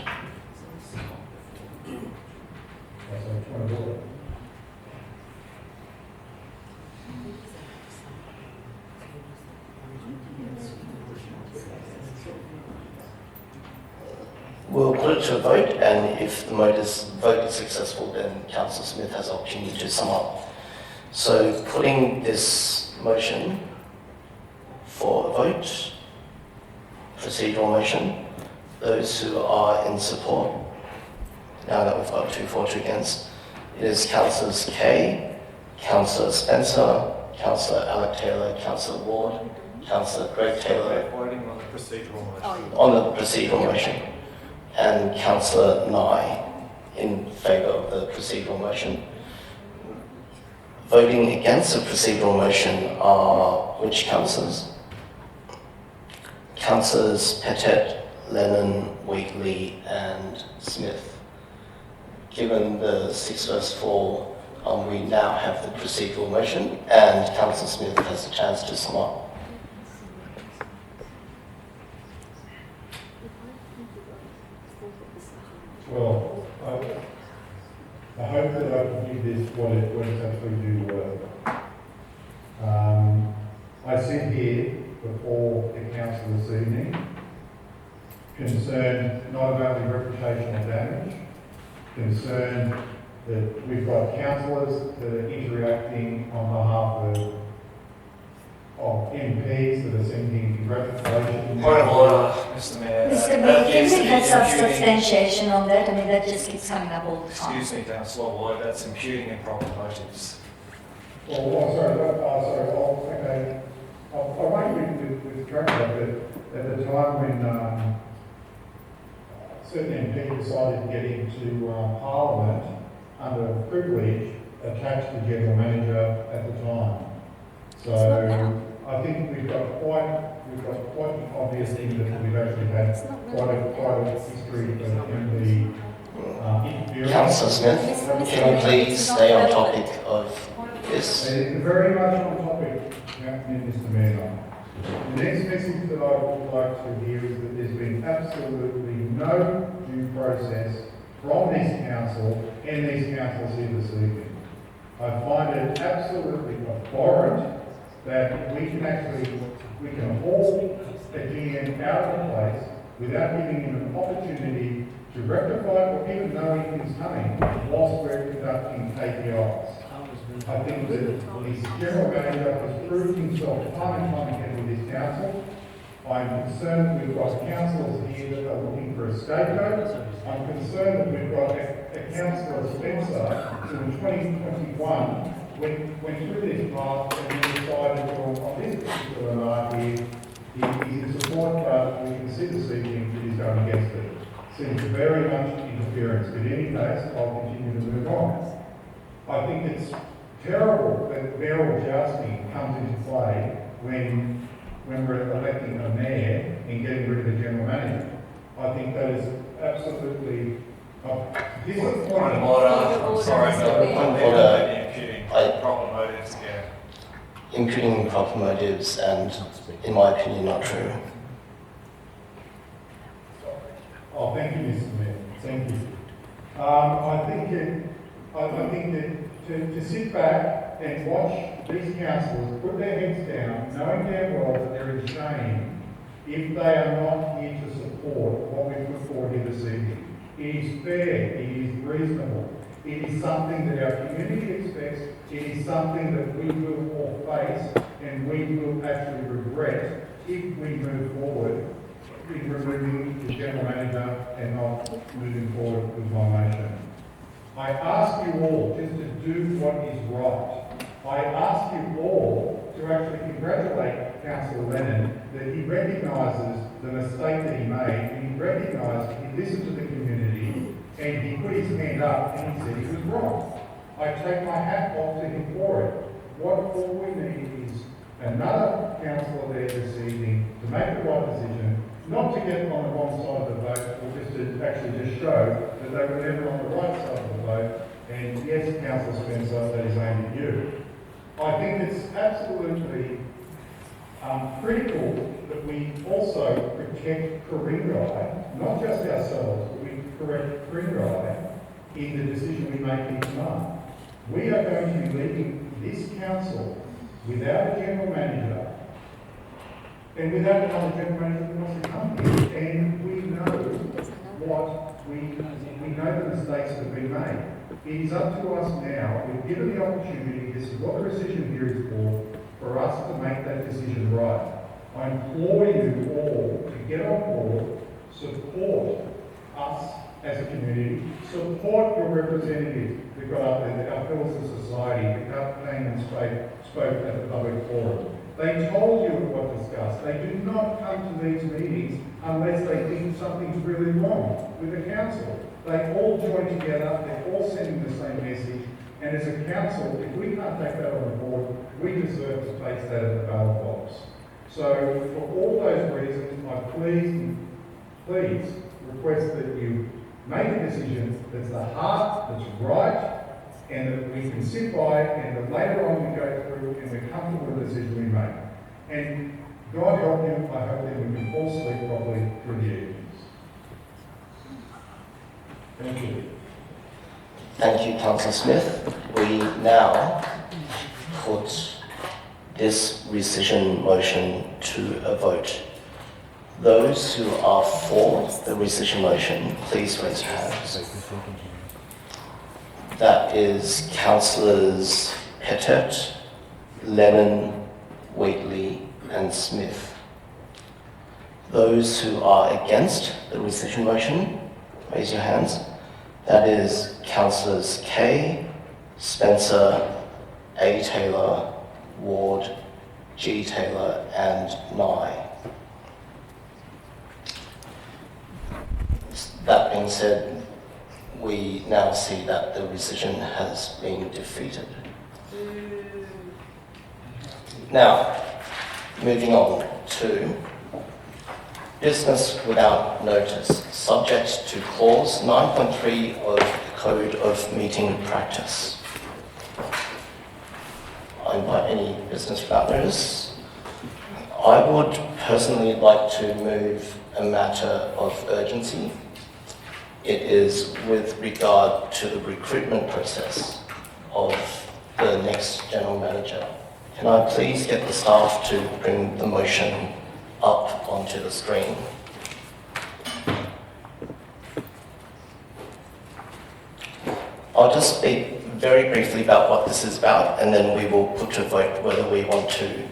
H: We'll put it to a vote, and if the vote is successful, then Councillor Smith has the opportunity to sum up. So, putting this motion for a vote, procedural motion, those who are in support, now that we've got 2 for, 2 against, it is Councillors Kay, Councillor Spencer, Councillor Alec Taylor, Councillor Ward, Councillor Greg Taylor.
C: Voting on the procedural motion.
H: On the procedural motion. And Councillor Nye in favour of the procedural motion. Voting against the procedural motion are which councillors? Councillors Pettet, Lennon, Wheatley and Smith. Given the 6 verse 4, we now have the procedural motion and Councillor Smith has a chance to sum up.
D: well, I hope that I can give this what it's actually due worth. I sit here before the council this evening concerned not about the reputational damage, concerned that we've got councillors that are interacting on behalf of MPs that are sending congratulations.
C: Point of order, Mr. Mayor.
K: Mr. Mayor, can we have some substantiation on that? I mean, that just keeps coming up all the time.
C: Excuse me, Councillor Ward, that's imputing improper motives.
D: Well, okay. I won't be with track of it. At the time when certain MP decided to get into Parliament under privilege attached to General Manager at the time. So I think we've got quite an obvious thing that we've actually had quite a history of MD interference.
H: Councillor Smith, can you please stay on topic of this?
D: Very much on topic, Mr. Mayor. The next message that I would like to hear is that there's been absolutely no due process from this council and these councils here this evening. I find it absolutely abhorrent that we can haul a GM out of the place without giving him an opportunity to rectify or even knowing he's coming whilst we're conducting KPIs. I think that his general manager has proved himself time and time again with this council. I'm concerned that we've got councillors here that are looking for a scapegoat. I'm concerned that we've got a councillor Spencer who in 2021 went through this path and he decided on this particular night here, he's in support, but we can see this evening that he's going against it. Seems very much interference. But in any case, I'll continue to move on. I think it's terrible that mayoral jousting comes into play when we're electing a mayor and getting rid of the general manager. I think that is absolutely disappointing.
C: Point of order, I'm sorry, but imputing improper motives again.
H: Imputing improper motives and, in my opinion, not true.
D: Oh, thank you, Mr. Mayor. Thank you. I think that to sit back and watch these councillors put their heads down, knowing damn well that they're in shame if they are not here to support what we put forward here this evening. It is fair, it is reasonable, it is something that our community expects, it is something that we will all face and we will actually regret if we move forward in removing the general manager and not moving forward with my motion. I ask you all just to do what is right. I ask you all to actually congratulate Councillor Lennon that he recognises the mistake that he made, and he recognised, he listened to the community, and he put his hand up and he said he was wrong. I take my hat off to him for it. What all we need is another councillor there this evening to make the right decision, not to get on the wrong side of the vote, or just to actually just show that they were never on the right side of the vote. And yes, Councillor Spencer, that is aimed at you. I think it's absolutely critical that we also protect Ku-ring-gai, not just ourselves, but we protect Ku-ring-gai in the decision we make each month. We are going to be leaving this council without a general manager and without another general manager that wants to come here. And we know we know the mistakes that have been made. It is up to us now, we've given the opportunity, this is what the decision here is for us to make that decision right. I implore you all to get on board, support us as a community, support your representative that got up there, our pillars of society, that came and spoke at the public forum. They told you what was discussed. They do not come to these meetings unless they think something's really wrong with the council. They all join together, they're all sending the same message, and as a council, if we can't take that on board, we deserve to face that at the ballot box. So for all those reasons, I please request that you make a decision that's the heart, that's right, and that we can sit by, and that later on we go through and we're comfortable with the decision we make. And God help you, I hope that we can all sleep properly through the evenings. Thank you.
H: Thank you, Councillor Smith. We now put this rescission motion to a vote. Those who are for the rescission motion, please raise your hands. That is Councillors Pettit, Lennon, Wheatley and Smith. Those who are against the rescission motion, raise your hands. That is Councillors Kay, Spencer, A. Taylor, Ward, G. Taylor and Nye. That being said, we now see that the rescission has been defeated. Now, moving on to business without notice, subject to clause 9.3 of the Code of Meeting Practice. I invite any business without notice. I would personally like to move a matter of urgency. It is with regard to the recruitment process of the next general manager. Can I please get the staff to bring the motion up onto the screen? I'll just speak very briefly about what this is about, and then we will put to vote whether we want to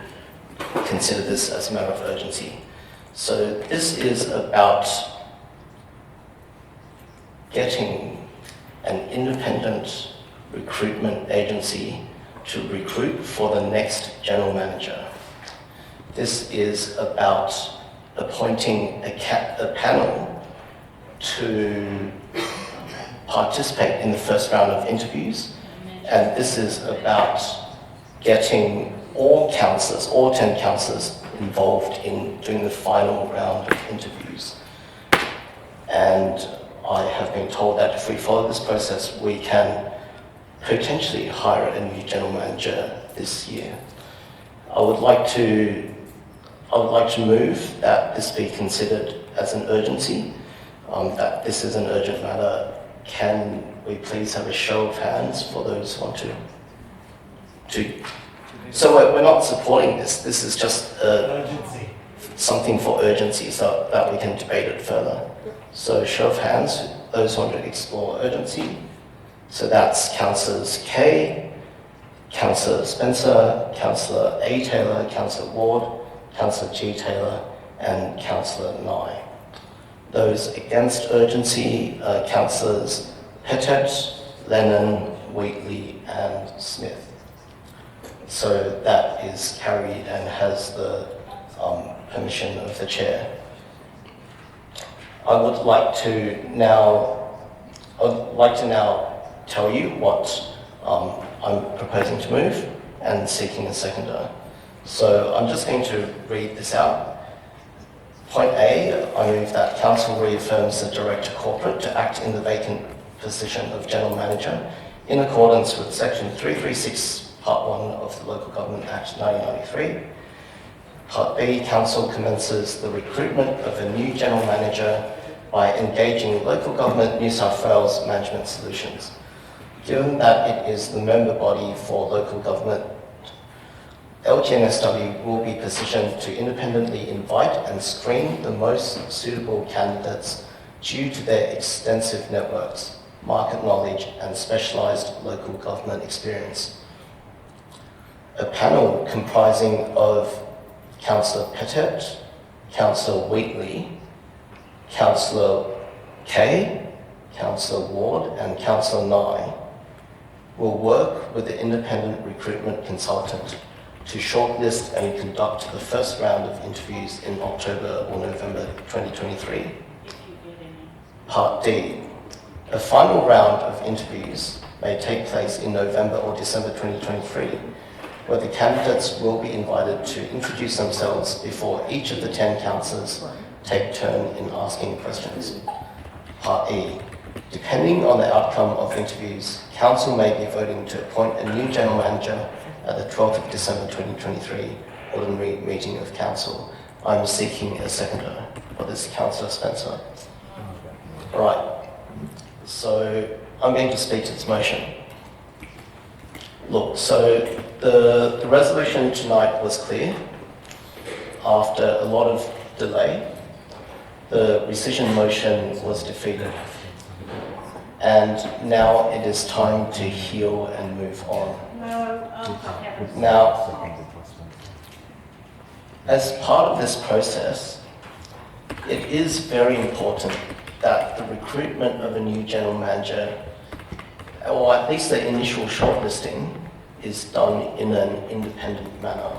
H: consider this as a matter of urgency. So this is about getting an independent recruitment agency to recruit for the next general manager. This is about appointing a panel to participate in the first round of interviews, and this is about getting all councillors, all 10 councillors involved in doing the final round of interviews. And I have been told that if we follow this process, we can potentially hire a new general manager this year. I would like to move that this be considered as an urgency, that this is an urgent matter. Can we please have a show of hands for those who want to? So we're not supporting this. This is just something for urgency so that we can debate it further. So show of hands, those who want to explore urgency. So that's Councillors Kay, Councillor Spencer, Councillor A. Taylor, Councillor Ward, Councillor G. Taylor and Councillor Nye. Those against urgency are Councillors Pettit, Lennon, Wheatley and Smith. So that is carried and has the permission of the chair. I would like to now tell you what I'm proposing to move and seeking a seconder. So I'm just going to read this out. Point A, I move that Council reaffirms the Director Corporate to act in the vacant position of General Manager in accordance with Section 336, Part 1 of the Local Government Act 1993. Part B, Council commences the recruitment of a new General Manager by engaging Local Government New South Wales Management Solutions. Given that it is the member body for local government, LGNSW will be positioned to independently invite and screen the most suitable candidates due to their extensive networks, market knowledge and specialised local government experience. A panel comprising of Councillor Pettit, Councillor Wheatley, Councillor Kay, Councillor Ward and Councillor Nye will work with the independent recruitment consultant to shortlist and conduct the first round of interviews in October or November 2023. Part D. A final round of interviews may take place in November or December 2023, where the candidates will be invited to introduce themselves before each of the 10 councillors take turn in asking questions. Part E. Depending on the outcome of interviews, Council may be voting to appoint a new General Manager at the 12th of December 2023 Ordinary Meeting of Council. I'm seeking a seconder for this, Councillor Spencer. Right, so I'm going to speak to this motion. Look, so the resolution tonight was clear. After a lot of delay, the rescission motion was defeated. And now it is time to heal and move on. Now, as part of this process, it is very important that the recruitment of a new General Manager, or at least the initial shortlisting, is done in an independent manner.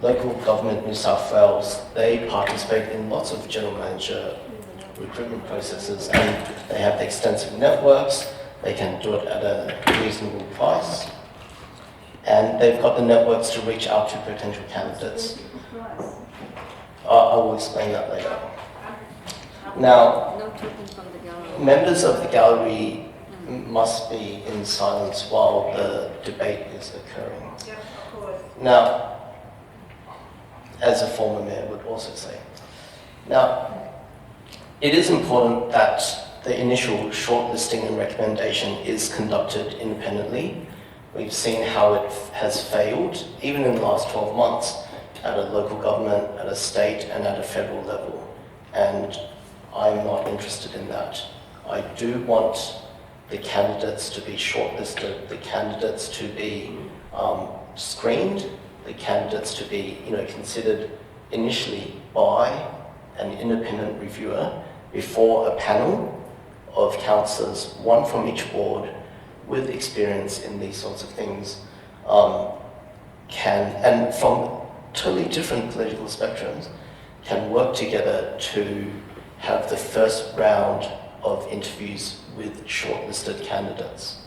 H: Local Government New South Wales, they participate in lots of General Manager recruitment processes and they have extensive networks, they can do it at a reasonable price, and they've got the networks to reach out to potential candidates. I will explain that later. Now, members of the gallery must be in silence while the debate is occurring. Now, as a former mayor would also say. Now, it is important that the initial shortlisting and recommendation is conducted independently. We've seen how it has failed, even in the last 12 months, at a local government, at a state and at a federal level. And I'm not interested in that. I do want the candidates to be shortlisted, the candidates to be screened, the candidates to be considered initially by an independent reviewer before a panel of councillors, one from each ward with experience in these sorts of things, and from totally different political spectrums, can work together to have the first round of interviews with shortlisted candidates.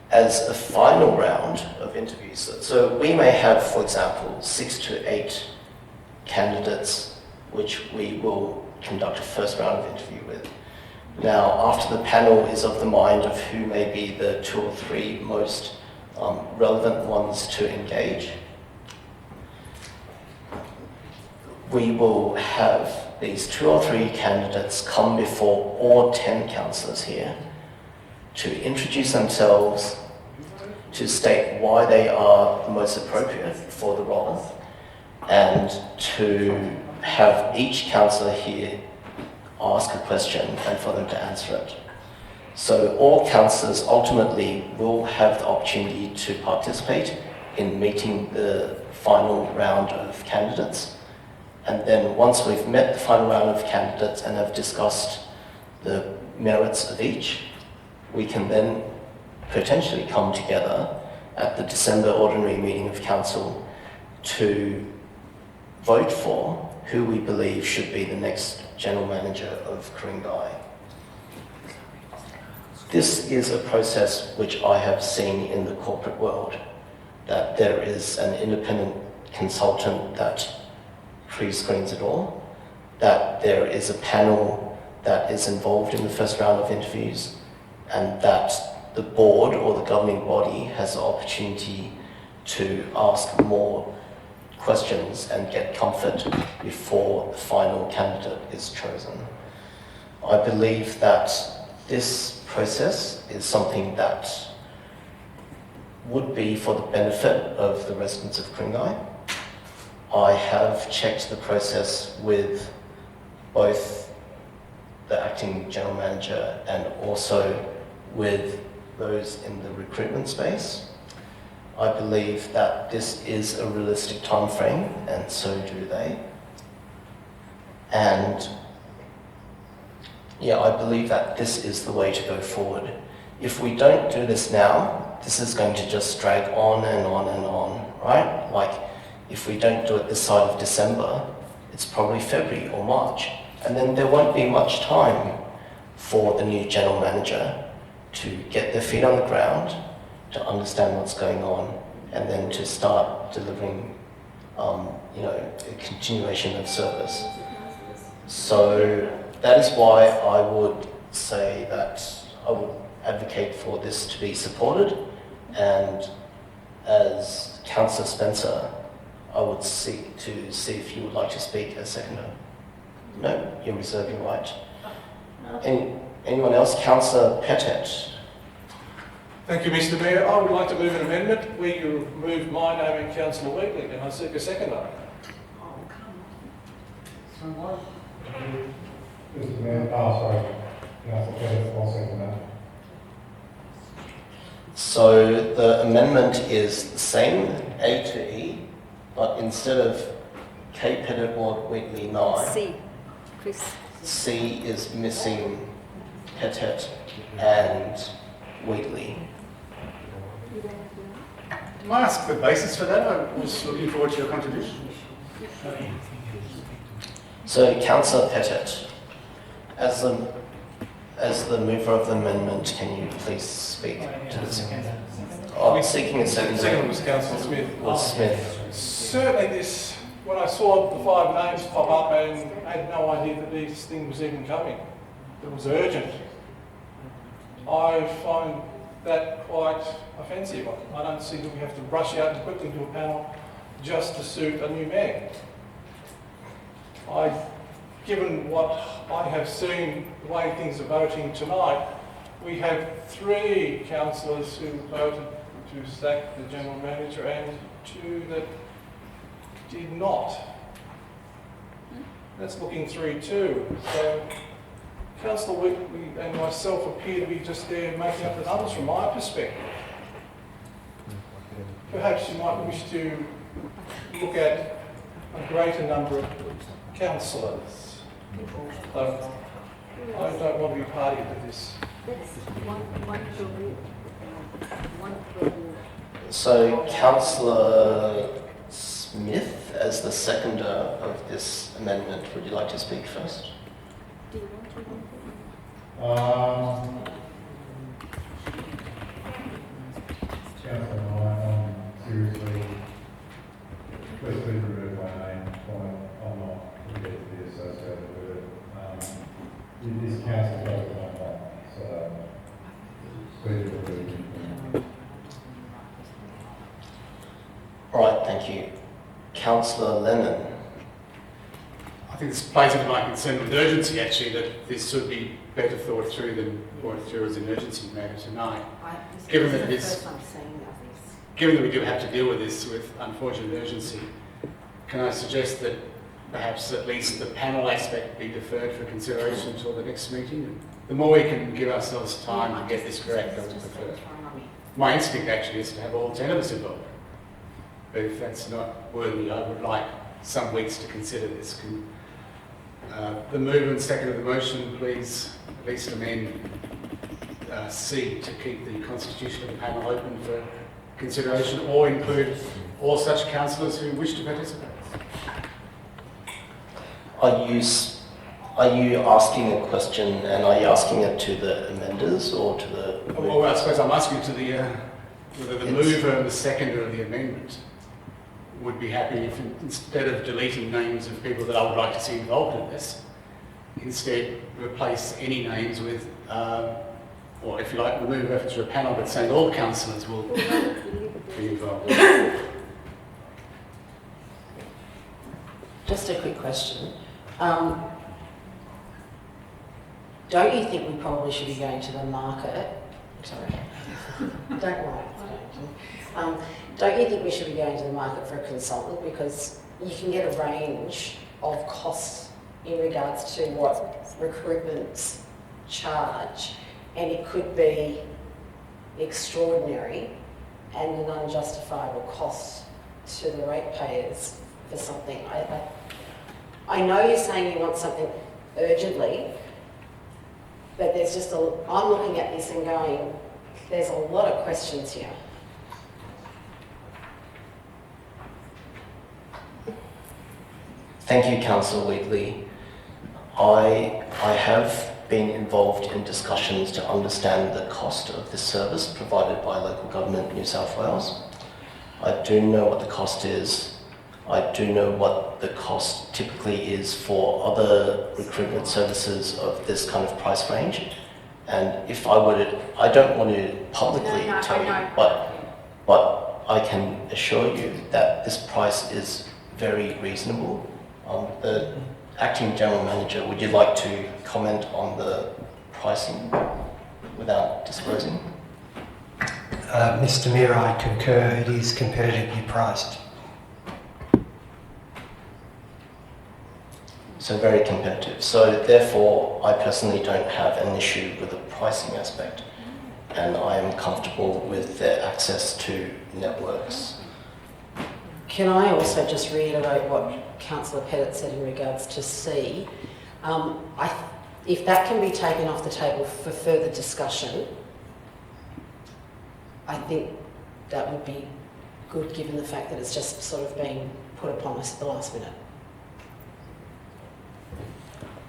H: As a final round of interviews, so we may have, for example, 6 to 8 candidates which we will conduct a first round of interview with. Now, after the panel is of the mind of who may be the 2 or 3 most relevant ones to engage, we will have these 2 or 3 candidates come before all 10 councillors here to introduce themselves, to state why they are the most appropriate for the role, and to have each councillor here ask a question and for them to answer it. So all councillors ultimately will have the opportunity to participate in meeting the final round of candidates. And then once we've met the final round of candidates and have discussed the merits of each, we can then potentially come together at the December ordinary meeting of council to vote for who we believe should be the next general manager of Ku-ring-gai. This is a process which I have seen in the corporate world, that there is an independent consultant that pre-screens it all, that there is a panel that is involved in the first round of interviews, and that the board or the governing body has the opportunity to ask more questions and get comfort before the final candidate is chosen. I believe that this process is something that would be for the benefit of the residents of Ku-ring-gai. I have checked the process with both the acting general manager and also with those in the recruitment space. I believe that this is a realistic time frame, and so do they. And yeah, I believe that this is the way to go forward. If we don't do this now, this is going to just drag on and on and on, right? Like, if we don't do it this side of December, it's probably February or March. And then there won't be much time for the new general manager to get their feet on the ground, to understand what's going on, and then to start delivering, a continuation of service. So that is why I would say that I would advocate for this to be supported, and as Councillor Spencer, I would seek to see if you would like to speak as seconder. No, you reserve your right. Anyone else? Councillor Pettit.
A: Thank you, Mr Mayor. I would like to move an amendment where you remove my name and Councillor Wheatley, and I seek a seconder.
D: Mr. Mayor, sorry. Councillor Pettit, I'll second that.
H: So the amendment is the same, A to E, but instead of Kate Pettit, Ward Wheatley, 9,
K: C. Chris.
H: C is missing Pettit and Wheatley.
J: Can I ask the basis for that? I was looking forward to your contribution.
H: So Councillor Pettit, as the mover of the amendment, can you please speak to this? Oh, seeking a second.
A: Second was Councillor Smith.
H: Was Smith.
A: Certainly this, when I saw the 5 names pop up, and I had no idea that this thing was even coming. It was urgent. I find that quite offensive. I don't see that we have to rush out and quickly do a panel just to suit a new mayor. Given what I have seen, the way things are voting tonight, we have 3 councillors who voted to sack the general manager and 2 that did not. That's looking 3-2. So Councillor Wheatley and myself appear to be just there making up the numbers from my perspective. Perhaps you might wish to look at a greater number of councillors. I don't want to be party to this.
H: So Councillor Smith, as the seconder of this amendment, would you like to speak first?
D: Councillor Nye, seriously, please remove my name. I'm not prepared to be associated with it. This council does it like that, so please remove it.
H: All right, thank you. Councillor Lennon.
J: I think this plays into my concern with urgency, actually, that this should be better thought through than thought through as an urgency matter tonight. Given that we do have to deal with this with unfortunate urgency, can I suggest that perhaps at least the panel aspect be deferred for consideration until the next meeting? The more we can give ourselves time to get this correct, I would prefer. My instinct actually is to have all 10 of us involved. But if that's not worthy, I would like some weeks to consider this. Can the mover and second of the motion please at least amend C, to keep the constitution of the panel open for consideration, or include all such councillors who wish to participate.
H: Are you asking a question, and are you asking it to the amenders or to the...
J: Well, I suppose I'm asking to the whether the mover and the seconder of the amendment would be happy if, instead of deleting names of people that I would like to see involved in this, instead replace any names with, or if you like, remove reference to a panel, but saying all councillors will be involved.
L: Just a quick question. Don't you think we probably should be going to the market? Sorry. Don't worry. Don't you think we should be going to the market for a consultant, because you can get a range of costs in regards to what recruitments charge, and it could be extraordinary and an unjustifiable cost to the ratepayers for something. I know you're saying you want something urgently, but there's just I'm looking at this and going, there's a lot of questions here.
H: Thank you, Councillor Wheatley. I have been involved in discussions to understand the cost of this service provided by local government New South Wales. I do know what the cost is. I do know what the cost typically is for other recruitment services of this kind of price range. And if I were to, I don't want to publicly tell you, but I can assure you that this price is very reasonable. The Acting General Manager, would you like to comment on the pricing without disclosing?
B: Mr Mayor, I concur. It is competitively priced.
H: So very competitive. So therefore, I personally don't have an issue with the pricing aspect, and I am comfortable with their access to networks.
L: Can I also just reiterate what Councillor Pettit said in regards to C? If that can be taken off the table for further discussion, I think that would be good, given the fact that it's just sort of been put upon us at the last minute.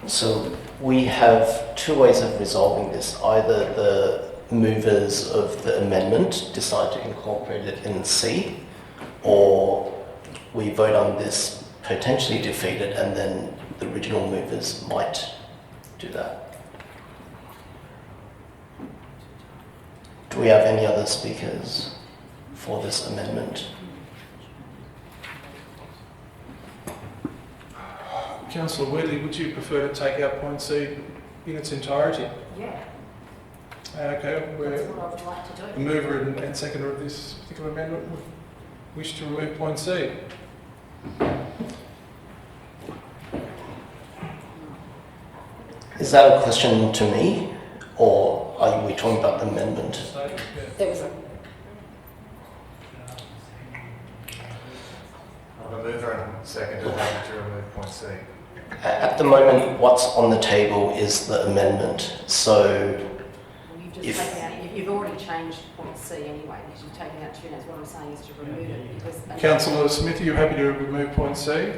H: So we have two ways of resolving this. Either the movers of the amendment decide to incorporate it in C, or we vote on this potentially defeated, and then the original movers might do that. Do we have any other speakers for this amendment?
A: Councillor Wheatley, would you prefer to take out point C in its entirety?
L: Yeah.
A: Okay,
L: That's
A: we're
L: what I would like to do.
A: the mover and seconder of this particular amendment would wish to remove point C.
H: Is that a question to me, or are we talking about the amendment?
L: There was a
C: The mover and seconder happy to remove point C.
H: At the moment, what's on the table is the amendment. So
L: You've just taken out, you've already changed point C anyway, because you've taken out two names. What I'm saying is to remove it because...
A: Councillor Smith, are you happy to remove point C?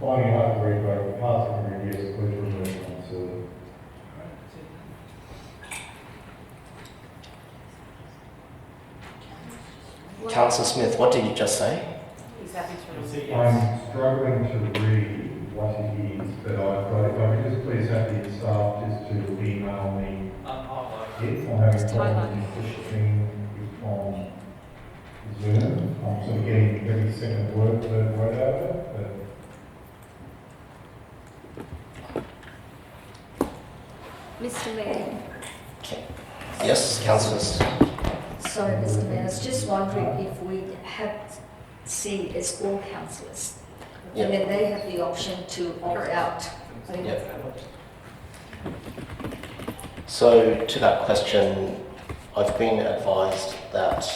D: Finding it hard to read, but passing the reviews, please remove point C.
H: Councillor Smith, what did you just say?
L: He's happy to remove it.
D: I'm struggling to read what it is, but I've got it. If I could just please have the staff just to email me it. I'm having problems pushing it on Zoom. I'm sort of getting every second word, third word out of it.
K: Mr Mayor.
H: Okay. Yes, councillors.
K: Sorry, Mr Mayor, I was just wondering if we have C as all councillors.
H: Yep.
K: And then they have the option to opt out.
H: Yep. So to that question, I've been advised that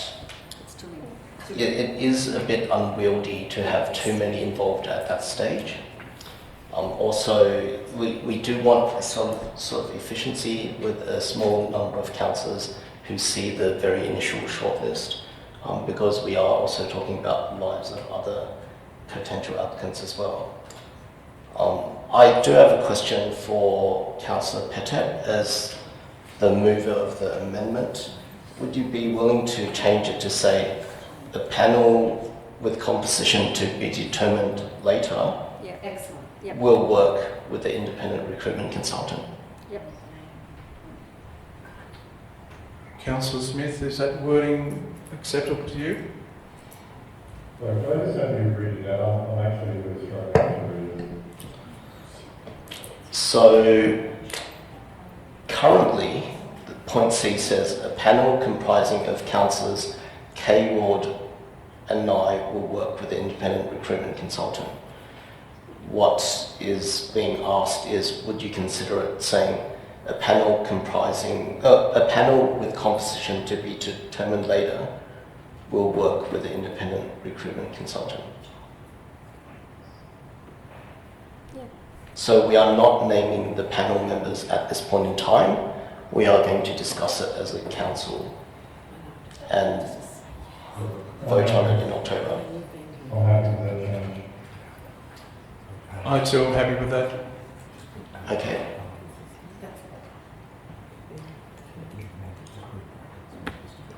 H: It is a bit unwieldy to have too many involved at that stage. Also, we do want some sort of efficiency with a small number of councillors who see the very initial shortlist, because we are also talking about lives of other potential applicants as well. I do have a question for Councillor Petet as the mover of the amendment. Would you be willing to change it to say a panel with composition to be determined later?
K: Yeah, excellent. Yep.
H: Will work with the independent recruitment consultant.
K: Yep.
A: Councillor Smith, is that wording acceptable to you?
D: So if I just have you read it out, I'm actually going to struggle to read it.
H: So currently, point C says a panel comprising of councillors K Ward and I will work with the independent recruitment consultant. What is being asked is, would you consider it saying a panel comprising, a panel with composition to be determined later will work with the independent recruitment consultant?
K: Yeah.
H: So we are not naming the panel members at this point in time. We are going to discuss it as a council and vote on it in October.
D: I'm happy with that change.
A: I too am happy with that.
H: Okay.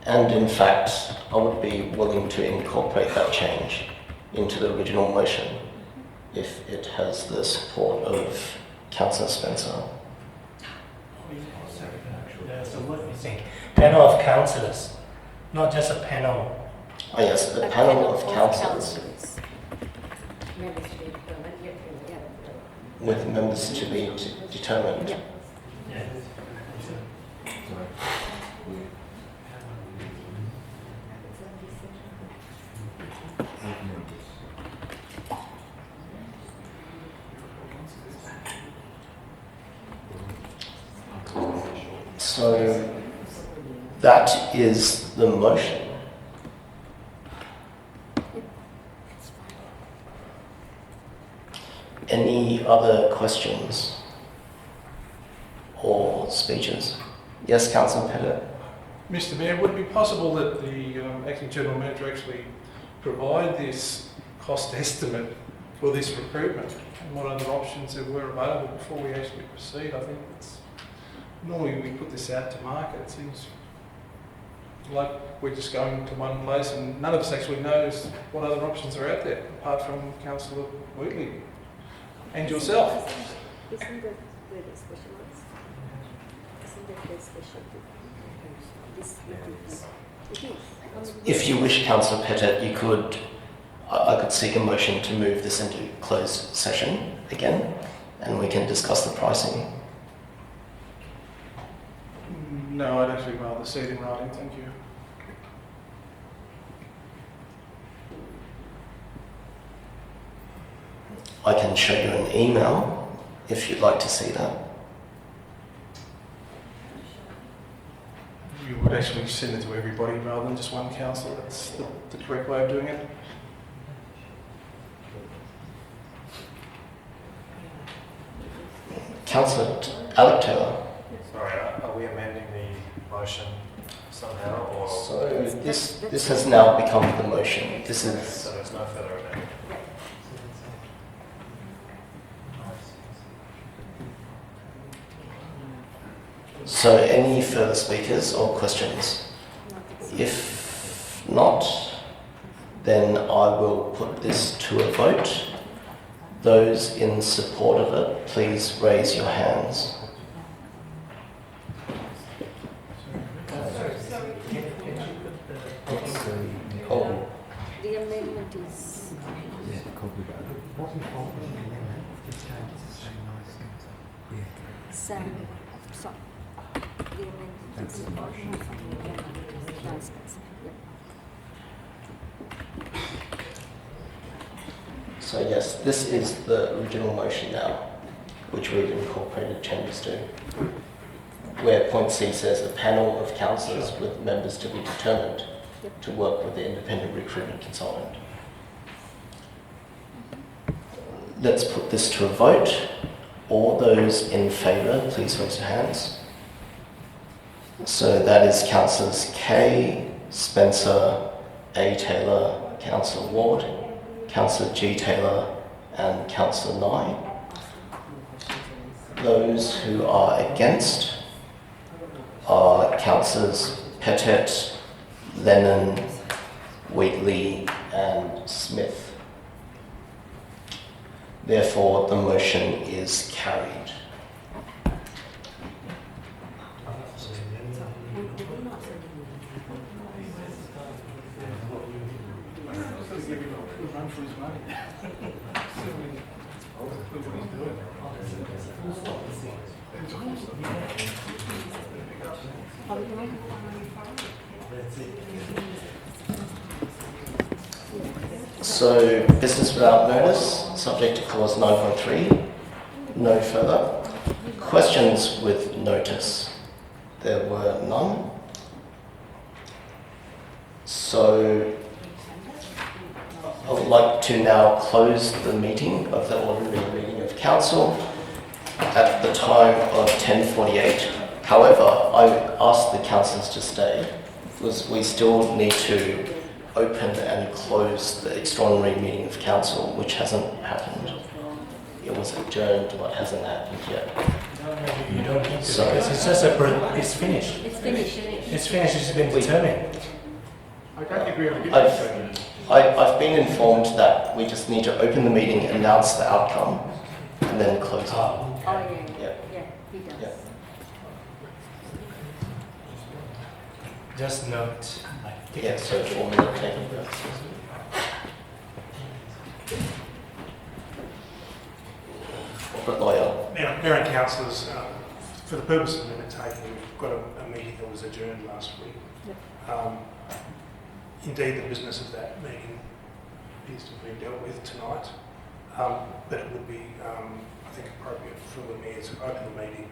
H: And in fact, I would be willing to incorporate that change into the original motion if it has the support of Councillor Spencer.
F: So what do you think? Panel of councillors, not just a panel.
H: Oh yes, a panel of councillors with members to be determined. So that is the motion. Any other questions or speeches? Yes, Councillor Pettit.
A: Mr Mayor, would it be possible that the Acting General Manager actually provide this cost estimate for this recruitment and what other options there were available before we actually proceed? I think it's, normally we put this out to market. It seems like we're just going to one place and none of us actually knows what other options are out there apart from Councillor Wheatley and yourself.
K: Isn't that where they specialise? Isn't that their specialty? It is.
H: If you wish, Councillor Pettit, you could, I could seek a motion to move this into closed session again, and we can discuss the pricing.
A: No, I'd actually rather see it in writing, thank you.
H: I can show you an email if you'd like to see that.
A: You would actually send it to everybody rather than just one councillor. That's the correct way of doing it.
H: Councillor Alec Taylor.
C: Sorry, are we amending the motion somehow, or
H: So this has now become the motion. This is
C: so there's no further amendment?
H: so. Any further speakers or questions? If not, then I will put this to a vote. Those in support of it, please raise your hands. Oh,
K: The amendment is. Sam, sorry. The amendment is.
H: so yes, this is the original motion now, which we've incorporated changes to. Where point C says a panel of councillors with members to be determined to work with the independent recruitment consultant. Let's put this to a vote. All those in favour, please raise your hands. So that is Councillors Kay, Spencer, A. Taylor, Councillor Ward, Councillor G. Taylor and Councillor Nye. Those who are against are Councillors Pettet, Lennon, Wheatley and Smith. Therefore, the motion is carried. So, business without notice, subject to clause 9.3, no further. Questions with notice? There were none. So, I would like to now close the meeting of the ordinary meeting of council at the time of 10:48. However, I asked the councillors to stay because we still need to open and close the extraordinary meeting of council, which hasn't happened. It was adjourned, but hasn't happened yet.
F: You don't need to.
H: So,
F: It's just it's finished. It's finished. It's finished. It's been determined.
J: I don't think we ever did.
H: I've been informed that we just need to open the meeting, announce the outcome, and then close it.
K: Oh, yeah.
H: Yeah.
K: Yeah, he does.
H: Yeah.
F: Just note.
H: Yeah, so 4 minute taking purposes. Corporate lawyer.
N: Mayor and councillors, for the purpose of minute taking, we've got a meeting that was adjourned last week. Indeed, the business of that meeting appears to have been dealt with tonight, but it would be, I think, appropriate for the mayor to open the meeting,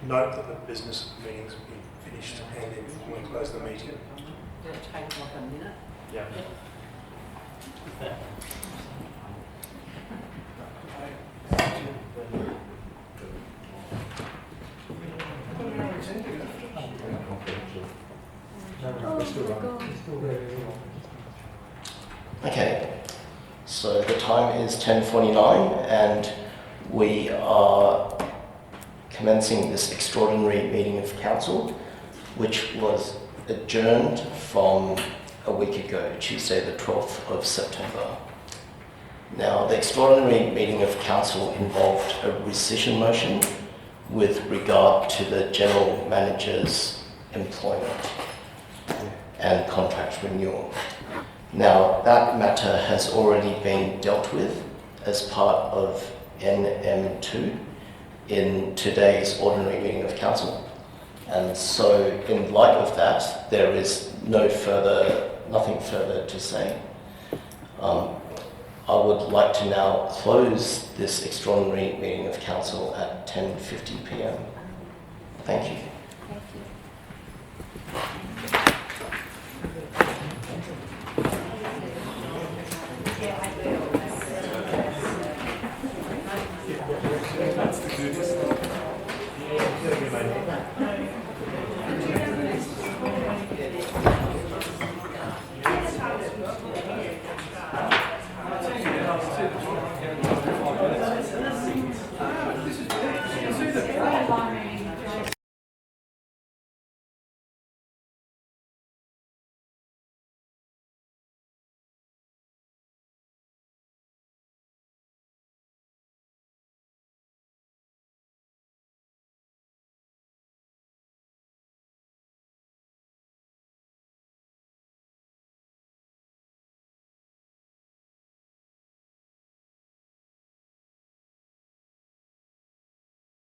N: note that the business of the meeting has been finished, and then formally close the meeting.
L: Did it take like a minute?
N: Yeah.
H: Okay, so the time is 10:49 and we are commencing this extraordinary meeting of council, which was adjourned from a week ago, Tuesday the 12th of September. Now, the extraordinary meeting of council involved a rescission motion with regard to the general manager's employment and contract renewal. Now, that matter has already been dealt with as part of NM2 in today's ordinary meeting of council. And so, in light of that, there is nothing further to say. I would like to now close this extraordinary meeting of council at 10:50 p.m. Thank you.